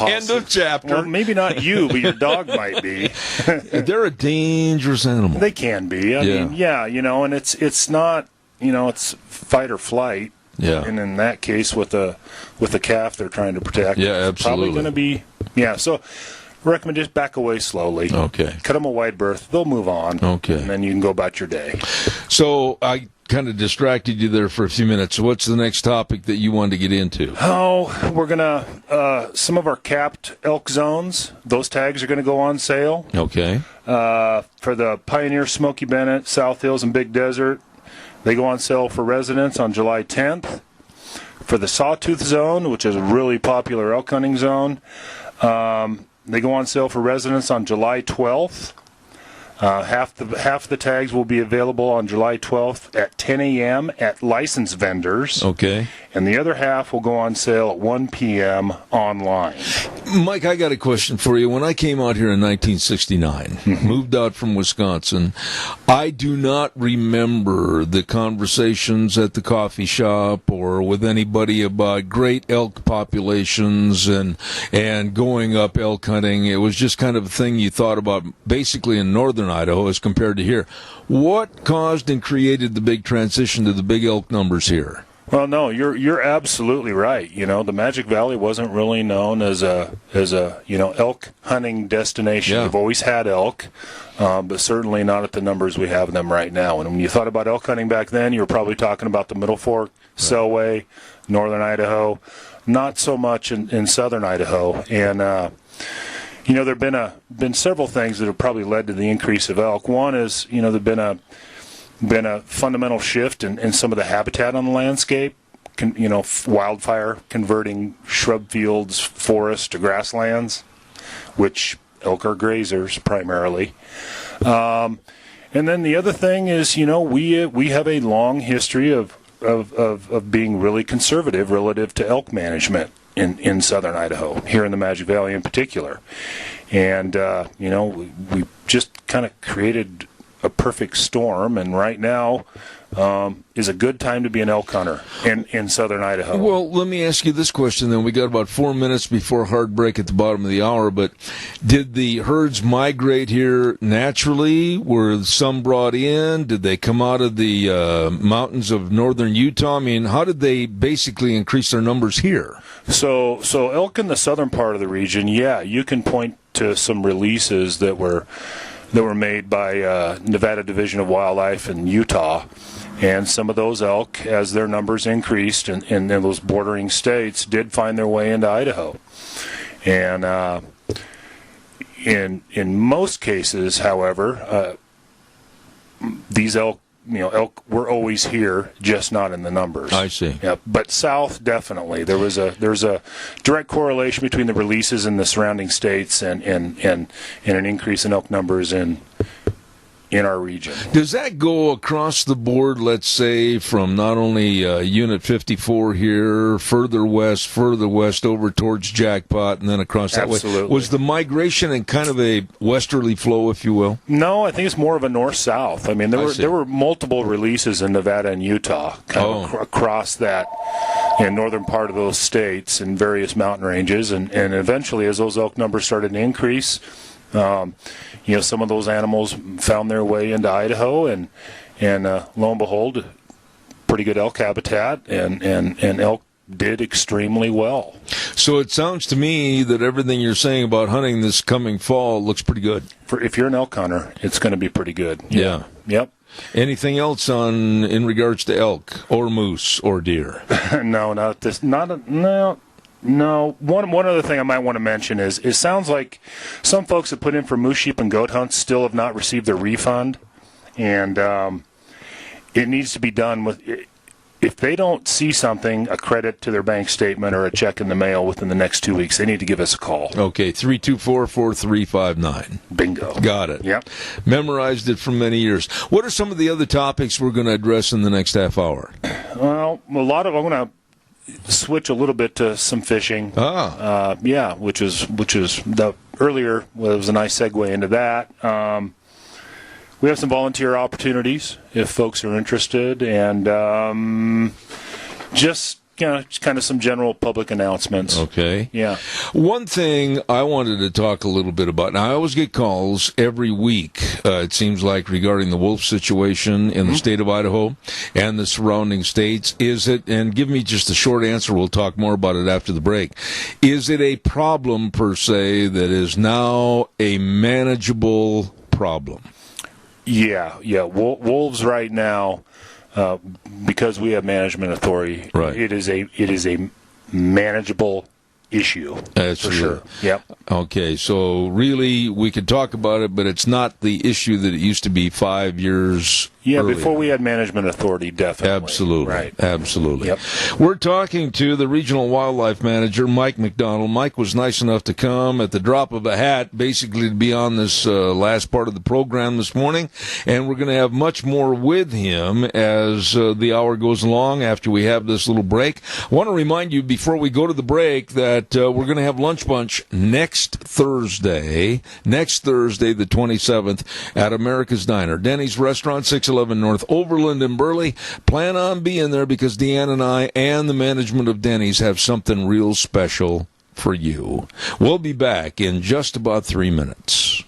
B: End of chapter.
O: Well, maybe not you, but your dog might be.
B: They're a dangerous animal.
O: They can be. I mean, and it's not, it's fight or flight.
B: Yeah.
O: And in that case, with the calf they're trying to protect,
B: it's
O: probably going to be, so recommend just back away slowly.
B: Okay.
O: Cut them a wide berth. They'll move on.
B: Okay.
O: And then you can go about your day.
B: So I kind of distracted you there for a few minutes. So what's the next topic that you wanted to get into?
O: Oh, we're going to, some of our capped elk zones, those tags are going to go on sale.
B: Okay.
O: For the Pioneer, Smoky Bennett, South Hills, and Big Desert, they go on sale for residents on July 10th. For the Sawtooth Zone, which is a really popular elk hunting zone, they go on sale for residents on July 12th. Half the tags will be available on July 12th at 10 a.m. at licensed vendors.
B: Okay.
O: And the other half will go on sale at 1 p.m. online.
B: Mike, I got a question for you. When I came out here in 1969, moved out from Wisconsin, I do not remember the conversations at the coffee shop or with anybody about great elk populations and going up elk hunting. It was just kind of a thing you thought about basically in northern Idaho as compared to here. What caused and created the big transition to the big elk numbers here?
O: Well, no, you're absolutely right. The Magic Valley wasn't really known as a elk hunting destination.
B: Yeah.
O: We've always had elk, but certainly not at the numbers we have them right now. And when you thought about elk hunting back then, you were probably talking about the Middle Fork, Selway, northern Idaho, not so much in southern Idaho. And there have been several things that have probably led to the increase of elk. One is there's been a fundamental shift in some of the habitat on the landscape. Wildfire converting shrub fields, forests to grasslands, which elk are grazers primarily. And then the other thing is, we have a long history of being really conservative relative to elk management in southern Idaho, here in the Magic Valley in particular. And, we just kind of created a perfect storm, and right now is a good time to be an elk hunter in southern Idaho.
B: Well, let me ask you this question then. We got about 4 minutes before hard break at the bottom of the hour, but did the herds migrate here naturally? Were some brought in? Did they come out of the mountains of northern Utah? I mean, how did they basically increase their numbers here?
O: So elk in the southern part of the region, you can point to some releases that were made by Nevada Division of Wildlife in Utah. And some of those elk, as their numbers increased in those bordering states, did find their way into Idaho. And in most cases, however, these elk were always here, just not in the numbers.
B: I see.
O: Yeah, but south, definitely. There's a direct correlation between the releases in the surrounding states and an increase in elk numbers in in our region.
B: Does that go across the board, let's say, from not only Unit 54 here, further west over towards Jackpot, and then across that way?
O: Absolutely.
B: Was the migration in kind of a westerly flow, if you will?
O: No, I think it's more of a north-south. I mean, there were multiple releases in Nevada and Utah across that northern part of those states in various mountain ranges, and eventually, as those elk numbers started to increase, some of those animals found their way into Idaho, and lo and behold, pretty good elk habitat, and elk did extremely well.
B: So it sounds to me that everything you're saying about hunting this coming fall looks pretty good.
O: If you're an elk hunter, it's going to be pretty good.
B: Yeah.
O: Yep.
B: Anything else in regards to elk or moose or deer?
O: No, not this. No. One other thing I might want to mention is it sounds like some folks that put in for moose, sheep, and goat hunts still have not received their refund, and it needs to be done with. If they don't see something, a credit to their bank statement or a check in the mail within the next 2 weeks, they need to give us a call.
B: Okay, 324-4359.
O: Bingo.
B: Got it.
O: Yep.
B: Memorized it for many years. What are some of the other topics we're going to address in the next half hour?
O: Well, I'm going to switch a little bit to some fishing. Which is the earlier was a nice segue into that. We have some volunteer opportunities if folks are interested, and just kind of some general public announcements.
B: Okay.
O: Yeah.
B: One thing I wanted to talk a little bit about. Now, I always get calls every week, it seems like, regarding the wolf situation in the state of Idaho and the surrounding states. Is it, and give me just a short answer, we'll talk more about it after the break. Is it a problem, per se, that is now a manageable problem?
O: Yeah. Wolves right now, because we have management authority,
B: right.
O: It is a manageable issue.
B: That's
O: for sure. Yep.
B: Okay, so really we could talk about it, but it's not the issue that it used to be 5 years earlier.
O: Before we had management authority, definitely.
B: Absolutely.
O: Right.
B: Absolutely.
O: Yep.
B: We're talking to the regional wildlife manager, Mike McDonald. Mike was nice enough to come at the drop of a hat, basically to be on this last part of the program this morning, and we're going to have much more with him as the hour goes along after we have this little break. I want to remind you before we go to the break that we're going to have Lunch Bunch next Thursday, the 27th, at America's Diner. Denny's Restaurant, 611 North Overland in Burley. Plan on being there because Deanne and I and the management of Denny's have something real special for you. We'll be back in just about 3 minutes.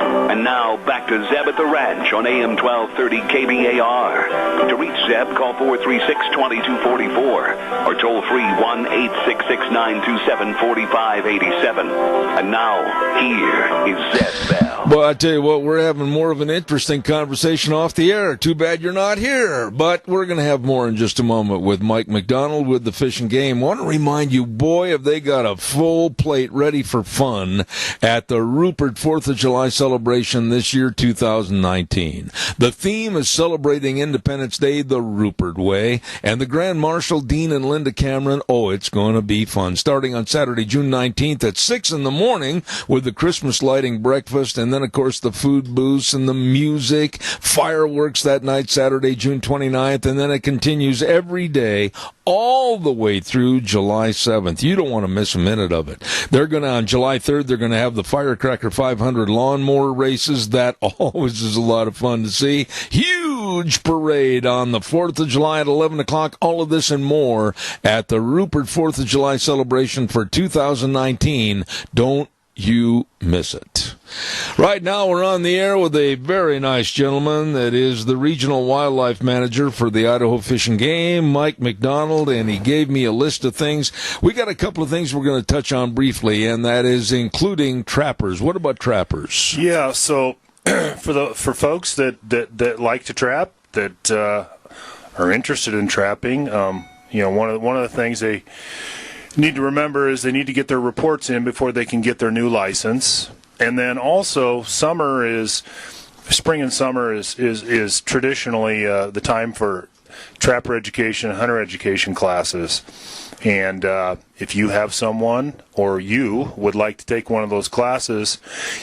A: And now, back to Zeb at the Ranch on AM 1230 KBAR. To reach Zeb, call 436-2244 or toll free 1-866-927-4587. And now, here is Zeb Bell.
B: Well, I tell you what, we're having more of an interesting conversation off the air. Too bad you're not here. But we're going to have more in just a moment with Mike McDonald with the Fish and Game. Want to remind you, boy, have they got a full plate ready for fun at the Rupert 4th of July celebration this year, 2019. The theme is celebrating Independence Day the Rupert way, and the Grand Marshal, Dean and Linda Cameron, it's going to be fun. Starting on Saturday, June 19th at 6 in the morning with the Christmas lighting breakfast, and then, of course, the food booths and the music, fireworks that night, Saturday, June 29th, and then it continues every day all the way through July 7th. You don't want to miss a minute of it. They're going to, on July 3rd, they're going to have the Firecracker 500 lawnmower races. That always is a lot of fun to see. Huge parade on the 4th of July at 11 o'clock. All of this and more at the Rupert 4th of July celebration for 2019. Don't you miss it. Right now we're on the air with a very nice gentleman that is the regional wildlife manager for the Idaho Fish and Game, Mike McDonald, and he gave me a list of things. We got a couple of things we're going to touch on briefly, and that is including trappers. What about trappers?
O: Yeah, so for folks that like to trap, that are interested in trapping, one of the things they need to remember is they need to get their reports in before they can get their new license. And then also, spring and summer is traditionally the time for trapper education and hunter education classes. And if you have someone or you would like to take one of those classes,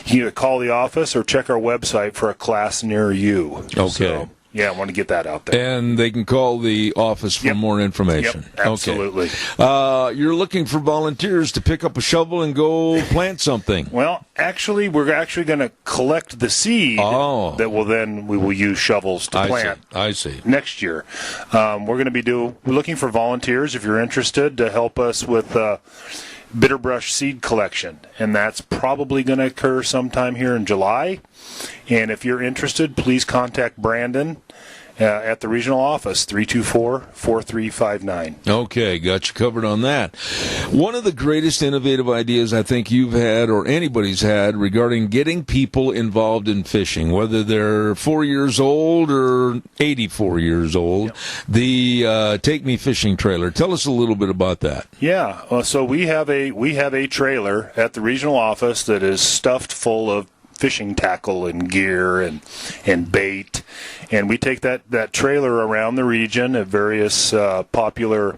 O: you either call the office or check our website for a class near you.
B: Okay.
O: So, yeah, I want to get that out there.
B: And they can call the office for more information.
O: Yep, absolutely.
B: Okay. You're looking for volunteers to pick up a shovel and go plant something.
O: Well, actually, we're going to collect the seed that we will use shovels to plant.
B: I see.
O: Next year. We're looking for volunteers if you're interested to help us with bitterbrush seed collection, and that's probably going to occur sometime here in July. And if you're interested, please contact Brandon at the regional office, 324-4359.
B: Okay, got you covered on that. One of the greatest innovative ideas I think you've had or anybody's had regarding getting people involved in fishing, whether they're 4 years old or 84 years old, the Take Me Fishing trailer. Tell us a little bit about that.
O: Yeah, so we have a trailer at the regional office that is stuffed full of fishing tackle and gear and bait, and we take that trailer around the region at various popular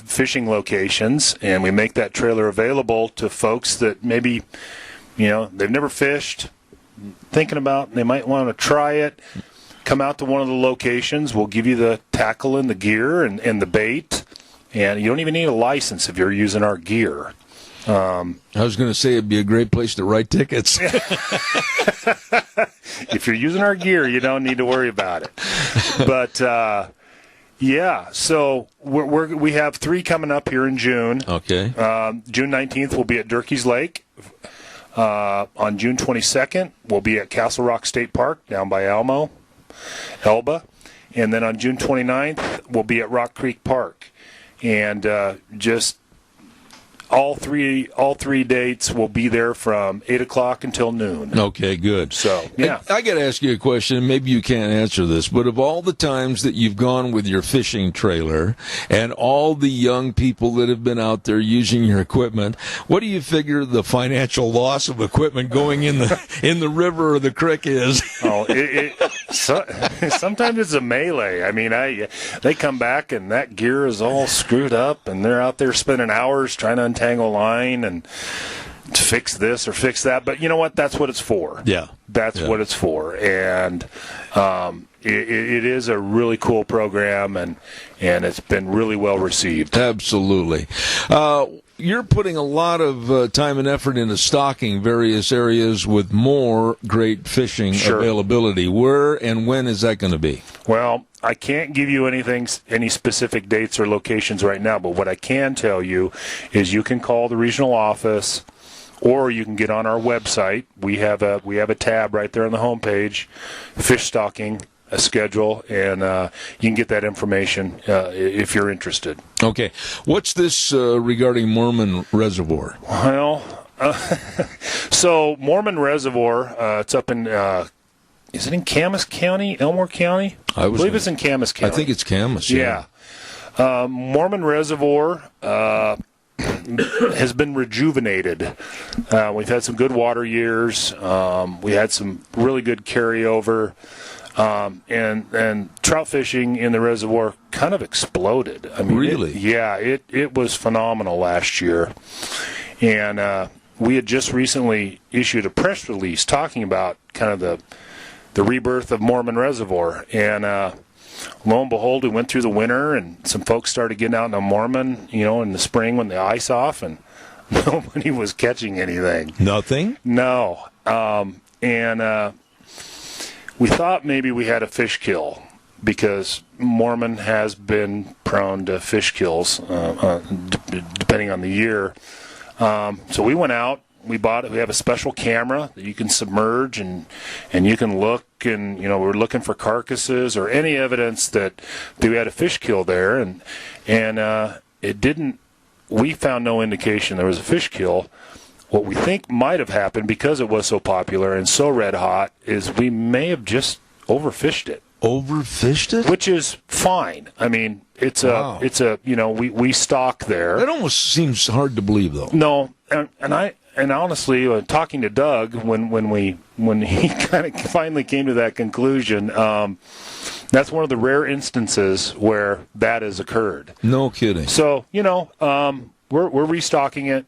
O: fishing locations, and we make that trailer available to folks that maybe they've never fished, thinking about they might want to try it. Come out to one of the locations. We'll give you the tackle and the gear and the bait, and you don't even need a license if you're using our gear.
B: I was going to say it'd be a great place to write tickets.
O: If you're using our gear, you don't need to worry about it. But so we have 3 coming up here in June.
B: Okay.
O: June 19th, we'll be at Durkee's Lake. On June 22nd, we'll be at Castle Rock State Park down by Elba. And then on June 29th, we'll be at Rock Creek Park. And all three dates will be there from 8 o'clock until noon.
B: Okay, good.
O: So, yeah.
B: I got to ask you a question, and maybe you can't answer this, but of all the times that you've gone with your fishing trailer and all the young people that have been out there using your equipment, what do you figure the financial loss of equipment going in the river or the creek is?
O: Sometimes it's a melee. I mean, they come back and that gear is all screwed up, and they're out there spending hours trying to untangle line and to fix this or fix that. But you know what? That's what it's for.
B: Yeah.
O: That's what it's for. And it is a really cool program, and it's been really well received.
B: Absolutely. You're putting a lot of time and effort into stocking various areas with more great fishing availability. Where and when is that going to be?
O: Well, I can't give you any specific dates or locations right now, but what I can tell you is you can call the regional office, or you can get on our website. We have a tab right there on the homepage, fish stocking, a schedule, and you can get that information if you're interested.
B: Okay. What's this regarding Mormon Reservoir?
O: Well, so Mormon Reservoir, it's up in, is it in Camas County, Elmore County? I believe it's in Camas County.
B: I think it's Camas, yeah.
O: Mormon Reservoir has been rejuvenated. We've had some good water years. We had some really good carryover. And trout fishing in the reservoir kind of exploded. I mean,
B: really?
O: It was phenomenal last year. And we had just recently issued a press release talking about kind of the rebirth of Mormon Reservoir. And lo and behold, we went through the winter, and some folks started getting out in the Mormon, in the spring when the ice off, and nobody was catching anything.
B: Nothing?
O: No. We thought maybe we had a fish kill, because Mormon has been prone to fish kills, depending on the year. So we went out, we bought it. We have a special camera that you can submerge, and you can look, and we're looking for carcasses or any evidence that we had a fish kill there, and it didn't. We found no indication there was a fish kill. What we think might have happened, because it was so popular and so red hot, is we may have just overfished it.
B: Overfished it?
O: Which is fine. I mean, it's we stock there.
B: That almost seems hard to believe, though.
O: No, and honestly, talking to Doug when he kind of finally came to that conclusion, That's one of the rare instances where that has occurred.
B: No kidding.
O: So, we're restocking it.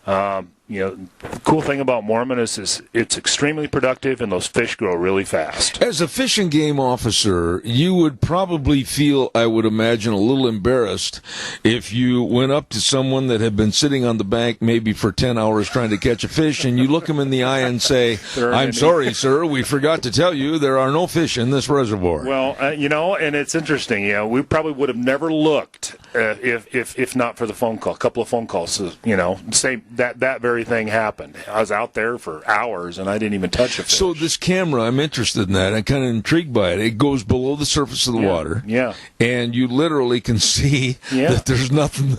O: The cool thing about Mormon is it's extremely productive, and those fish grow really fast.
B: As a fish and game officer, you would probably feel, I would imagine, a little embarrassed if you went up to someone that had been sitting on the bank maybe for 10 hours trying to catch a fish, and you look them in the eye and say, I'm sorry, sir, we forgot to tell you there are no fish in this reservoir.
O: Well, and it's interesting. We probably would have never looked if not for the phone call, a couple of phone calls, say that very thing happened. I was out there for hours, and I didn't even touch a fish.
B: So this camera, I'm interested in that. I'm kind of intrigued by it. It goes below the surface of the water.
O: Yeah.
B: And you literally can see that there's nothing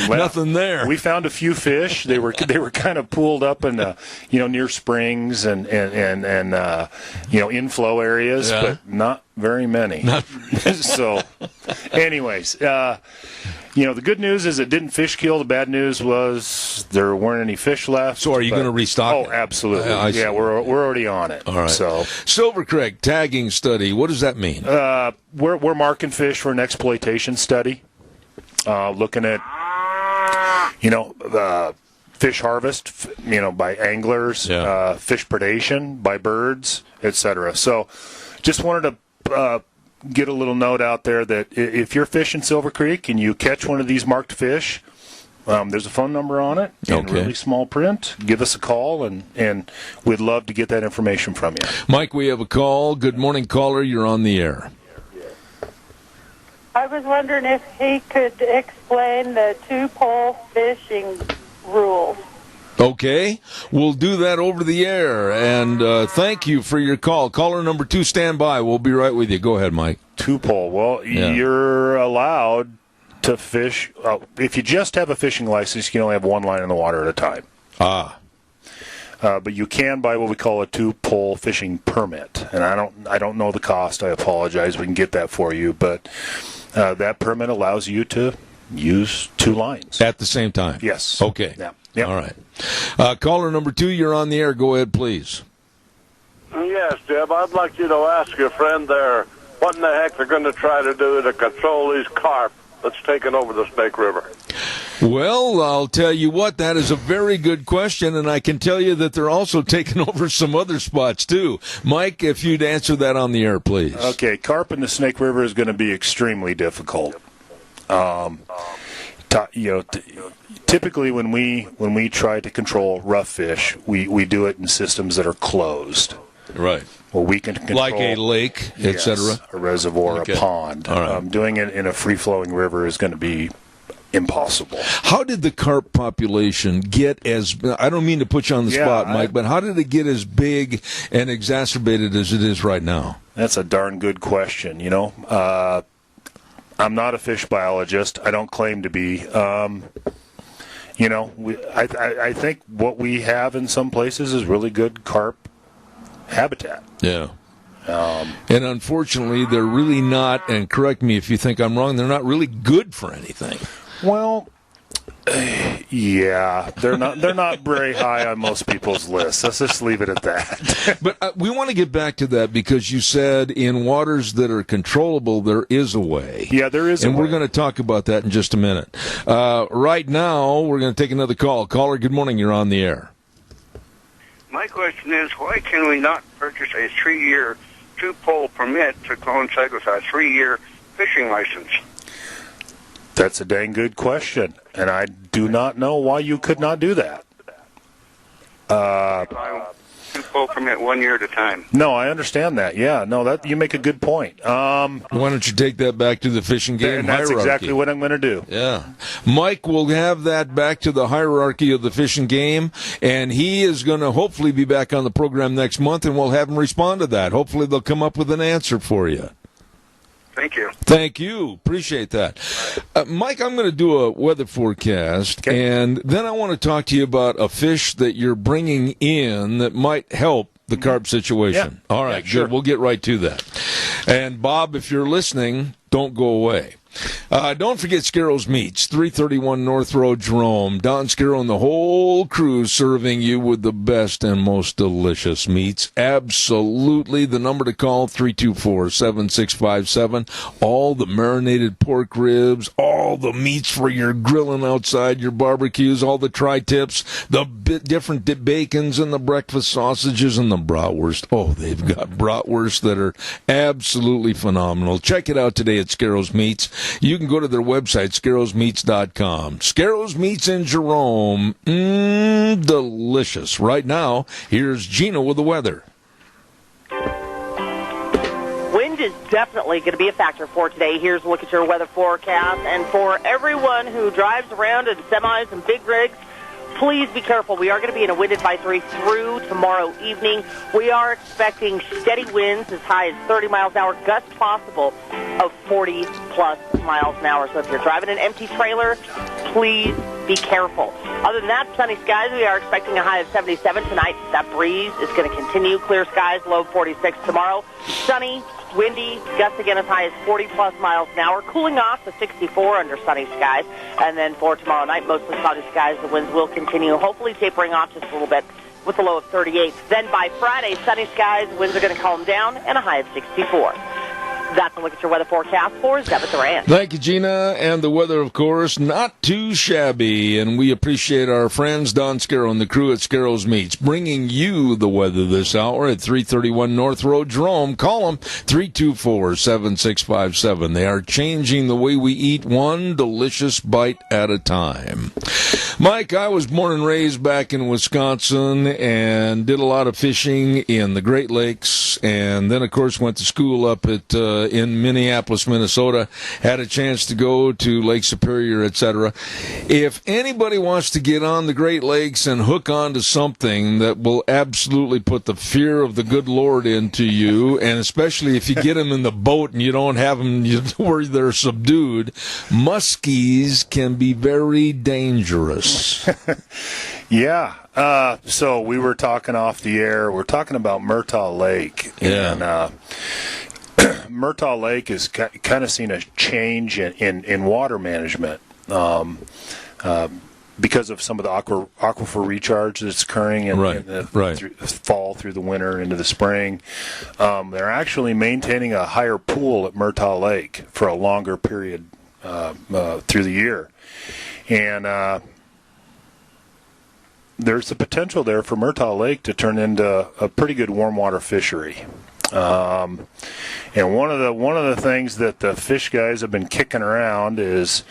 B: nothing there.
O: We found a few fish. They were kind of pooled up in near springs and inflow areas, but not very many. So, anyways, the good news is it didn't fish kill. The bad news was there weren't any fish left.
B: So are you going to restock it?
O: Oh, absolutely. We're already on it.
B: All right.
O: So
B: Silver Creek tagging study. What does that mean?
O: We're marking fish for an exploitation study, looking at fish harvest, by anglers, fish predation by birds, etc. So, just wanted to get a little note out there that if you're fishing Silver Creek and you catch one of these marked fish, there's a phone number on it in really small print. Give us a call, and we'd love to get that information from you.
B: Mike, we have a call. Good morning, caller. You're on the air.
P: I was wondering if he could explain the two-pole fishing rules.
B: Okay, we'll do that over the air, and thank you for your call. Caller number 2, stand by. We'll be right with you. Go ahead, Mike.
O: Two-pole. Well, you're allowed to fish. If you just have a fishing license, you can only have one line in the water at a time. But you can buy what we call a two-pole fishing permit, and I don't know the cost. I apologize. We can get that for you, but that permit allows you to use 2 lines
B: at the same time.
O: Yes.
B: Okay.
O: Yeah. Yep.
B: All right. Caller number 2, you're on the air. Go ahead, please.
M: Yes, Jeb, I'd like you to ask your friend there what in the heck they're going to try to do to control these carp that's taken over the Snake River.
B: Well, I'll tell you what, that is a very good question, and I can tell you that they're also taking over some other spots, too. Mike, if you'd answer that on the air, please.
O: Okay, carp in the Snake River is going to be extremely difficult. Typically, when we try to control rough fish, we do it in systems that are closed.
B: Right.
O: Well, we can control,
B: like a lake, etc.
O: A reservoir, a pond.
B: All right.
O: Doing it in a free-flowing river is going to be impossible.
B: How did the carp population get as, I don't mean to put you on the spot, Mike, but how did it get as big and exacerbated as it is right now?
O: That's a darn good question, I'm not a fish biologist. I don't claim to be. I think what we have in some places is really good carp habitat.
B: Yeah. And unfortunately, they're really not, and correct me if you think I'm wrong, they're not really good for anything.
O: Well, yeah, they're not very high on most people's lists. Let's just leave it at that.
B: But we want to get back to that because you said in waters that are controllable, there is a way.
O: Yeah, there is a way.
B: And we're going to talk about that in just a minute. Right now, we're going to take another call. Caller, good morning. You're on the air.
Q: My question is, why can we not purchase a 3-year two-pole permit to coincide with our 3-year fishing license?
O: That's a dang good question, and I do not know why you could not do that.
Q: Two-pole permit 1 year at a time.
O: No, I understand that. Yeah, no, that you make a good point.
B: Why don't you take that back to the fishing game
O: that's
B: hierarchy?
O: Exactly what I'm going to do.
B: Yeah. Mike will have that back to the hierarchy of the fishing game, and he is going to hopefully be back on the program next month, and we'll have him respond to that. Hopefully they'll come up with an answer for you.
Q: Thank you.
B: Thank you. Appreciate that. Mike, I'm going to do a weather forecast, and then I want to talk to you about a fish that you're bringing in that might help the carp situation.
O: Yeah.
B: All right,
O: sure.
B: Good. We'll get right to that. And, Bob, if you're listening, don't go away. Don't forget Scarrows Meats, 331 North Road, Jerome. Don Scarrow and the whole crew serving you with the best and most delicious meats. Absolutely. The number to call, 324-7657. All the marinated pork ribs, all the meats for your grilling outside your barbecues, all the tri-tips, the different bacons and the breakfast sausages and the bratwurst. Oh, they've got bratwurst that are absolutely phenomenal. Check it out today at Scarrows Meats. You can go to their website, scarrowsmeats.com. Scarrows Meats in Jerome. Delicious. Right now, here's Gina with the weather.
D: Wind is definitely going to be a factor for today. Here's a look at your weather forecast. And for everyone who drives around in semis and big rigs, please be careful. We are going to be in a wind advisory through tomorrow evening. We are expecting steady winds as high as 30 miles an hour, gusts possible of 40-plus miles an hour. So if you're driving an empty trailer, please be careful. Other than that, sunny skies. We are expecting a high of 77 tonight. That breeze is going to continue. Clear skies, low of 46 tomorrow. Sunny, windy, gusts again as high as 40-plus miles an hour, cooling off to 64 under sunny skies. And then for tomorrow night, mostly cloudy skies. The winds will continue, hopefully tapering off just a little bit with a low of 38. Then by Friday, sunny skies, winds are going to calm down, and a high of 64. That's a look at your weather forecast for Zeb at the Ranch.
B: Thank you, Gina. And the weather, of course, not too shabby. And we appreciate our friends, Don Scarrow and the crew at Scarrows Meats, bringing you the weather this hour at 331 North Road, Jerome. Call them, 324-7657. They are changing the way we eat, one delicious bite at a time. Mike, I was born and raised back in Wisconsin and did a lot of fishing in the Great Lakes. And then, of course, went to school up at in Minneapolis, Minnesota, had a chance to go to Lake Superior, etc. If anybody wants to get on the Great Lakes and hook onto something that will absolutely put the fear of the good Lord into you, and especially if you get them in the boat and you don't have them where they're subdued, muskies can be very dangerous.
O: Yeah. So we were talking off the air. We're talking about Murtaugh Lake.
B: Yeah.
O: And Murtaugh Lake has kind of seen a change in water management because of some of the aquifer recharge that's occurring in the fall through the winter into the spring. They're actually maintaining a higher pool at Murtaugh Lake for a longer period through the year. And there's the potential there for Murtaugh Lake to turn into a pretty good warm water fishery. And one of the things that the fish guys have been kicking around is,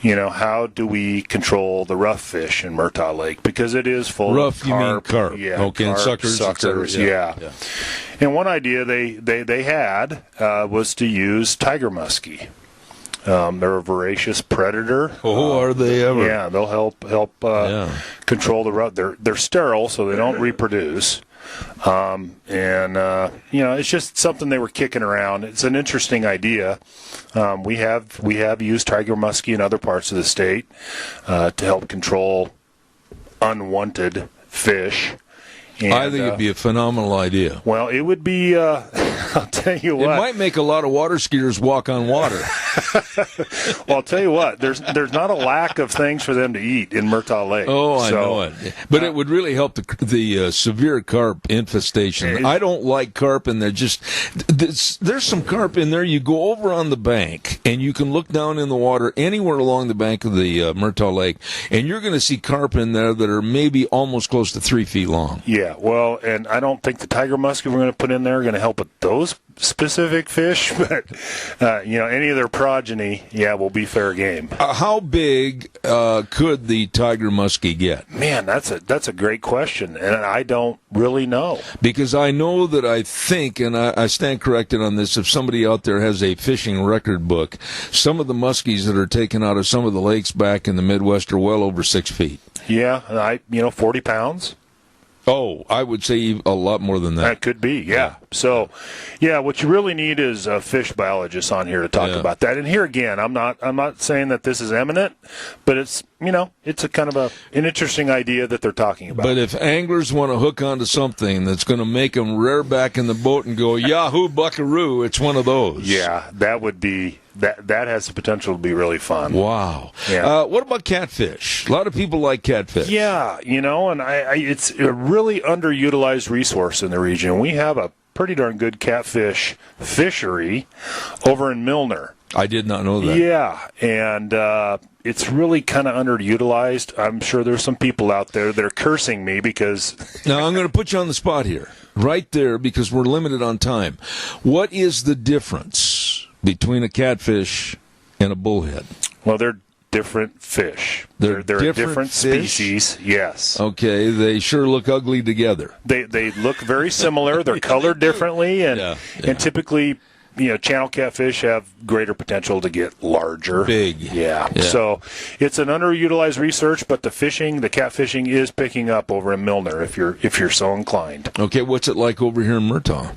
O: how do we control the rough fish in Murtaugh Lake, because it is full
B: rough,
O: of carp.
B: You mean carp?
O: Yeah,
B: okay,
O: carp,
B: suckers,
O: yeah. And one idea they had was to use tiger muskie. They're a voracious predator.
B: Oh, are they ever?
O: Yeah, they'll help control the rough. They're sterile, so they don't reproduce. It's just something they were kicking around. It's an interesting idea. We have used tiger muskie in other parts of the state to help control unwanted fish. And,
B: I think it'd be a phenomenal idea.
O: Well, it would be. I'll tell you what.
B: It might make a lot of water skiers walk on water.
O: Well, I'll tell you what. There's not a lack of things for them to eat in Murtaugh Lake.
B: Oh, I know it. But it would really help the severe carp infestation. I don't like carp, and there's some carp in there. You go over on the bank, and you can look down in the water anywhere along the bank of the Murtaugh Lake, and you're going to see carp in there that are maybe almost close to 3 feet long.
O: Yeah, well, and I don't think the tiger muskie we're going to put in there are going to help with those specific fish, but any of their progeny, will be fair game.
B: How big could the tiger muskie get?
O: Man, that's a great question, and I don't really know.
B: Because I know that I think, and I stand corrected on this, if somebody out there has a fishing record book, some of the muskies that are taken out of some of the lakes back in the Midwest are well over 6 feet.
O: Yeah, 40 pounds.
B: Oh, I would say a lot more than that.
O: That could be, yeah. So, what you really need is a fish biologist on here to talk about that. And here again, I'm not saying that this is eminent, but it's it's a kind of an interesting idea that they're talking about.
B: But if anglers want to hook onto something that's going to make them rear back in the boat and go, Yahoo, buckaroo, it's one of those.
O: Yeah, that would be that has the potential to be really fun.
B: Wow.
O: Yeah.
B: What about catfish? A lot of people like catfish.
O: Yeah, and it's a really underutilized resource in the region. We have a pretty darn good catfish fishery over in Milner.
B: I did not know that.
O: Yeah, and it's really kind of underutilized. I'm sure there's some people out there that are cursing me because...
B: Now, I'm going to put you on the spot here, right there, because we're limited on time. What is the difference between a catfish and a bullhead?
O: Well, they're different fish. They're a different species. Yes.
B: Okay, they sure look ugly together.
O: They look very similar. They're colored differently, and typically, channel catfish have greater potential to get larger.
B: Big.
O: Yeah. So it's an underutilized research, but the catfishing is picking up over in Milner if you're so inclined.
B: Okay, what's it like over here in Murtaugh?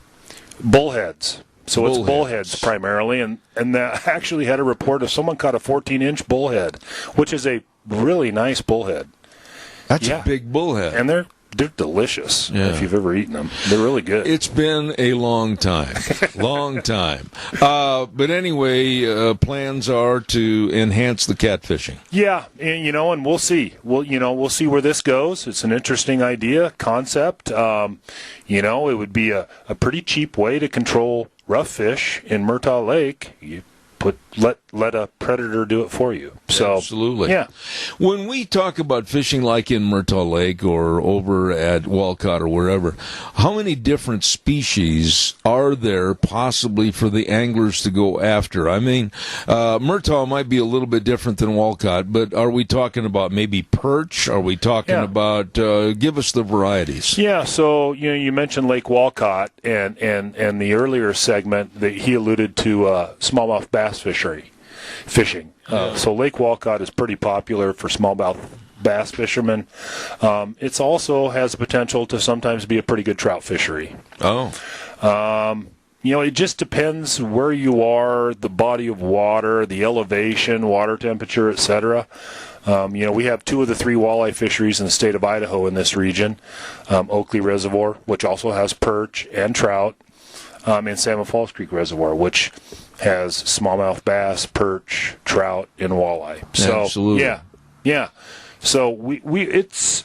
O: Bullheads. So it's bullheads primarily, and that actually had a report of someone caught a 14-inch bullhead, which is a really nice bullhead.
B: That's a big bullhead.
O: And they're delicious if you've ever eaten them. They're really good.
B: It's been a long time. But anyway, plans are to enhance the catfishing.
O: Yeah, and we'll see. We'll see where this goes. It's an interesting idea, concept. It would be a pretty cheap way to control rough fish in Murtaugh Lake. You let a predator do it for you. So
B: absolutely.
O: Yeah.
B: When we talk about fishing like in Murtaugh Lake or over at Walcott or wherever, how many different species are there possibly for the anglers to go after? I mean, Murtaugh might be a little bit different than Walcott, but are we talking about maybe perch? Are we talking about give us the varieties?
O: Yeah, so you mentioned Lake Walcott and the earlier segment that he alluded to smallmouth bass fishing. So Lake Walcott is pretty popular for smallmouth bass fishermen. It also has the potential to sometimes be a pretty good trout fishery.
B: Oh.
O: It just depends where you are, the body of water, the elevation, water temperature, etc. We have 2 of the 3 walleye fisheries in the state of Idaho in this region. Oakley Reservoir, which also has perch and trout, and Salmon Falls Creek Reservoir, which has smallmouth bass, perch, trout, and walleye. So,
B: absolutely.
O: Yeah. So this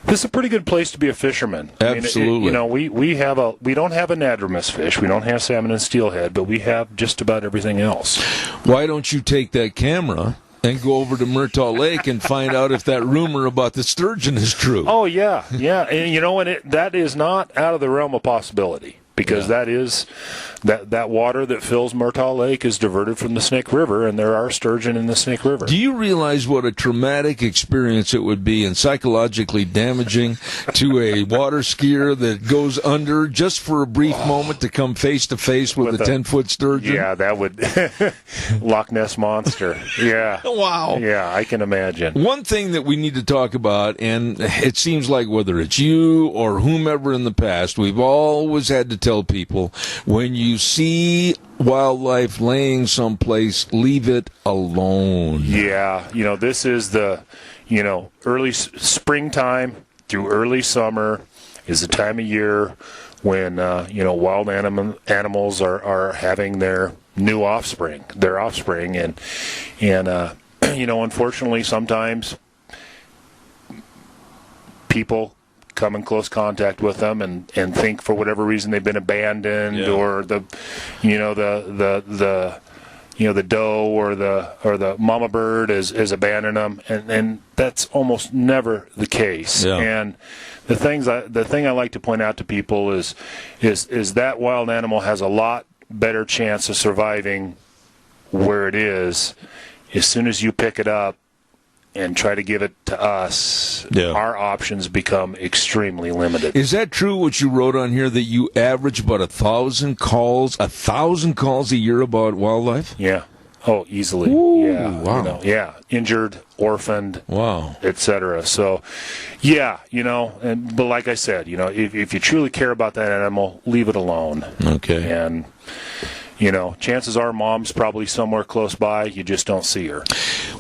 O: is a pretty good place to be a fisherman.
B: Absolutely.
O: We don't have a anadromous fish. We don't have salmon and steelhead, but we have just about everything else.
B: Why don't you take that camera and go over to Murtaugh Lake and find out if that rumor about the sturgeon is true?
O: Oh, yeah. And that is not out of the realm of possibility. Because that is that water that fills Murtaugh Lake is diverted from the Snake River, and there are sturgeon in the Snake River.
B: Do you realize what a traumatic experience it would be and psychologically damaging to a water skier that goes under just for a brief moment to come face to face with a 10-foot sturgeon?
O: Yeah, that would Loch Ness Monster. Yeah.
B: Wow.
O: Yeah, I can imagine.
B: One thing that we need to talk about, and it seems like whether it's you or whomever in the past, we've always had to tell people, when you see wildlife laying someplace, leave it alone.
O: Yeah, this is the, early springtime through early summer is the time of year when, wild animals are having their new offspring, and unfortunately sometimes people come in close contact with them and think for whatever reason they've been abandoned, or the doe or the mama bird has abandoned them, and that's almost never the case. And the thing I like to point out to people is that wild animal has a lot better chance of surviving where it is as soon as you pick it up and try to give it to us. Our options become extremely limited.
B: Is that true what you wrote on here, that you average about 1,000 calls a year about wildlife?
O: Yeah. Oh, easily.
B: Ooh,
O: yeah.
B: wow.
O: Injured, orphaned.
B: Wow.
O: Etc. So, but like I said, if you truly care about that animal, leave it alone.
B: Okay.
O: And chances are mom's probably somewhere close by. You just don't see her.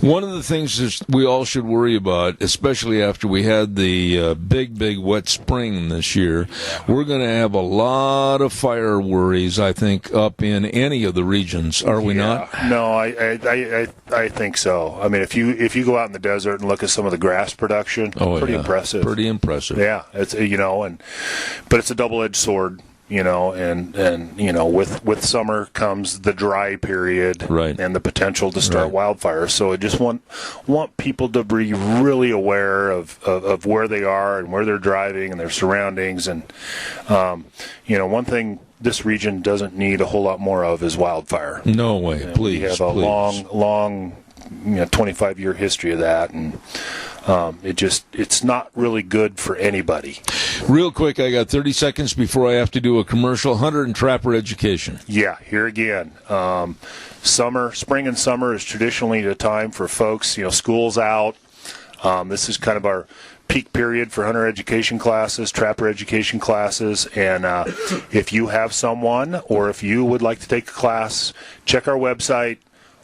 B: One of the things that we all should worry about, especially after we had the big wet spring this year, we're going to have a lot of fire worries, I think, up in any of the regions. Are we not?
O: No, I think so. I mean, if you go out in the desert and look at some of the grass production, pretty impressive.
B: Pretty impressive.
O: Yeah, it's but it's a double-edged sword. And with summer comes the dry period,
B: right,
O: and the potential to start wildfires. So I just want people to be really aware of where they are and where they're driving and their surroundings. And one thing this region doesn't need a whole lot more of is wildfire.
B: No way, please.
O: We have a long 25-year history of that, and it's not really good for anybody.
B: Real quick, I got 30 seconds before I have to do a commercial. Hunter and Trapper Education.
O: Yeah, here again. Spring and summer is traditionally the time for folks, school's out. This is kind of our peak period for hunter education classes, trapper education classes, and if you have someone or if you would like to take a class, check our website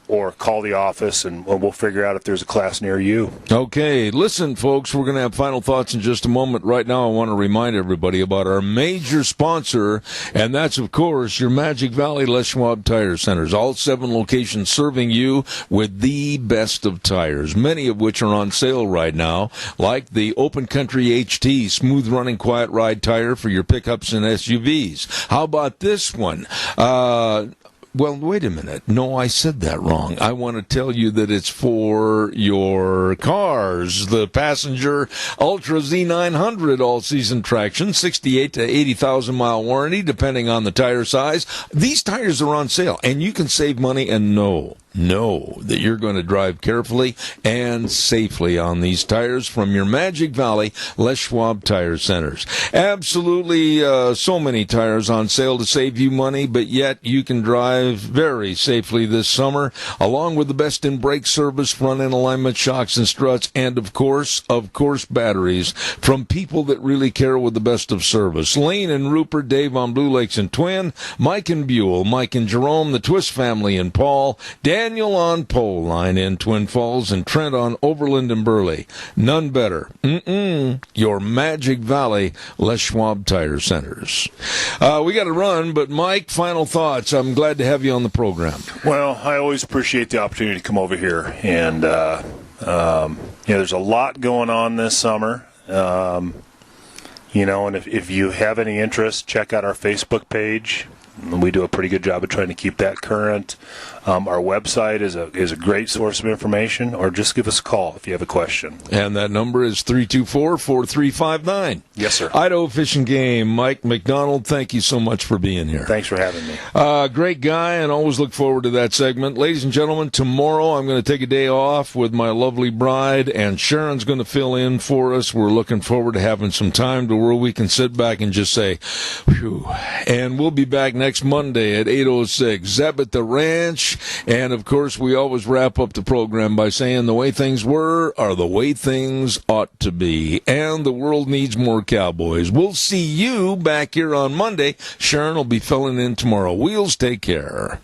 O: or call the office, and we'll figure out if there's a class near you.
B: Okay, listen, folks, we're going to have final thoughts in just a moment. Right now, I want to remind everybody about our major sponsor, and that's, of course, your Magic Valley Les Schwab Tire Centers. All 7 locations serving you with the best of tires, many of which are on sale right now, like the Open Country HT, smooth running, quiet ride tire for your pickups and SUVs. How about this one? Well, wait a minute. No, I said that wrong. I want to tell you that it's for your cars. The Passenger Ultra Z900 all-season traction, 68 to 80,000 mile warranty, depending on the tire size. These tires are on sale, and you can save money and know that you're going to drive carefully and safely on these tires from your Magic Valley Les Schwab Tire Centers. Absolutely so many tires on sale to save you money, but yet you can drive very safely this summer, along with the best in brake service, front-end alignment, shocks and struts, and of course, batteries from people that really care with the best of service. Lane and Rupert, Dave on Blue Lakes and Twin, Mike and Buell, Mike and Jerome, the Twist family and Paul, Daniel on Pole Line in Twin Falls, and Trent on Overland and Burley. None better. Your Magic Valley Les Schwab Tire Centers. We got to run, but Mike, final thoughts. I'm glad to have you on the program.
O: Well, I always appreciate the opportunity to come over here, and there's a lot going on this summer. And if you have any interest, check out our Facebook page. We do a pretty good job of trying to keep that current. Our website is a great source of information, or just give us a call if you have a question.
B: And that number is 324-4359.
O: Yes, sir.
B: Idaho Fish and Game, Mike McDonald, thank you so much for being here.
O: Thanks for having me.
B: Great guy, and always look forward to that segment. Ladies and gentlemen, tomorrow I'm going to take a day off with my lovely bride, and Sharon's going to fill in for us. We're looking forward to having some time to where we can sit back and just say, phew. And we'll be back next Monday at 8:06. Zeb at the Ranch. And, of course, we always wrap up the program by saying the way things were are the way things ought to be. And the world needs more cowboys. We'll see you back here on Monday. Sharon will be filling in tomorrow. Wheels, take care.